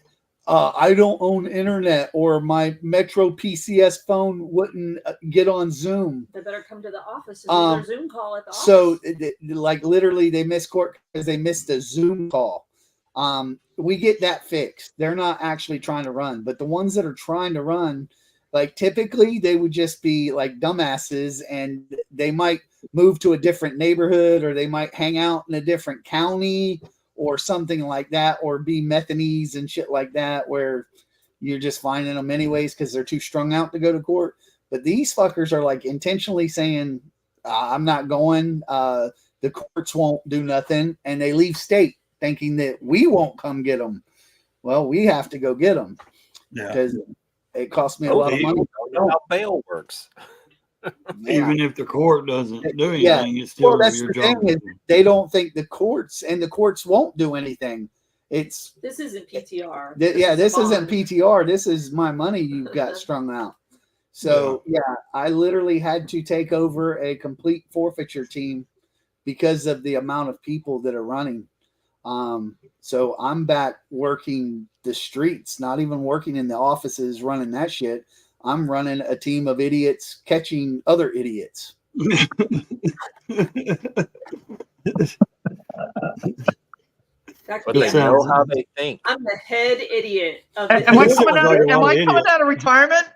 I don't own internet, or my Metro PCS phone wouldn't get on Zoom. They better come to the office and do their Zoom call at the So office. like literally they missed court because they missed a Zoom call. We get that fixed. They're not actually trying to run, but the ones that are trying to run, like typically they would just be like dumbasses, and they might move to a different neighborhood, or they might hang out in a different county or something like that, or be methanese and shit like that, where you're just finding them anyways because they're too strung out to go to court. But these fuckers are like intentionally saying, I'm not going. The courts won't do nothing, and they leave state thinking that we won't come get them. Well, we have to go get them Yeah. because it costs me a lot of money. Don't know how bail works. Even if the court doesn't do anything, Yeah. it's still Well, that's your the job. thing is they don't think the courts, and the courts won't do anything. It's This isn't PTR. this a isn't bond. PTR. This is my money you've got strung out. So yeah, I literally had to take over a complete forfeiture team because of the amount of people that are running. So I'm back working the streets, not even working in the offices running that shit. I'm running a team of idiots catching other idiots. That But could they be- sounds- know how they think. I'm the head idiot of Am this. I This coming sounds out? like a Am lot I of coming idiots. out of retirement?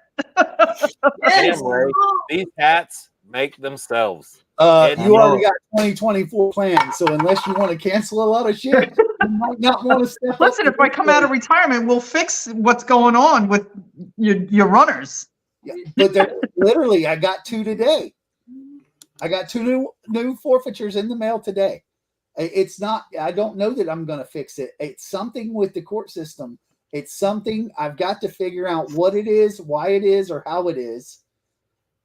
Yes. Damn, Ray. These hats make themselves. You already got 2024 plans, so unless you want to cancel a lot of shit, you might not want to step up. Listen, if I come out of retirement, we'll fix what's going on with your runners. Yeah, but they're literally, I got 2 today. I got 2 new forfeitures in the mail today. It's not, I don't know that I'm going to fix it. It's something with the court system. It's something I've got to figure out what it is, why it is, or how it is.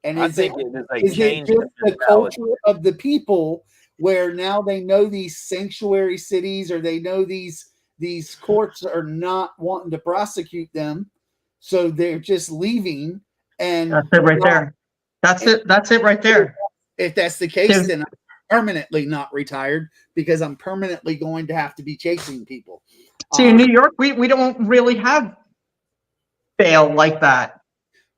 And I think it is it just the culture of the people where now they know these sanctuary cities, or they know these courts are not wanting to prosecute them, so they're just leaving. And that's it right there. That's it right there. If that's the case, then I'm permanently not retired, because I'm permanently going to have to be chasing people. See, in New York, we don't really have bail like that.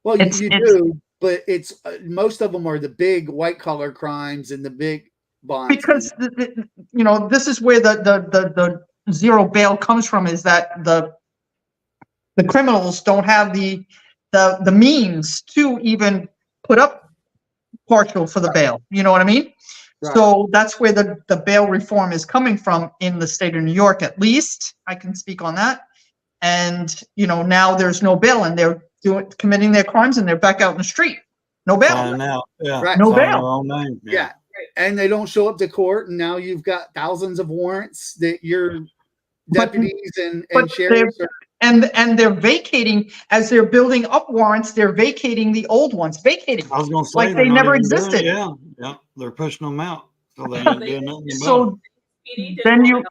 Well, you do, but it's most of them are the big white collar crimes and the big bonds. Because this is where the zero bail comes from, is that the criminals don't have the means to even put up partial for the bail. You know what I mean? Right. So that's where the bail reform is coming from in the state of New York, at least. I can speak on that. And, now there's no bail, and they're committing their crimes, and they're back out in the street. No bail. Yeah. Right. No bail. Yeah. And they don't show up to court, and now you've got thousands of warrants that your deputies and sheriffs are. And they're vacating, as they're building up warrants, they're vacating the old ones. Vacating. I was going to say, like they never existed. Yeah. They're pushing them out. So they ain't doing nothing so then you,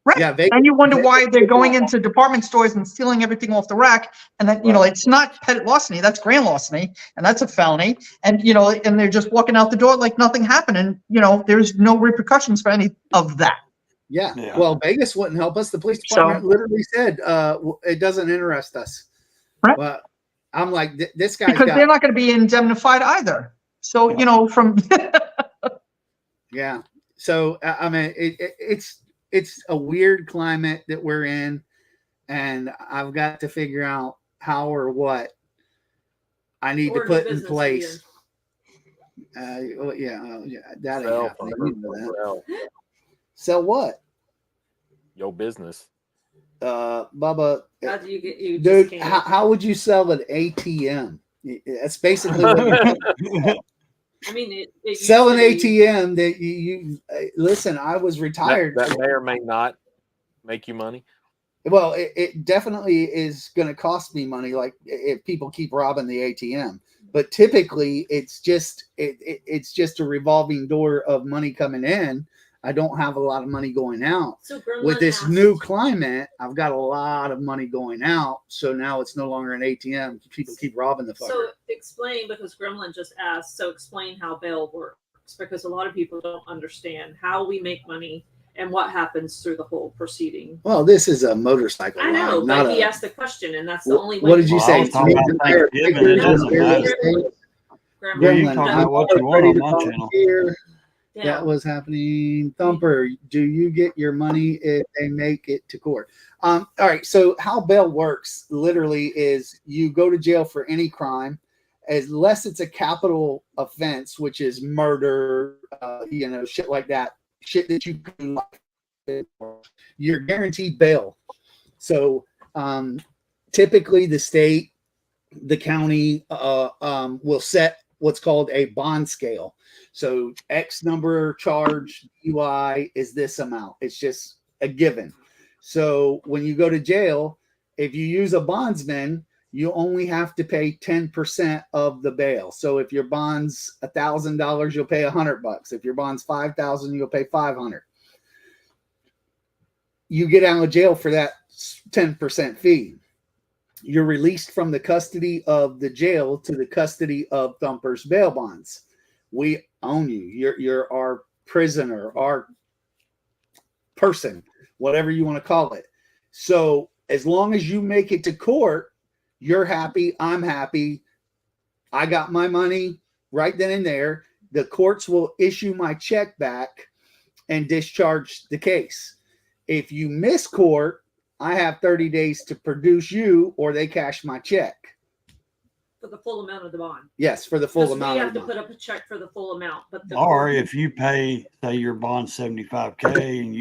right. Yeah, then you wonder why they're going into department stores and stealing everything off the rack. And then, it's not petty larceny, that's grand larceny, and that's a felony. And, and they're just walking out the door like nothing happened. And, there's no repercussions for any of that. Yeah. Well, Vegas wouldn't help us. The police department literally said, it doesn't interest us. Right. But I'm like, this guy. Because they're not going to be indemnified either. So, from. Yeah. So, I mean, it's a weird climate that we're in, and I've got to figure out how or what I need to put in place. That ain't happening. Sell what? Your business. Bubba. How do you get you? Dude, how would you sell an ATM? That's basically what you're I mean, sell an ATM that you listen. I was retired. That may or may not make you money. Well, it definitely is going to cost me money. Like if people keep robbing the ATM, but typically it's just a revolving door of money coming in. I don't have a lot of money going out. So with this new climate, I've got a lot of money going out. So now it's no longer an ATM. People keep robbing the fucker. So explain, because Gremlin just asked, so explain how bail works, because a lot of people don't understand how we make money and what happens through the whole proceeding. Well, this is a motorcycle. I know, but he asked the question, and that's the only way. What did you say? Gremlin, you can talk about what you want on my channel. Yeah. That was happening. Thumper, do you get your money if they make it to court? All right. So how bail works literally is you go to jail for any crime, unless it's a capital offense, which is murder, shit like that, shit that you can. You're guaranteed bail. So typically the state, the county will set what's called a bond scale. So X number charge UI is this amount. It's just a given. So when you go to jail, if you use a bondsman, you only have to pay 10% of the bail. So if your bond's $1,000, you'll pay $100. If your bond's $5,000, you'll pay $500. You get out of jail for that 10% fee. You're released from the custody of the jail to the custody of Thumper's bail bonds. We own you. You're our prisoner, our person, whatever you want to call it. So as long as you make it to court, you're happy. I'm happy. I got my money right then and there. The courts will issue my check back and discharge the case. If you miss court, I have 30 days to produce you, or they cash my check. For the full amount of the bond. Yes, for the full 'Cause amount we of have the to bond. put up a check for the full amount, but the Or if you pay, say your bond's $75K and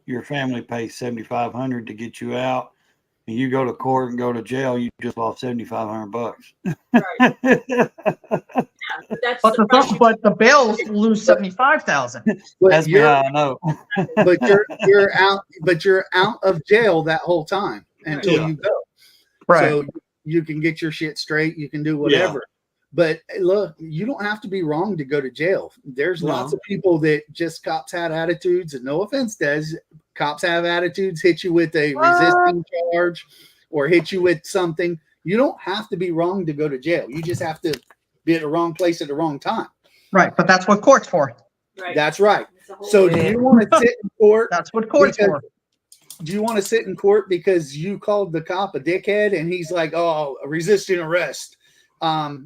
your family pays $7,500 to get you out, and you go to court and go to jail, you just lost $7,500. right. Yeah, but that's the price you But the bills lose 75,000. But That's me you're how I know. but you're out of jail that whole time until Yeah. you go. Right. So you can get your shit straight, you can do whatever. But look, you don't have to be wrong to go to jail. There's lots of people that just cops had attitudes, and no offense, Des, cops have attitudes, hit you with a resisting charge or hit you with something. You don't have to be wrong to go to jail. You just have to be at the wrong place at the wrong time. Right. But that's what court's for. right. That's right. It's a whole So do way. you want to sit in court? That's what court's Because- for. Do you want to sit in court because you called the cop a dickhead and he's like, oh, resisting arrest, Yeah.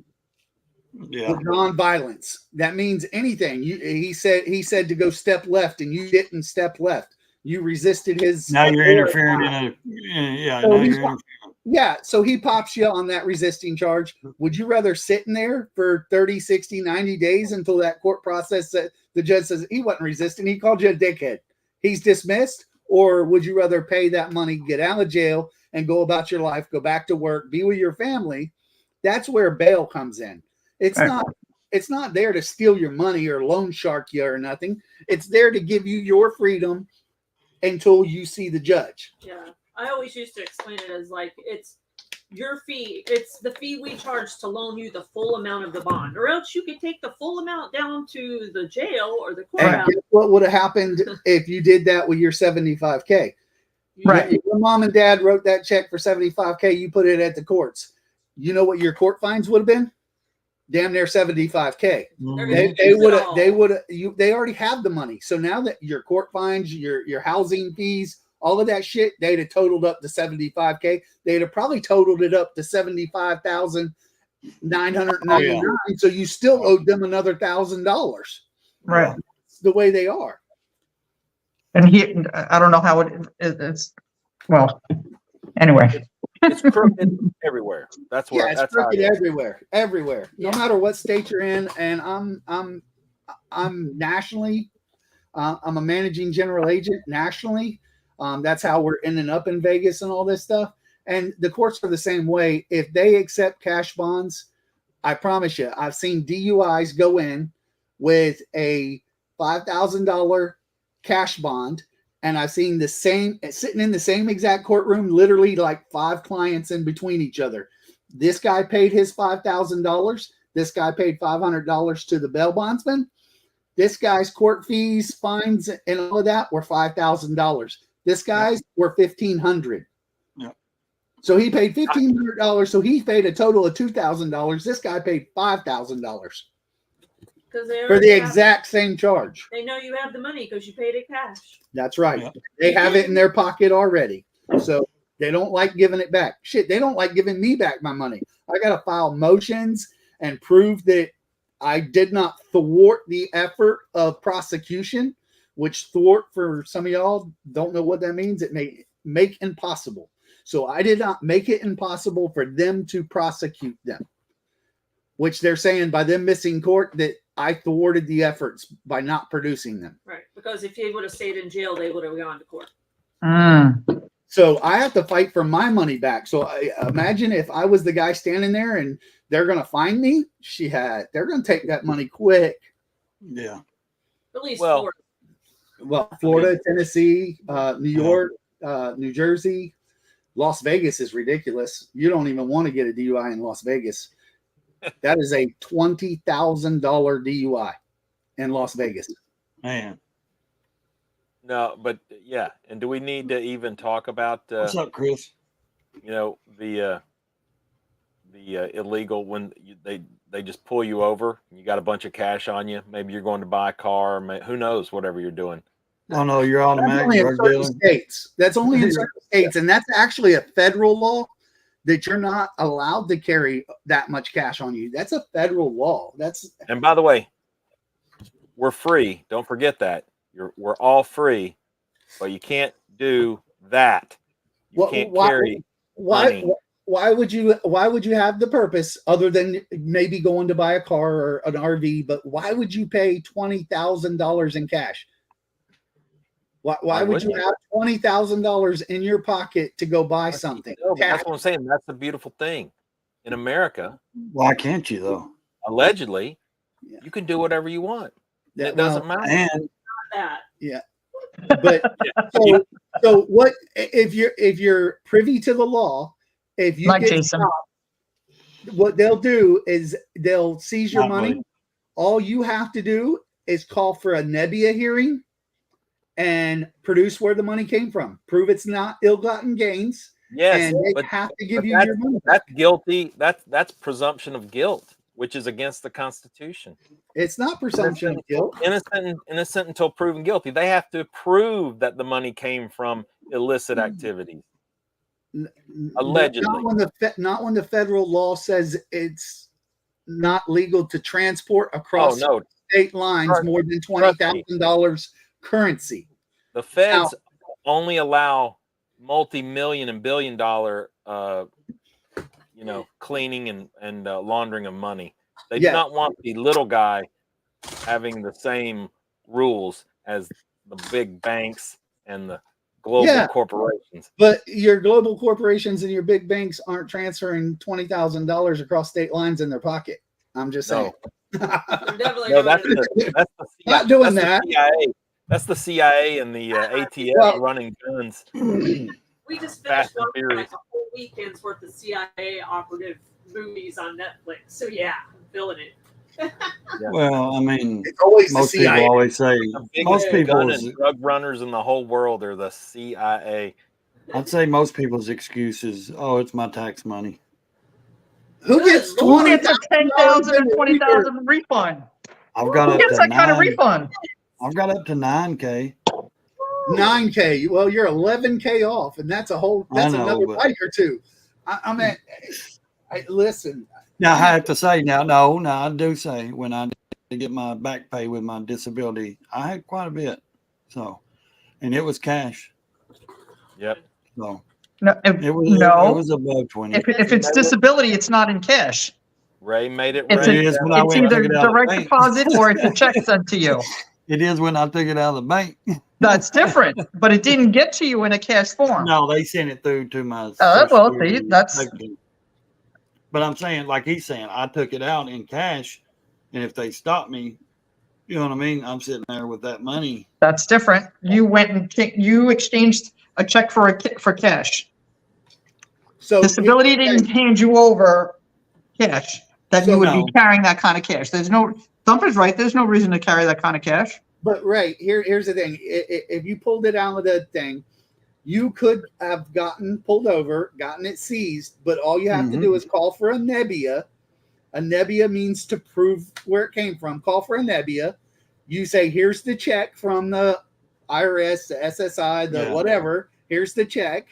with nonviolence? That means anything. He said to go step left and you didn't step left. You resisted his. Now you're authority. interfering in a, yeah. So Now he's you're interfering. Yeah, so he pops you on that resisting charge. Would you rather sit in there for 30, 60, 90 days until that court process that the judge says he wasn't resisting, he called you a dickhead, he's dismissed? Or would you rather pay that money, get out of jail, and go about your life, go back to work, be with your family? That's where bail comes in. It's not there to steal your money or loan shark you or nothing. It's there to give you your freedom until you see the judge. Yeah. I always used to explain it as like it's your fee. It's the fee we charge to loan you the full amount of the bond, or else you could take the full amount down to the jail or the And courthouse. guess what would have happened if you did that with your 75K? Right. If your mom and dad wrote that check for 75K, you put it at the courts. You know what your court fines would have been? Damn near 75K. They already have the money. So now that your court fines, your housing fees, all of that shit, they'd have totaled up to 75K. They'd have probably totaled it up to 75,999. So you still owed them another $1,000. Right. It's the way they are. And I don't know how it's, well, anyway. It's crooked everywhere. That's what. Yeah, it's that's how crooked it is. everywhere. No matter what state you're in, and I'm nationally, I'm a managing general agent nationally. That's how we're ending up in Vegas and all this stuff. And the courts are the same way. If they accept cash bonds, I promise you, I've seen DUIs go in with a $5,000 cash bond, and I've seen the same sitting in the same exact courtroom, literally like 5 clients in between each other. This guy paid his $5,000. This guy paid $500 to the bail bondsman. This guy's court fees, fines, and all of that were $5,000. This guy's were $1,500. Yeah. So he paid $1,500. So he paid a total of $2,000. This guy paid $5,000 for the exact same charge. They know you have the money because you paid it cash. That's right. Yeah. They have it in their pocket already. So they don't like giving it back. Shit, they don't like giving me back my money. I got to file motions and prove that I did not thwart the effort of prosecution, which thwart, for some of y'all, don't know what that means. It may make impossible. So I did not make it impossible for them to prosecute them, which they're saying by them missing court that I thwarted the efforts by not producing them. Right. Because if they would have stayed in jail, they would have gone to court. So I have to fight for my money back. So I imagine if I was the guy standing there and they're going to find me, they're going to take that money quick. Yeah. At least Well, Florida. Well, Florida, Tennessee, New York, New Jersey, Las Vegas is ridiculous. You don't even want to get a DUI in Las Vegas. That is a $20,000 DUI in Las Vegas. Man. No, but yeah. And do we need to even talk about What's up, Chris? the illegal when they just pull you over? You got a bunch of cash on you. Maybe you're going to buy a car. Who knows? Whatever you're doing. Oh no, you're That's automatic only in drug certain dealer. states. That's only in certain states, and that's actually a federal law that you're not allowed to carry that much cash on you. That's a federal law. And by the way, we're free. Don't forget that. We're all free, but you can't do that. You can't carry money. why would you have the purpose other than maybe going to buy a car or an RV? But why would you pay $20,000 in cash? Why would you have $20,000 in your pocket to go buy something? No, but that's what I'm saying. That's the beautiful thing. In America, Why can't you though? allegedly, you can do whatever you want. It doesn't matter. And That. Yeah, but so what if you're privy to the law? If you Like get Jason. stopped, what they'll do is they'll seize your Not money. really. All you have to do is call for a nebia hearing and produce where the money came from. Prove it's not ill-gotten gains. Yes, and they but have to give you that's, your money. that's guilty. That's presumption of guilt, which is against the Constitution. It's not presumption of guilt. Innocent until proven guilty. They have to prove that the money came from illicit activities. Allegedly. Not when the federal law says it's not legal to transport across state lines more than $20,000 currency. The feds only allow multi-million and billion-dollar, cleaning and laundering of money. They do not want the little guy having the same rules as the big banks and the global corporations. But your global corporations and your big banks aren't transferring $20,000 across state lines in their pocket. I'm just saying. No, that's the not doing that's that. The CIA. That's the CIA and the ATF running guns. We just finished watching Furious. like a whole weekend's worth of CIA operative movies on Netflix. So yeah, I'm feeling it. well, I mean, It's always most the people CIA. always say most gun people's. and drug runners in the whole world are the CIA. I'd say most people's excuse is, "Oh, it's my tax money." Who gets Lord, Who gets a $20,000 $10,000 or $20,000 refund? I've got Who up gets to that kind of 9. refund? I've got up to 9K. 9K? Well, you're 11K off, and that's another bite or two. I mean, listen. Now I have to say no, I do say when I did get my back pay with my disability, I had quite a bit. So, and it was cash. Yep. So No, it was above 20. If it's disability, it's not in cash. Ray made it It's, right. It is when I it's went and either took it out of the direct bank. deposit or it's a check sent to you. It is when I took it out of the bank. That's different, but it didn't get to you in a cash form. No, they sent it through to my. Well, Social see, Security that's section. But I'm saying, like he's saying, I took it out in cash, and if they stop me, you know what I mean? I'm sitting there with that money. that's different. You went and you exchanged a check for cash. So Disability didn't hand you over cash that you would be carrying that kind of cash. Thumper's right. There's no reason to carry that kind of cash. But here's the thing: if you pulled it out of the thing, you could have gotten pulled over, gotten it seized. But all you have to do is call for a nebia. A nebia means to prove where it came from. Call for a nebia. You say, "Here's the check from the IRS, the SSI, the whatever. Here's the check,"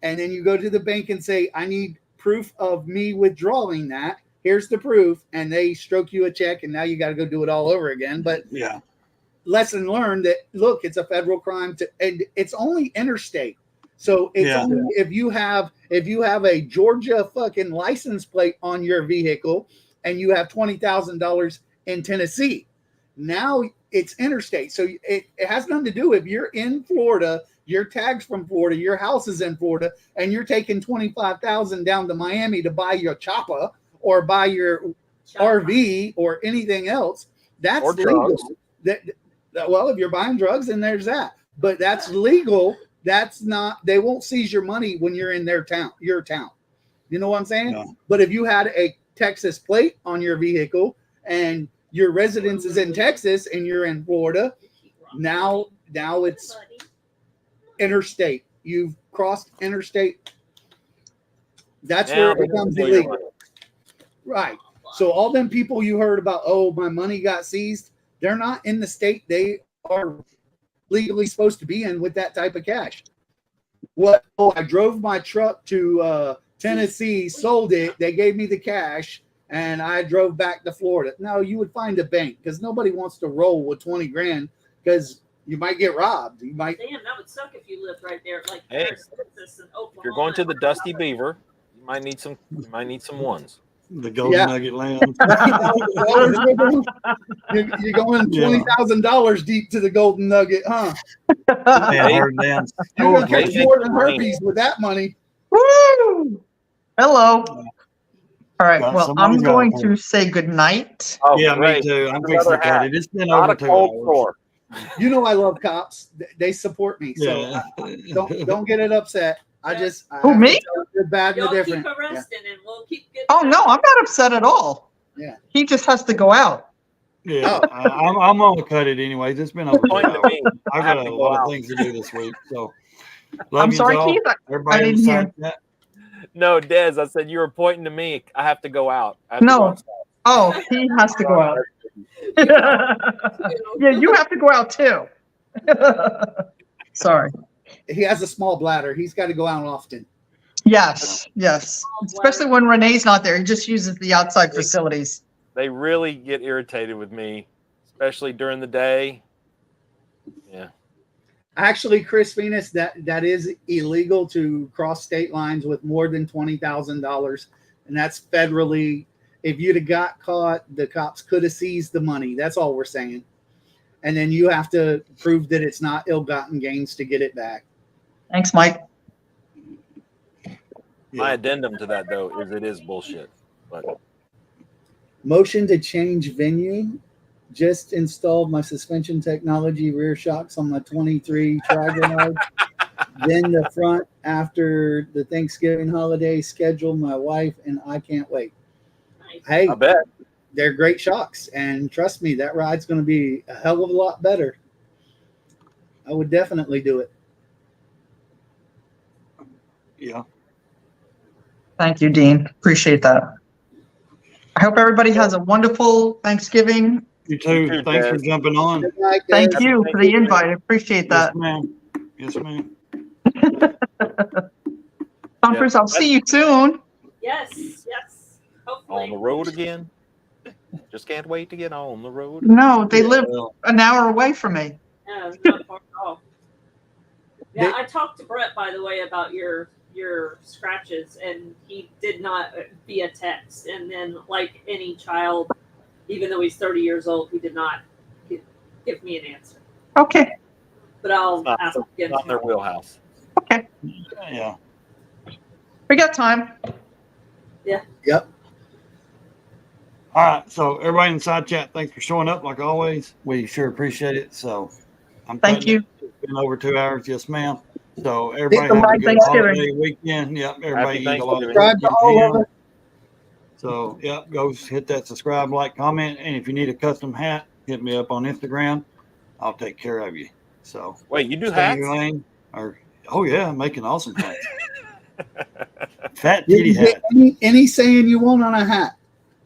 and then you go to the bank and say, "I need proof of me withdrawing that. Here's the proof," and they stroke you a check, and now you got to go do it all over again. But lesson learned that look, it's a federal crime and it's only interstate. So it's only if you have a Georgia fucking license plate on your vehicle and you have $20,000 in Tennessee. Now it's interstate. So it has nothing to do if you're in Florida, your tags from Florida, your house is in Florida, and you're taking $25,000 down to Miami to buy your chopper or buy your RV or anything else. That's legal. Well, if you're buying drugs, then there's that. But that's legal. That's not. They won't seize your money when you're in your town. You know what I'm saying? No. But if you had a Texas plate on your vehicle and your residence is in Texas and you're in Florida, now it's interstate. You've crossed interstate. That's where it becomes illegal. Right. So all them people you heard about, oh, my money got seized, they're not in the state they are legally supposed to be in with that type of cash. What? Oh, I drove my truck to Tennessee, sold it, they gave me the cash, and I drove back to Florida. No, you would find a bank because nobody wants to roll with 20 grand because you might get robbed. You might. Damn, that would suck if you lived right there, like Texas and Oklahoma. If you're going to the Dusty Beaver, you Might need some ones. The Golden Yeah. Nugget Land. You're going Yeah. $20,000 deep to the Golden Nugget, huh? Man, her damn You're gonna stores catch They more make than money. herpes with that money. Woo! Hello. All right. Got Well, somebody's I'm got going it. to say good night. Oh, Yeah, great. me too. I'm Another fixing to cut hat. it. It's been Not over a 2 cold hours. sore. You know I love cops. They support me, so Yeah. don't get it upset. I Yeah. just I Who, have me? to tell the bad and Y'all the keep different. Yeah. arresting, and we'll keep getting. Oh no, I'm not upset at all. Yeah. He just has to go out. Yeah, I'm gonna cut it anyways. It's been over 2 Point to hours. me. I I got have a to go lot of out. things to do this week. So love I'm you sorry, all. Keith. Everybody I in the didn't side hear. chat. No, Des, I said you were pointing to me. I have to go out. I have to go No. outside. Oh, he has to go out. Yeah, you have to go out too. Sorry. He has a small bladder. He's got to go out often. Yes, yes. Especially when Renee's not there. He just uses the outside facilities. They really get irritated with me, especially during the day. Yeah. Actually, Chris Venus, that is illegal to cross state lines with more than $20,000, and that's federally. If you'd have got caught, the cops could have seized the money. That's all we're saying. And then you have to prove that it's not ill-gotten gains to get it back. Thanks, Mike. My Yeah. addendum to that though is it is bullshit. But Motion to change venue. Just installed my suspension technology rear shocks on my 23 Tri-Glide. Then the front after the Thanksgiving holiday scheduled. My wife and I can't wait. Nice. Hey, I bet. they're great shocks, and trust me, that ride's going to be a hell of a lot better. I would definitely do it. Yeah. Thank you, Dean. Appreciate that. I hope everybody has a wonderful Thanksgiving. You too. You too, Thanks for Dad. jumping on. Good night, Thank guys. you for the invite. I appreciate Yes, that. ma'am. Yes, ma'am. Thumpers, I'll see you soon. Yes, yes. Hopefully. On the road again. Just can't wait to get on the road. No, they live Well, an hour away from me. No, not far at all. Yeah, They- I talked to Brett, by the way, about your scratches, and he did not via text. And then, like any child, even though he's 30 years old, he did not give me an answer. Okay. But I'll Not- ask again. Not in their wheelhouse. Okay. yeah. We got time. Yep. All right. So everybody in the side chat, thanks for showing up like always. We sure appreciate it. So I'm Thank cutting you. it. It's been over 2 hours. Yes, ma'am. So everybody have a Happy good Thanksgiving. holiday weekend. Yep. Everybody Happy eat a lot of Subscribe to turkey all ham. of us. So yep, go hit that subscribe, like, comment, and if you need a custom hat, hit me up on Instagram. I'll take care of you. So Wait, you do stay in hats? your lane. Or oh yeah, I'm making awesome hats. Fat You titty can get hat. any saying you want on a hat.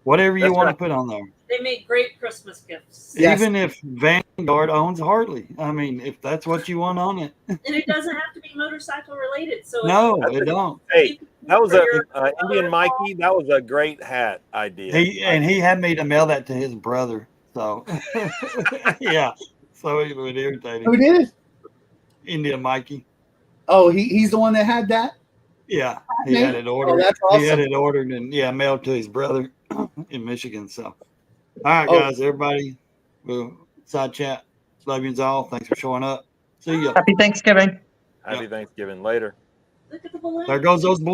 Whatever you That's want right. to put on there. They make great Christmas gifts. Yes. Even if Vanguard owns Harley. I mean, if that's what you want on it. And it doesn't have to be motorcycle related. So No, That's it a- don't. Hey, that was for a your Indian mother-in-law. Mikey. That was a great hat idea. He had me to mail that to his brother. So yeah. So it would irritate Who him. did it? India Mikey. Oh, he's the one that had that? Yeah. He had it ordered. Oh, that's He had awesome. it ordered and mailed to his brother in Michigan. So all right, Oh. guys, everybody. We'll side chat. Love you all. Thanks for showing up. See ya. Happy Thanksgiving. Happy Thanksgiving. Later. Look at the balloon. There goes those balloons.